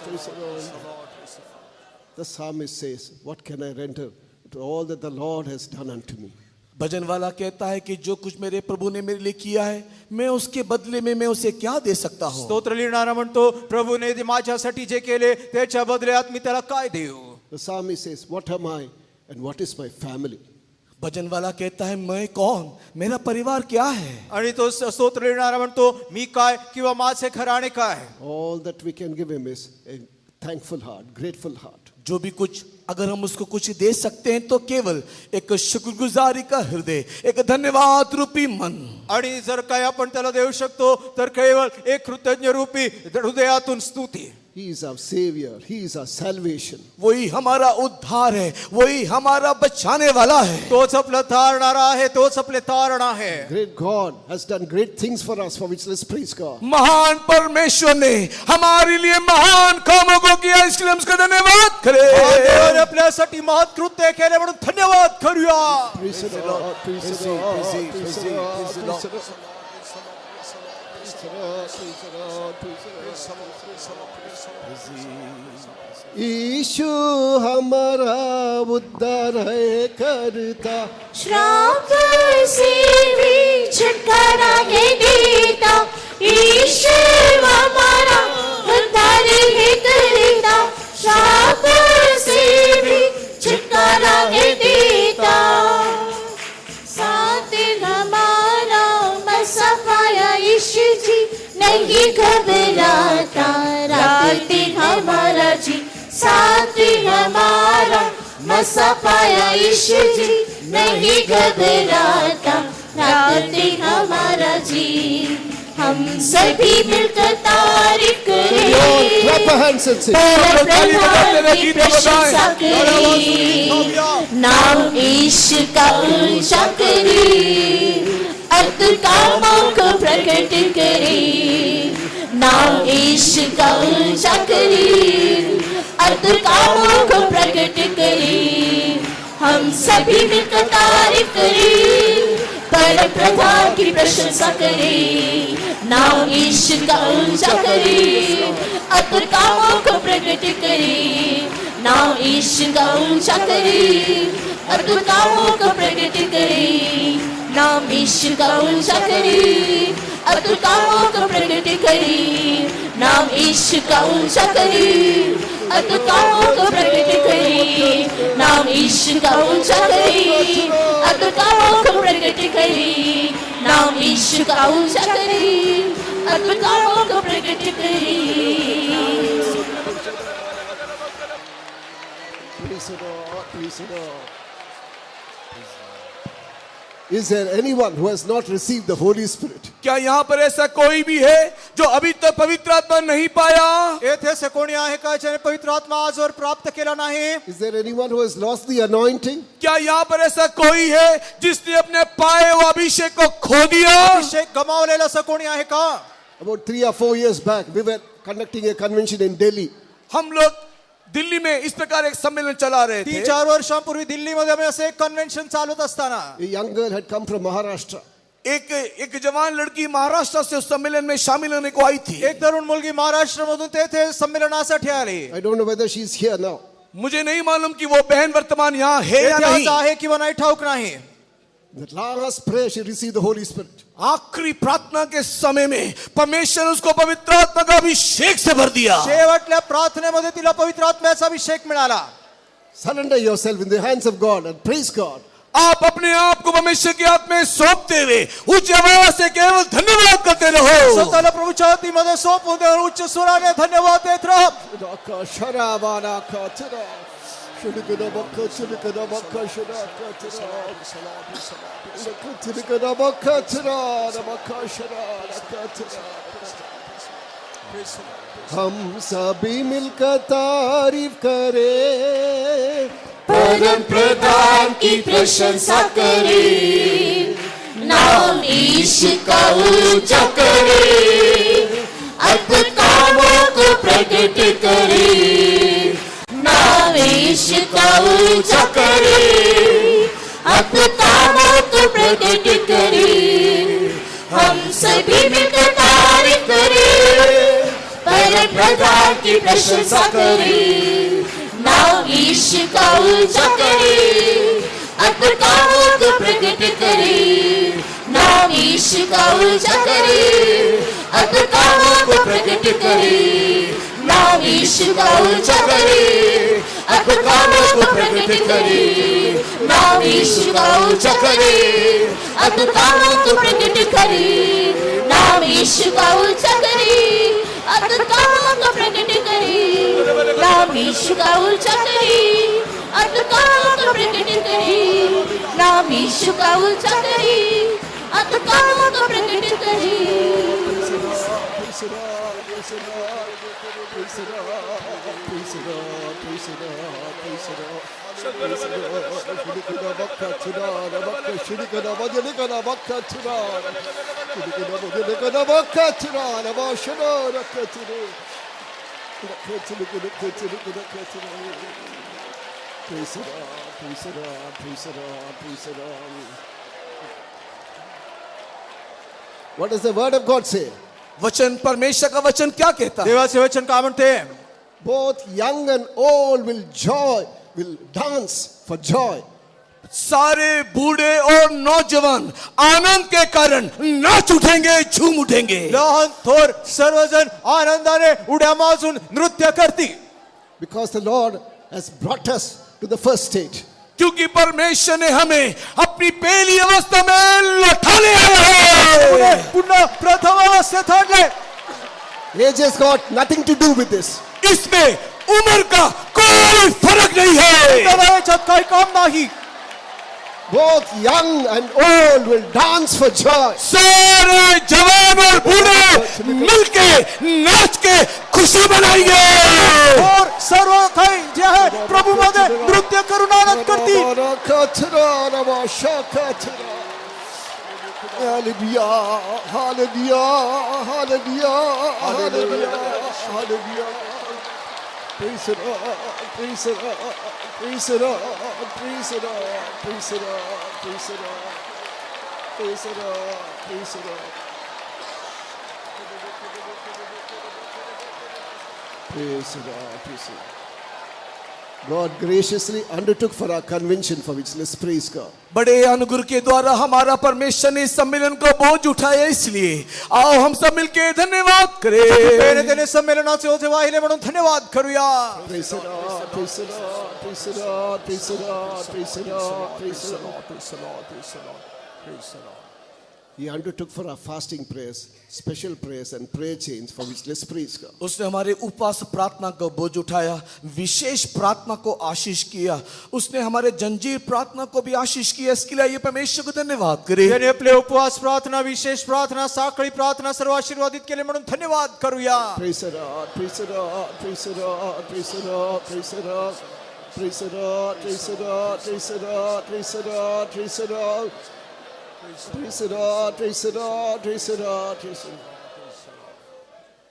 praise the Lord. The psalmist says, what can I render to all that the Lord has done unto me? भजन वाला कहता है कि जो कुछ मेरे प्रभु ने मेरे लिए किया है, मैं उसके बदले में मैं उसे क्या दे सकता हूँ। स्तोत्र लिहिणारा म्हणतो, प्रभूने माझ्यासाठी जे केले त्याच्या बदल्यात मी त्याला काय देऊ. The psalmist says, what am I and what is my family? भजन वाला कहता है मैं कौन, मेरा परिवार क्या है। आणि तो स्तोत्र लिहिणारा म्हणतो मी काय किंवा माझे घराणे काय. All that we can give him is a thankful heart, grateful heart. जो भी कुछ अगर हम उसको कुछ दे सकते हैं तो केवल एक शुक्रगुजारी का हृदय, एक धन्यवाद रूपी मन। आणि जर काय आपण त्याला देऊ शकतो तर केवळ एक कृतज्ञ रूपी हृदयातून स्तुती. He is our savior, he is our salvation. वही हमारा उद्धार है, वही हमारा बचाने वाला है। तोच आपलं तारणारा आहे, तोच आपले तारण आहे. Great God has done great things for us, for which let's praise God. महान परमेश्वर ने हमारे लिए महान कामों को किया, इसलिए हम उसका धन्यवाद देवाने करें। आपल्यासाठी महत् कृत्य केले म्हणून धन्यवाद करूया. Praise the Lord, praise the Lord, praise the Lord, praise the Lord, praise the Lord. यीशु हमारा उद्धार है करता, श्राप से भी छुटकारा है देता, ईश्वर हमारा उद्धार है करता, श्राप से भी छुटकारा है देता। साथ हमारा मसफाया यीशु जी, नहीं घबराता, रात हमारा जी, साथ हमारा मसफाया यीशु जी, नहीं घबराता, रात हमारा जी। हम सभी मिलकर तारीफ करें, clap your hands and sing. प्रभु की प्रशंसा करें, नाम यीशु का ऊंचा करें, अद्भुत कामों को प्रकट करें, नाम यीशु का ऊंचा करें, अद्भुत कामों को प्रकट करें। हम सभी मिलकर तारीफ करें, पर प्रभु की प्रशंसा करें, नाम यीशु का ऊंचा करें, अद्भुत कामों को प्रकट करें, नाम यीशु का ऊंचा करें, अद्भुत कामों को प्रकट करें, नाम यीशु का ऊंचा करें, अद्भुत कामों को प्रकट करें, नाम यीशु का ऊंचा करें, अद्भुत कामों को प्रकट करें, नाम यीशु का ऊंचा करें, अद्भुत कामों को प्रकट करें, नाम यीशु का ऊंचा करें, अद्भुत कामों को प्रकट करें। Praise the Lord, praise the Lord. Is there anyone who has not received the Holy Spirit? क्या यहाँ पर ऐसा कोई भी है जो अभी तक पवित्र आत्मा नहीं पाया? येथे असे कोणी आहे का ज्याने पवित्र आत्मा आजवर प्राप्त केला नाही? Is there anyone who has lost the anointing? क्या यहाँ पर ऐसा कोई है जिसने अपने पाए हुए अभिषेक को खो दिया? अभिषेक गमावलेला असं कोणी आहे का? About 3 or 4 years back, we were conducting a convention in Delhi. हम लोग दिल्ली में इस प्रकार एक सम्मेलन चला रहे थे। 3-4 वर्षांपूर्वी दिल्लीमध्ये आम्ही असे एक कन्व्हेन्शन चालत असताना A young girl had come from Maharashtra. एक जवान लड़की महाराष्ट्र से उस सम्मेलन में शामिल होने को आई थी। एक तरुण मुलगी महाराष्ट्रामधून तेथे संमेलनासाठी आली. I don't know whether she's here now. मुझे नहीं मालूम कि वो बहन वर्तमान यहाँ है या येथे नहीं। आज आहे किंवा नाही ठाऊक नाही. The last prayer, she received the Holy Spirit. आखिरी प्रार्थना के समय में परमेश्वर उसको पवित्र आत्मा का अभिषेक से भर दिया। शेवटल्या प्रार्थनेमध्ये तिला पवित्र आत्म्याचा अभिषेक मिळाला. Surrender yourself in the hands of God and praise God. आप अपने आप को परमेश्वर के हाथ में सौंपते हुए उच्च आवाज से केवल धन्यवाद करते रहो। स्वतःला प्रभूच्या हातीमध्ये सोपवून देऊन उच्च स्वराने धन्यवाद देत राहा. हम सभी मिलकर तारीफ करें, परम प्रधान की प्रशंसा करें, नाम यीशु का ऊंचा करें, अद्भुत कामों को प्रकट करें, नाम यीशु का ऊंचा करें, अद्भुत कामों को प्रकट करें। हम सभी मिलकर तारीफ करें, परम प्रधान की प्रशंसा करें, नाम यीशु का ऊंचा करें, अद्भुत कामों को प्रकट करें, नाम यीशु का ऊंचा करें, अद्भुत कामों को प्रकट करें, नाम यीशु का ऊंचा करें, अद्भुत कामों को प्रकट करें। नाम यीशु का ऊंचा करे, अद्भुत कामों को प्रकट करे, नाम यीशु का ऊंचा करे, अद्भुत कामों को प्रकट करे, नाम यीशु का ऊंचा करे, अद्भुत कामों को प्रकट करे, नाम यीशु का ऊंचा करे, अद्भुत कामों को प्रकट करे। What does the word of God say? वचन, परमेश्वर का वचन क्या कहता है? देवाचे वचन काय म्हणते? Both young and old will dance for joy. सारे बूढ़े और नौजवान आनंद के कारण नाच उठेंगे, झूम उठेंगे। लहान थोर सर्वजण आनंदाने उड्या मारून नृत्य करतील, Because the Lord has brought us to the first stage. क्योंकि परमेश्वर ने हमें अपनी पहली अवस्था में लौटा ले आया है। पुन्हा प्रथम अवस्थेत आणले। Age has got nothing to do with this. इसमें उम्र का कोई फर्क नहीं है। त्याला याच्यात काही काम नाही। Both young and old will dance for joy. सारे जवान और बूढ़े मिलके नाच के खुशी मनाएंगे। और सर्व काही जे आहे प्रभूमध्ये नृत्य करून आनंद करतील। Hallelujah, hallelujah, hallelujah, hallelujah, hallelujah. Praise the Lord, praise the Lord, praise the Lord, praise the Lord, praise the Lord, praise the Lord, praise the Lord, praise the Lord. Praise the Lord, praise the Lord. God graciously undertook for our convention, for which let's praise God. बड़े अनुग्रह के द्वारा हमारा परमेश्वर ने इस सम्मेलन को बोझ उठाया, इसलिए आओ हम सब मिलके धन्यवाद करें। त्याने संमेलनाचे ओझे वाहिले म्हणून धन्यवाद करूया। Praise the Lord, praise the Lord, praise the Lord, praise the Lord, praise the Lord, praise the Lord, praise the Lord, praise the Lord, praise the Lord. He undertook for our fasting prayers, special prayers and prayer chains, for which let's praise God. उसने हमारे उपवास प्रार्थना को बोझ उठाया, विशेष प्रार्थना को आशीष किया, उसने हमारे जंजीर प्रार्थना को भी आशीष किया। इसके लिए ये परमेश्वर को धन्यवाद करें। त्याने आपले उपवास प्रार्थना, विशेष प्रार्थना, साखळी प्रार्थना सर्व आशीर्वादित केले म्हणून धन्यवाद करूया। Praise the Lord, praise the Lord, praise the Lord, praise the Lord, praise the Lord, praise the Lord, praise the Lord, praise the Lord, praise the Lord, praise the Lord. Praise the Lord, praise the Lord, praise the Lord, praise the Lord.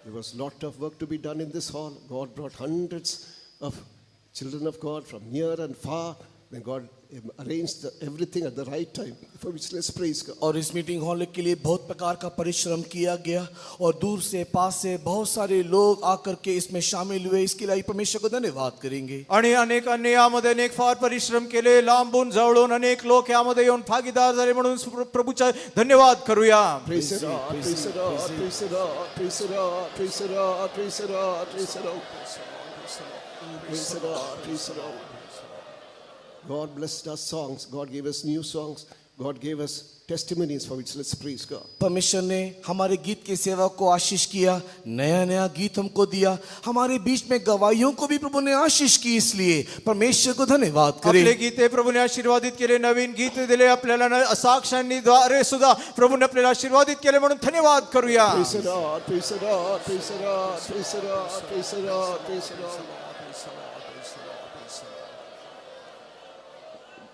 There was a lot of work to be done in this hall. God brought hundreds of children of God from near and far. Then God arranged everything at the right time, for which let's praise God. और इस मीटिंग हॉल के लिए बहुत प्रकार का परिश्रम किया गया और दूर से पास से बहुत सारे लोग आकर के इसमें शामिल हुए। इसके लिए परमेश्वर को धन्यवाद करेंगे। आणि अनेक अन्य यामध्ये अनेक फार परिश्रम केले, लांबून जवळून अनेक लोक यामध्ये येऊन भागीदार झाले म्हणून प्रभूचा धन्यवाद करूया। Praise the Lord, praise the Lord, praise the Lord, praise the Lord, praise the Lord, praise the Lord, praise the Lord, praise the Lord, praise the Lord. God blessed us songs. God gave us new songs. God gave us testimonies, for which let's praise God. परमेश्वर ने हमारे गीत की सेवा को आशीष किया, नया नया गीत हमको दिया, हमारे बीच में गवाहियों को भी प्रभु ने आशीष की। इसलिए परमेश्वर को धन्यवाद करें। आपले गीते प्रभूने आशीर्वादित केले, नवीन गीत दिले आपल्याला, साक्षांनी द्वारे सुद्धा प्रभूने आपल्याला आशीर्वादित केले म्हणून धन्यवाद करूया। Praise the Lord, praise the Lord, praise the Lord, praise the Lord, praise the Lord, praise the Lord.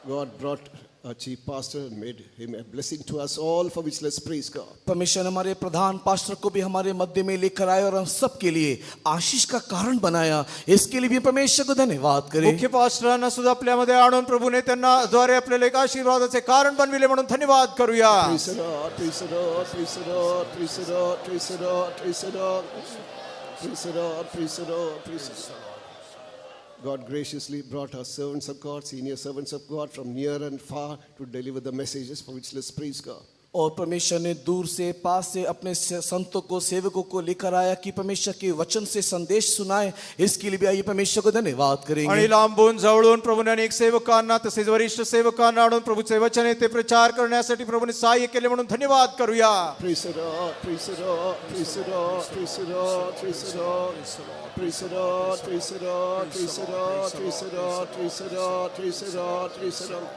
God brought our chief pastor and made him a blessing to us all, for which let's praise God. परमेश्वर हमारे प्रधान पास्टर को भी हमारे मध्य में लेकर आए और हम सब के लिए आशीष का कारण बनाया। इसके लिए भी परमेश्वर को धन्यवाद करें। मुख्य पास्टरांना सुद्धा आपल्यामध्ये आणून प्रभूने त्यांना द्वारे आपल्याला एक आशीर्वादाचे कारण बनविले म्हणून धन्यवाद करूया। Praise the Lord, praise the Lord, praise the Lord, praise the Lord, praise the Lord, praise the Lord, praise the Lord, praise the Lord, praise the Lord. God graciously brought our servants of God, senior servants of God from near and far to deliver the messages, for which let's praise God. और परमेश्वर ने दूर से पास से अपने संतों को सेवकों को लेकर आया कि परमेश्वर के वचन से संदेश सुनाए। इसके लिए भी आइए परमेश्वर को धन्यवाद आणि करेंगे। लांबून जवळून प्रभूने अनेक सेवकांना तसेच वरिष्ठ सेवकांना आणून प्रभूचे वचन आहे ते प्रचार करण्यासाठी प्रभूने सहाय्य केले म्हणून धन्यवाद करूया. Praise the Lord, praise the Lord, praise the Lord, praise the Lord, praise the Lord, praise the Lord, praise the Lord, praise the Lord, praise the Lord, praise the Lord, praise the Lord, praise the Lord.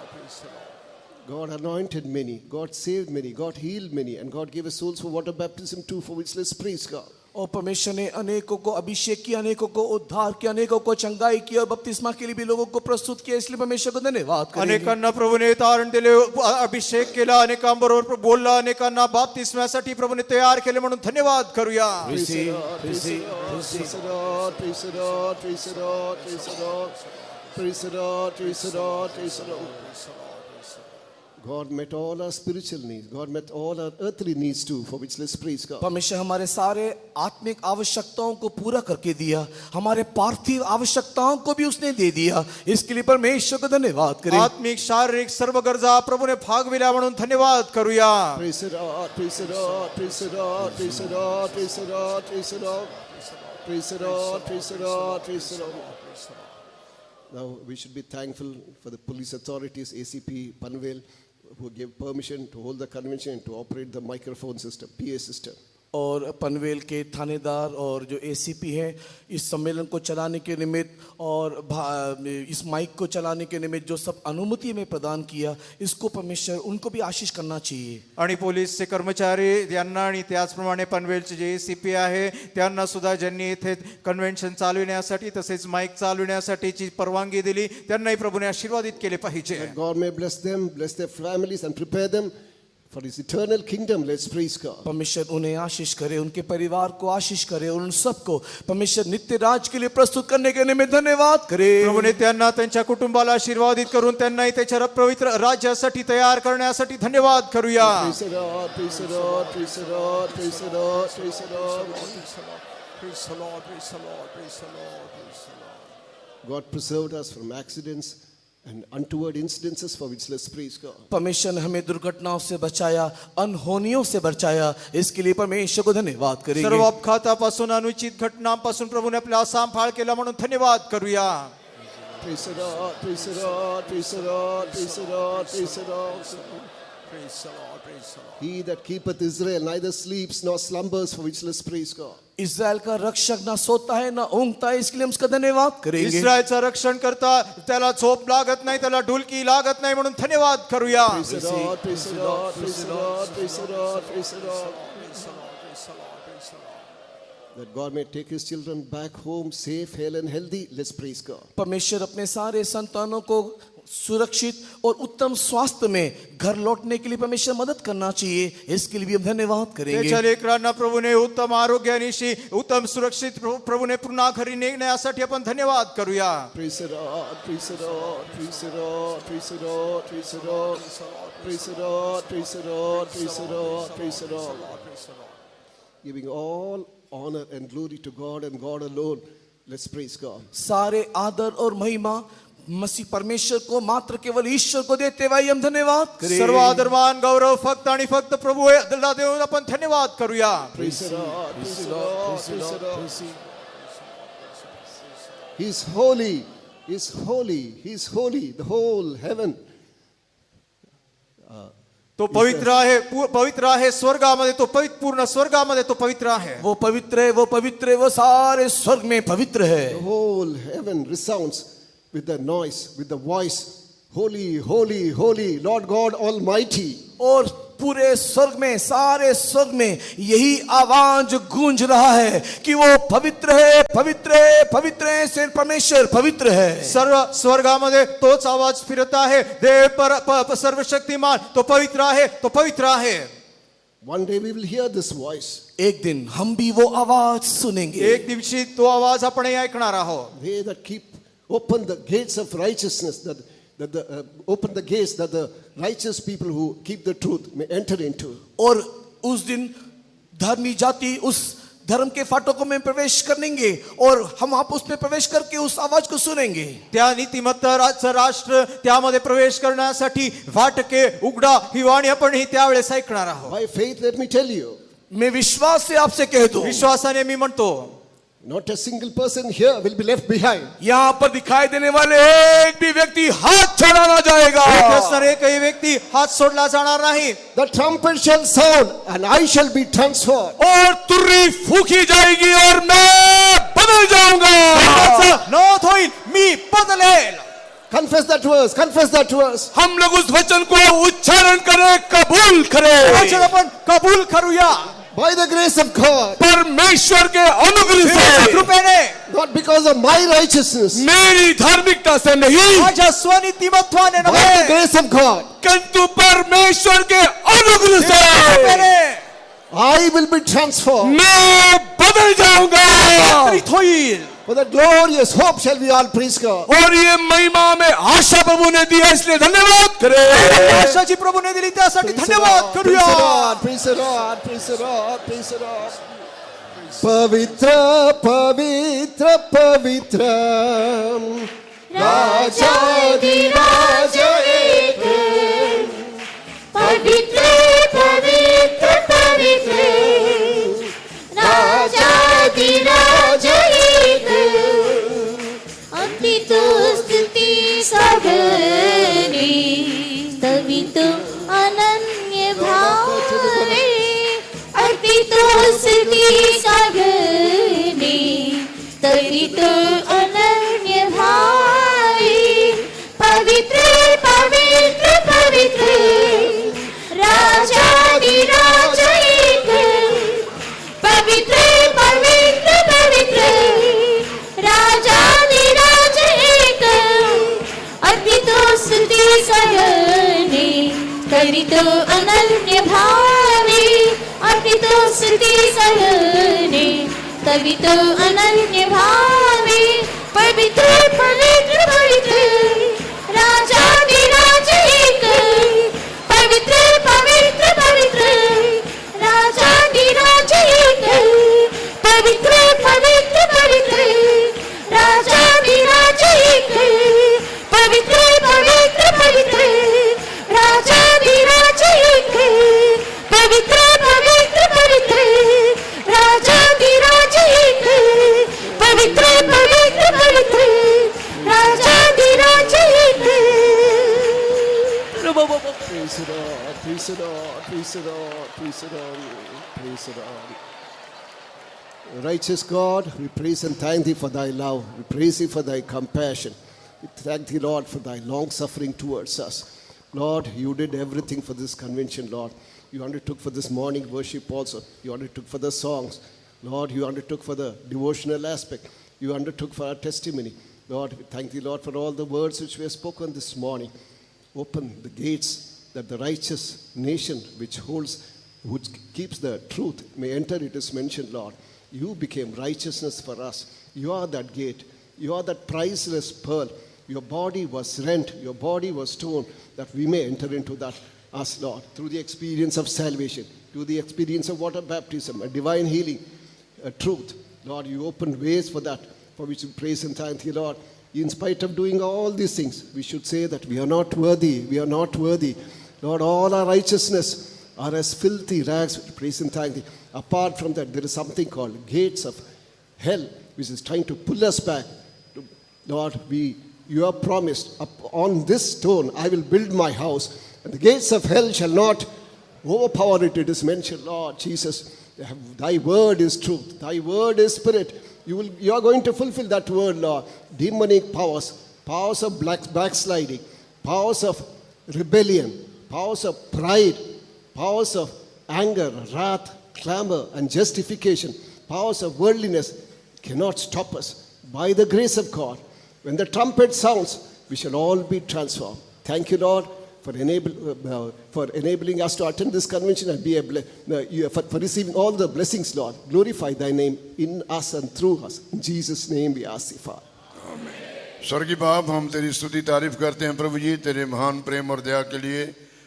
God anointed many, God saved many, God healed many, and God gave us souls for water baptism too, for which let's praise God. और परमेश्वर ने अनेकों को अभिषेक किया, अनेकों को उद्धार किया, अनेकों को चंगाई की और बपतिस्मा के लिए भी लोगों को प्रस्तुत किया। इसलिए परमेश्वर को धन्यवाद करेंगे। अनेकांना प्रभूने तारण दिले, अभिषेक केला, अनेकांबरोबर बोलला, अनेकांना बाप्तिस्म्यासाठी प्रभूने तयार केले म्हणून धन्यवाद करूया. Praise the Lord, praise the Lord, praise the Lord, praise the Lord, praise the Lord, praise the Lord, praise the Lord, praise the Lord. God met all our spiritual needs. God met all our earthly needs too, for which let's praise God. परमेश्वर हमारे सारे आत्मिक आवश्यकताओं को पूरा करके दिया, हमारे पार्थिव आवश्यकताओं को भी उसने दे दिया। इसके लिए परमेश्वर को धन्यवाद करें। आत्मिक शारीरिक सर्व गरजा प्रभूने भागविल्या म्हणून धन्यवाद करूया. Praise the Lord, praise the Lord, praise the Lord, praise the Lord, praise the Lord, praise the Lord, praise the Lord, praise the Lord, praise the Lord. Now we should be thankful for the police authorities, ACP Panvel, who gave permission to hold the convention and to operate the microphone system, PA system. और पनवेल के थानेदार और जो एसीपी हैं इस सम्मेलन को चलाने के निमित्त और इस माइक को चलाने के निमित्त जो सब अनुमति में प्रदान किया, इसको परमेश्वर उनको भी आशीष करना चाहिए. आणि पोलीसचे कर्मचारी यांना आणि त्याचप्रमाणे पनवेलचे जे एसीपी आहे त्यांना सुद्धा ज्यांनी इथे कन्व्हेन्शन चालविण्यासाठी तसेच माईक चालविण्यासाठीची परवानगी दिली त्यांनाही प्रभूने आशीर्वादित केले पाहिजे. God may bless them, bless their families and prepare them for his eternal kingdom. Let's praise God. परमेश्वर उन्हें आशीष करे, उनके परिवार को आशीष करे और उन सबको परमेश्वर नित्य राज के लिए प्रस्तुत करने के निमित्त धन्यवाद करे. प्रभूने त्यांना त्यांच्या कुटुंबाला आशीर्वादित करून त्यांनाही त्याच्या पवित्र राज्यासाठी तयार करण्यासाठी धन्यवाद करूया. Praise the Lord, praise the Lord, praise the Lord, praise the Lord, praise the Lord. Praise the Lord, praise the Lord, praise the Lord, praise the Lord. God preserved us from accidents and untoward incidences, for which let's praise God. परमेश्वर ने हमें दुर्घटनाओं से बचाया, अनहोनियों से बचाया. इसके लिए परमेश्वर को धन्यवाद सर्व करेंगे. अपघातापासून अनुचित घटनांपासून प्रभूने आपला सांभाळ केला म्हणून धन्यवाद करूया. Praise the Lord, praise the Lord, praise the Lord, praise the Lord, praise the Lord. Praise the Lord, praise the Lord. He that keepeth Israel neither sleeps nor slumbers, for which let's praise God. इस्राएल का रक्षक ना सोता है ना ऊँघता है, इसके लिए हम उसका धन्यवाद करेंगे. इस्रायलचं रक्षण करता त्याला झोप लागत नाही, त्याला डुलकी लागत नाही म्हणून धन्यवाद करूया. Praise the Lord, praise the Lord, praise the Lord, praise the Lord, praise the Lord. That God may take his children back home safe, hale and healthy. Let's praise God. परमेश्वर अपने सारे संतानों को सुरक्षित और उत्तम स्वास्थ्य में घर लौटने के लिए परमेश्वर मदद करना चाहिए. इसके लिए भी हम धन्यवाद करेंगे. त्याच्या लेकरांना प्रभूने उत्तम आरोग्यानिशी उत्तम सुरक्षित प्रभूने पुन्हा घरी नेण्यासाठी आपण धन्यवाद करूया. Praise the Lord, praise the Lord, praise the Lord, praise the Lord, praise the Lord, praise the Lord, praise the Lord, praise the Lord, praise the Lord. Giving all honor and glory to God and God alone. Let's praise God. सारे आदर और महिमा मसीह परमेश्वर को मात्र केवल ईश्वर को देते हुए हम धन्यवाद करें. सर्व आदरमान गौरव फक्त आणि फक्त प्रभूला देऊन आपण धन्यवाद करूया. Praise the Lord, praise the Lord, praise the Lord. He's holy, he's holy, he's holy. The whole heaven. तो पवित्र आहे स्वर्गामध्ये, तो पवित्र पूर्ण स्वर्गामध्ये तो पवित्र आहे. वो पवित्र है, वो पवित्र है, वो सारे स्वर्ग में पवित्र है. The whole heaven resounds with the noise, with the voice, holy, holy, holy, Lord God Almighty. और पूरे स्वर्ग में, सारे स्वर्ग में यही आवाज गूंज रहा है कि वो पवित्र है, पवित्र है, पवित्र है, सिर्फ परमेश्वर पवित्र है. सर्व स्वर्गामध्ये तोच आवाज फिरत आहे, देव सर्वशक्तिमान तो पवित्र आहे, तो पवित्र आहे. One day we will hear this voice. एक दिन हम भी वो आवाज सुनेंगे. एक दिवशी तो आवाज आपण ऐकणार आहोत. They that open the gates of righteousness, open the gates that the righteous people who keep the truth may enter into. और उस दिन धर्मी जाति उस धर्म के फाटकों में प्रवेश करेंगे और हम वहां पर उसमें प्रवेश करके उस आवाज को सुनेंगे। त्या नीतिमत्त राष्ट्र त्यामध्ये प्रवेश करण्यासाठी फाटके उघडा ही वाणी आपण ही त्यावेळेस ऐकणार आहोत. By faith, let me tell you, मैं विश्वास से आपसे कह दूं, विश्वासाने मी म्हणतो not a single person here will be left behind. यहाँ पर दिखाई देने वाले एक भी व्यक्ति हाथ छोड़ा ना जाएगा। येथे असणारे एकही व्यक्ती हात सोडला जाणार नाही. The trumpet shall sound and I shall be transformed. और तुर्री फूकी जाएगी और मैं बदल जाऊंगा। त्याचा नोंद होईल, मी बदलेल. Confess that verse, confess that verse. हम लोग उस वचन को उच्चारण करें, कबूल करें। वचन आपण कबूल करूया. By the grace of God, परमेश्वर के अनुग्रह से, कृपेने, not because of my righteousness, मेरी धार्मिकता से नहीं, माझ्या स्वनीतिमत्वाने by the नव्हे, grace of God, किंतु परमेश्वर के अनुग्रह से कृपेने I will be transformed. मैं बदल जाऊंगा। वितरित होईल. For that glorious hope shall we all praise God. और ये महिमा में आशा प्रभु ने दिया, इसलिए धन्यवाद करें। आशाची प्रभूने दिली त्यासाठी Praise the धन्यवाद Lord, करूया. praise the Lord, praise the Lord, praise the Lord. Pavitra, pavitra, pavitra, राजाधिराज एक, पवित्र पवित्र पवित्र, राजाधिराज एक, अति तो स्तुति सगरी, तभी तो अनन्य भारे, अति तो स्तुति सगरी, तभी तो अनन्य भारे, पवित्र पवित्र पवित्र, राजाधिराज एक, पवित्र पवित्र पवित्र, राजाधिराज एक, अद्भुत स्तुति सगरे, तरित अनन्य भावे, अद्भुत स्तुति सगरे, तरित अनन्य भावे, पवित्र पवित्र पवित्र, राजाधिराज एक, पवित्र पवित्र पवित्र, राजाधिराज एक, पवित्र पवित्र पवित्र, राजाधिराज एक, पवित्र पवित्र पवित्र, राजाधिराज एक, पवित्र पवित्र पवित्र, राजाधिराज एक, पवित्र पवित्र पवित्र, राजाधिराज एक. praise the Lord, praise the Lord, praise the Lord, praise the Lord, praise the Lord. Righteous God, we praise and thank Thee for Thy love. We praise Thee for Thy compassion. We thank Thee, Lord, for Thy long suffering towards us. Lord, You did everything for this convention, Lord. You undertook for this morning worship also. You undertook for the songs. Lord, You undertook for the devotional aspect. You undertook for our testimony. Lord, we thank Thee, Lord, for all the words which we have spoken this morning. Open the gates that the righteous nation which keeps the truth may enter, it is mentioned, Lord. You became righteousness for us. You are that gate. You are that priceless pearl. Your body was rent. Your body was torn that we may enter into that, us, Lord, through the experience of salvation, through the experience of water baptism, a divine healing, a truth. Lord, You opened ways for that, for which we praise and thank Thee, Lord. In spite of doing all these things, we should say that we are not worthy. We are not worthy. Lord, all our righteousness are as filthy rags. Praise and thank Thee. Apart from that, there is something called gates of hell, which is trying to pull us back. Lord, You have promised, on this stone I will build my house, and the gates of hell shall not overpower it. It is mentioned, Lord Jesus, Thy word is truth. Thy word is spirit. You are going to fulfill that word, Lord. Demonic powers, powers of backsliding, powers of rebellion, powers of pride, powers of anger, wrath, clamor, and justification, powers of worldliness cannot stop us. By the grace of God, when the trumpet sounds, we shall all be transformed. Thank You, Lord, for enabling us to attend this convention and be for receiving all the blessings, Lord. Glorify Thy name in us and through us. In Jesus' name we ask Thee, Father. स्वर्गीय बाप, हम तेरी स्तुति तारीफ करते हैं प्रभु जी, तेरे महान प्रेम और दया के लिए।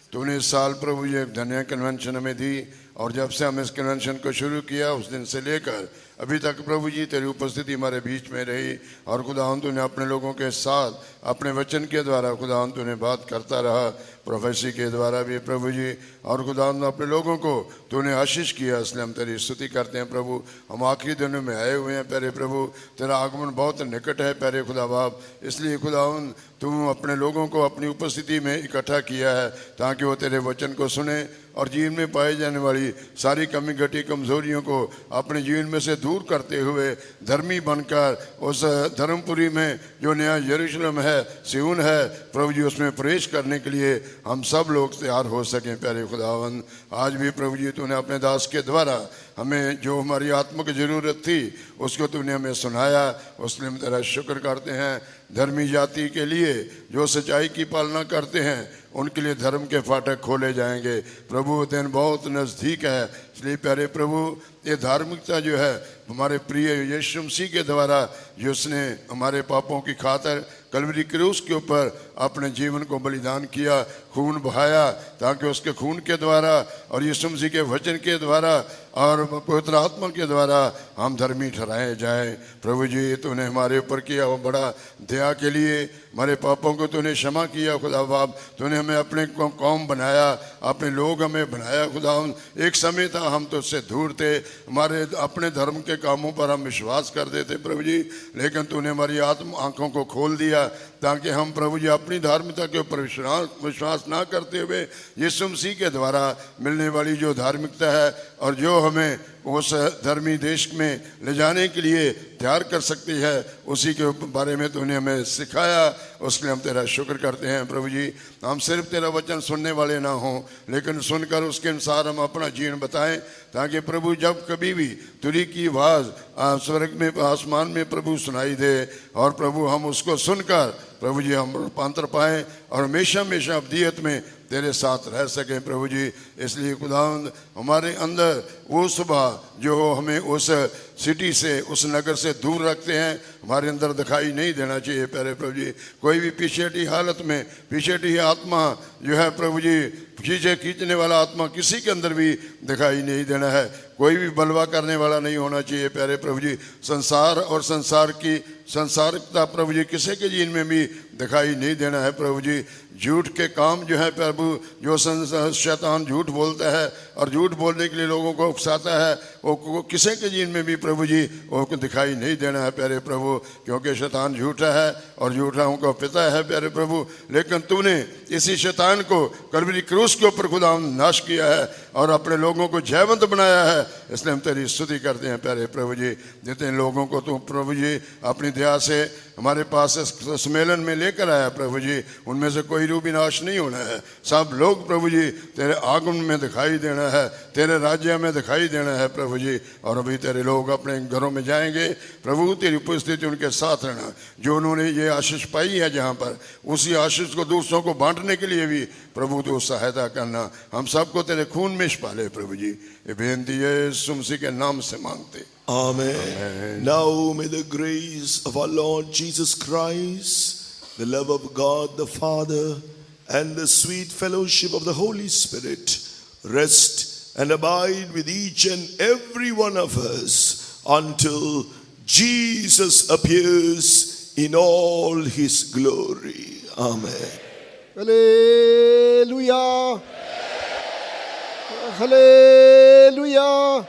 तूने इस साल प्रभु जी एक धन्य कन्वेंशन हमें दी और जब से हम इस कन्वेंशन को शुरू किया उस दिन से लेकर अभी तक प्रभु जी तेरी उपस्थिति हमारे बीच में रही। और खुदावंद तूने अपने लोगों के साथ अपने वचन के द्वारा खुदावंद तूने बात करता रहा, प्रोफेसी के द्वारा भी प्रभु जी। और खुदावंद अपने लोगों को तूने आशीष किया, इसलिए हम तेरी स्तुति करते हैं प्रभु। हम आखिरी दिनों में आए हुए हैं प्यारे प्रभु, तेरा आगमन बहुत निकट है प्यारे खुदा बाप। इसलिए खुदावंद तुम अपने लोगों को अपनी उपस्थिति में इकट्ठा किया है ताकि वो तेरे वचन को सुने और जीवन में पाई जाने वाली सारी कमी घटी कमजोरियों को अपने जीवन में से दूर करते हुए धर्मी बनकर उस धर्मपुरी में जो नया यरूशलेम है, सिय्योन है प्रभु जी, उसमें प्रवेश करने के लिए हम सब लोग तैयार हो सकें प्यारे खुदावंद। आज भी प्रभु जी तूने अपने दास के द्वारा हमें जो हमारी आत्मा की ज़रूरत थी उसको तूने हमें सुनाया, उसके लिए हम तेरा शुक्र करते हैं। धर्मी जाति के लिए जो सच्चाई की पालना करते हैं उनके लिए धर्म के फाटक खोले जाएंगे प्रभु। दिन बहुत नज़दीक है, इसलिए प्यारे प्रभु ये धार्मिकता जो है हमारे प्रिय यीशु मसीह के द्वारा जो उसने हमारे पापों की खातिर कलवरी क्रूस के ऊपर अपने जीवन को बलिदान किया, खून बहाया, ताकि उसके खून के द्वारा और यीशु मसीह के वचन के द्वारा और पवित्र आत्मा के द्वारा हम धर्मी ठहराए जाएं। प्रभु जी तूने हमारे ऊपर किया वो बड़ा दया के लिए हमारे पापों को तूने क्षमा किया खुदा बाप। तूने हमें अपने कौम बनाया, अपने लोग हमें बनाया खुदा। एक समय था हम तो उससे दूर थे, हमारे अपने धर्म के कामों पर हम विश्वास करते थे प्रभु जी, लेकिन तूने हमारी आंखों को खोल दिया ताकि हम प्रभु जी अपनी धार्मिकता के ऊपर विश्वास ना करते हुए यीशु मसीह के द्वारा मिलने वाली जो धार्मिकता है और जो हमें उस धर्मी देश में ले जाने के लिए तैयार कर सकती है उसी के बारे में तूने हमें सिखाया, उसके लिए हम तेरा शुक्र करते हैं प्रभु जी। हम सिर्फ तेरा वचन सुनने वाले ना हों लेकिन सुनकर उसके अनुसार हम अपना जीवन बताएं, ताकि प्रभु जब कभी भी तुरी की आवाज़ स्वर्ग में आसमान में प्रभु सुनाई दे और प्रभु हम उसको सुनकर प्रभु जी हम रूपांतर पाएँ और हमेशा हमेशा अब्दियत में तेरे साथ रह सकें प्रभु जी। इसलिए खुदावंद हमारे अंदर वो सुबह जो हमें उस सिटी से उस नगर से दूर रखते हैं हमारे अंदर दिखाई नहीं देना चाहिए प्यारे प्रभु जी। कोई भी पीछेटी हालत में पीछेटी आत्मा जो है प्रभु जी, पीछे खींचने वाला आत्मा किसी के अंदर भी दिखाई नहीं देना है। कोई भी बलवा करने वाला नहीं होना चाहिए प्यारे प्रभु जी। संसार और संसार की संसारिकता प्रभु जी किसी के जीवन में भी दिखाई नहीं देना है प्रभु जी। झूठ के काम जो है प्रभु, जो शैतान झूठ बोलता है और झूठ बोलने के लिए लोगों को उकसाता है, वो किसी के जीवन में भी प्रभु जी वो दिखाई नहीं देना है प्यारे प्रभु, क्योंकि शैतान झूठा है और झूठाओं का पिता है प्यारे प्रभु। लेकिन तूने इसी शैतान को कलवरी क्रूस के ऊपर खुदा नाश किया है और अपने लोगों को जयवंत बनाया है, इसलिए हम तेरी स्तुति करते हैं प्यारे प्रभु जी। जितने लोगों को तू प्रभु जी अपनी दया से हमारे पास इस सम्मेलन में लेकर आया प्रभु जी, उनमें से कोई रूह विनाश नहीं होना है। सब लोग प्रभु जी तेरे आगमन में दिखाई देना है, तेरे राज्य में दिखाई देना है प्रभु जी। और अभी तेरे लोग अपने घरों में जाएंगे प्रभु, तेरी उपस्थिति उनके साथ रहना। जो उन्होंने ये आशीष पाई है जहाँ पर, उसी आशीष को दूसरों को बांटने के लिए भी प्रभु तो सहायता करना। हम सबको तेरे खून में पाले प्रभु जी, ये बेनती यीशु मसीह के नाम से मांगते। Amen. Now may the grace of our Lord Jesus Christ, the love of God the Father, and the sweet fellowship of the Holy Spirit rest and abide with each and every one of us until Jesus appears in all his glory. Amen. Hallelujah. Hallelujah.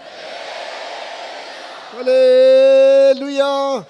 Hallelujah.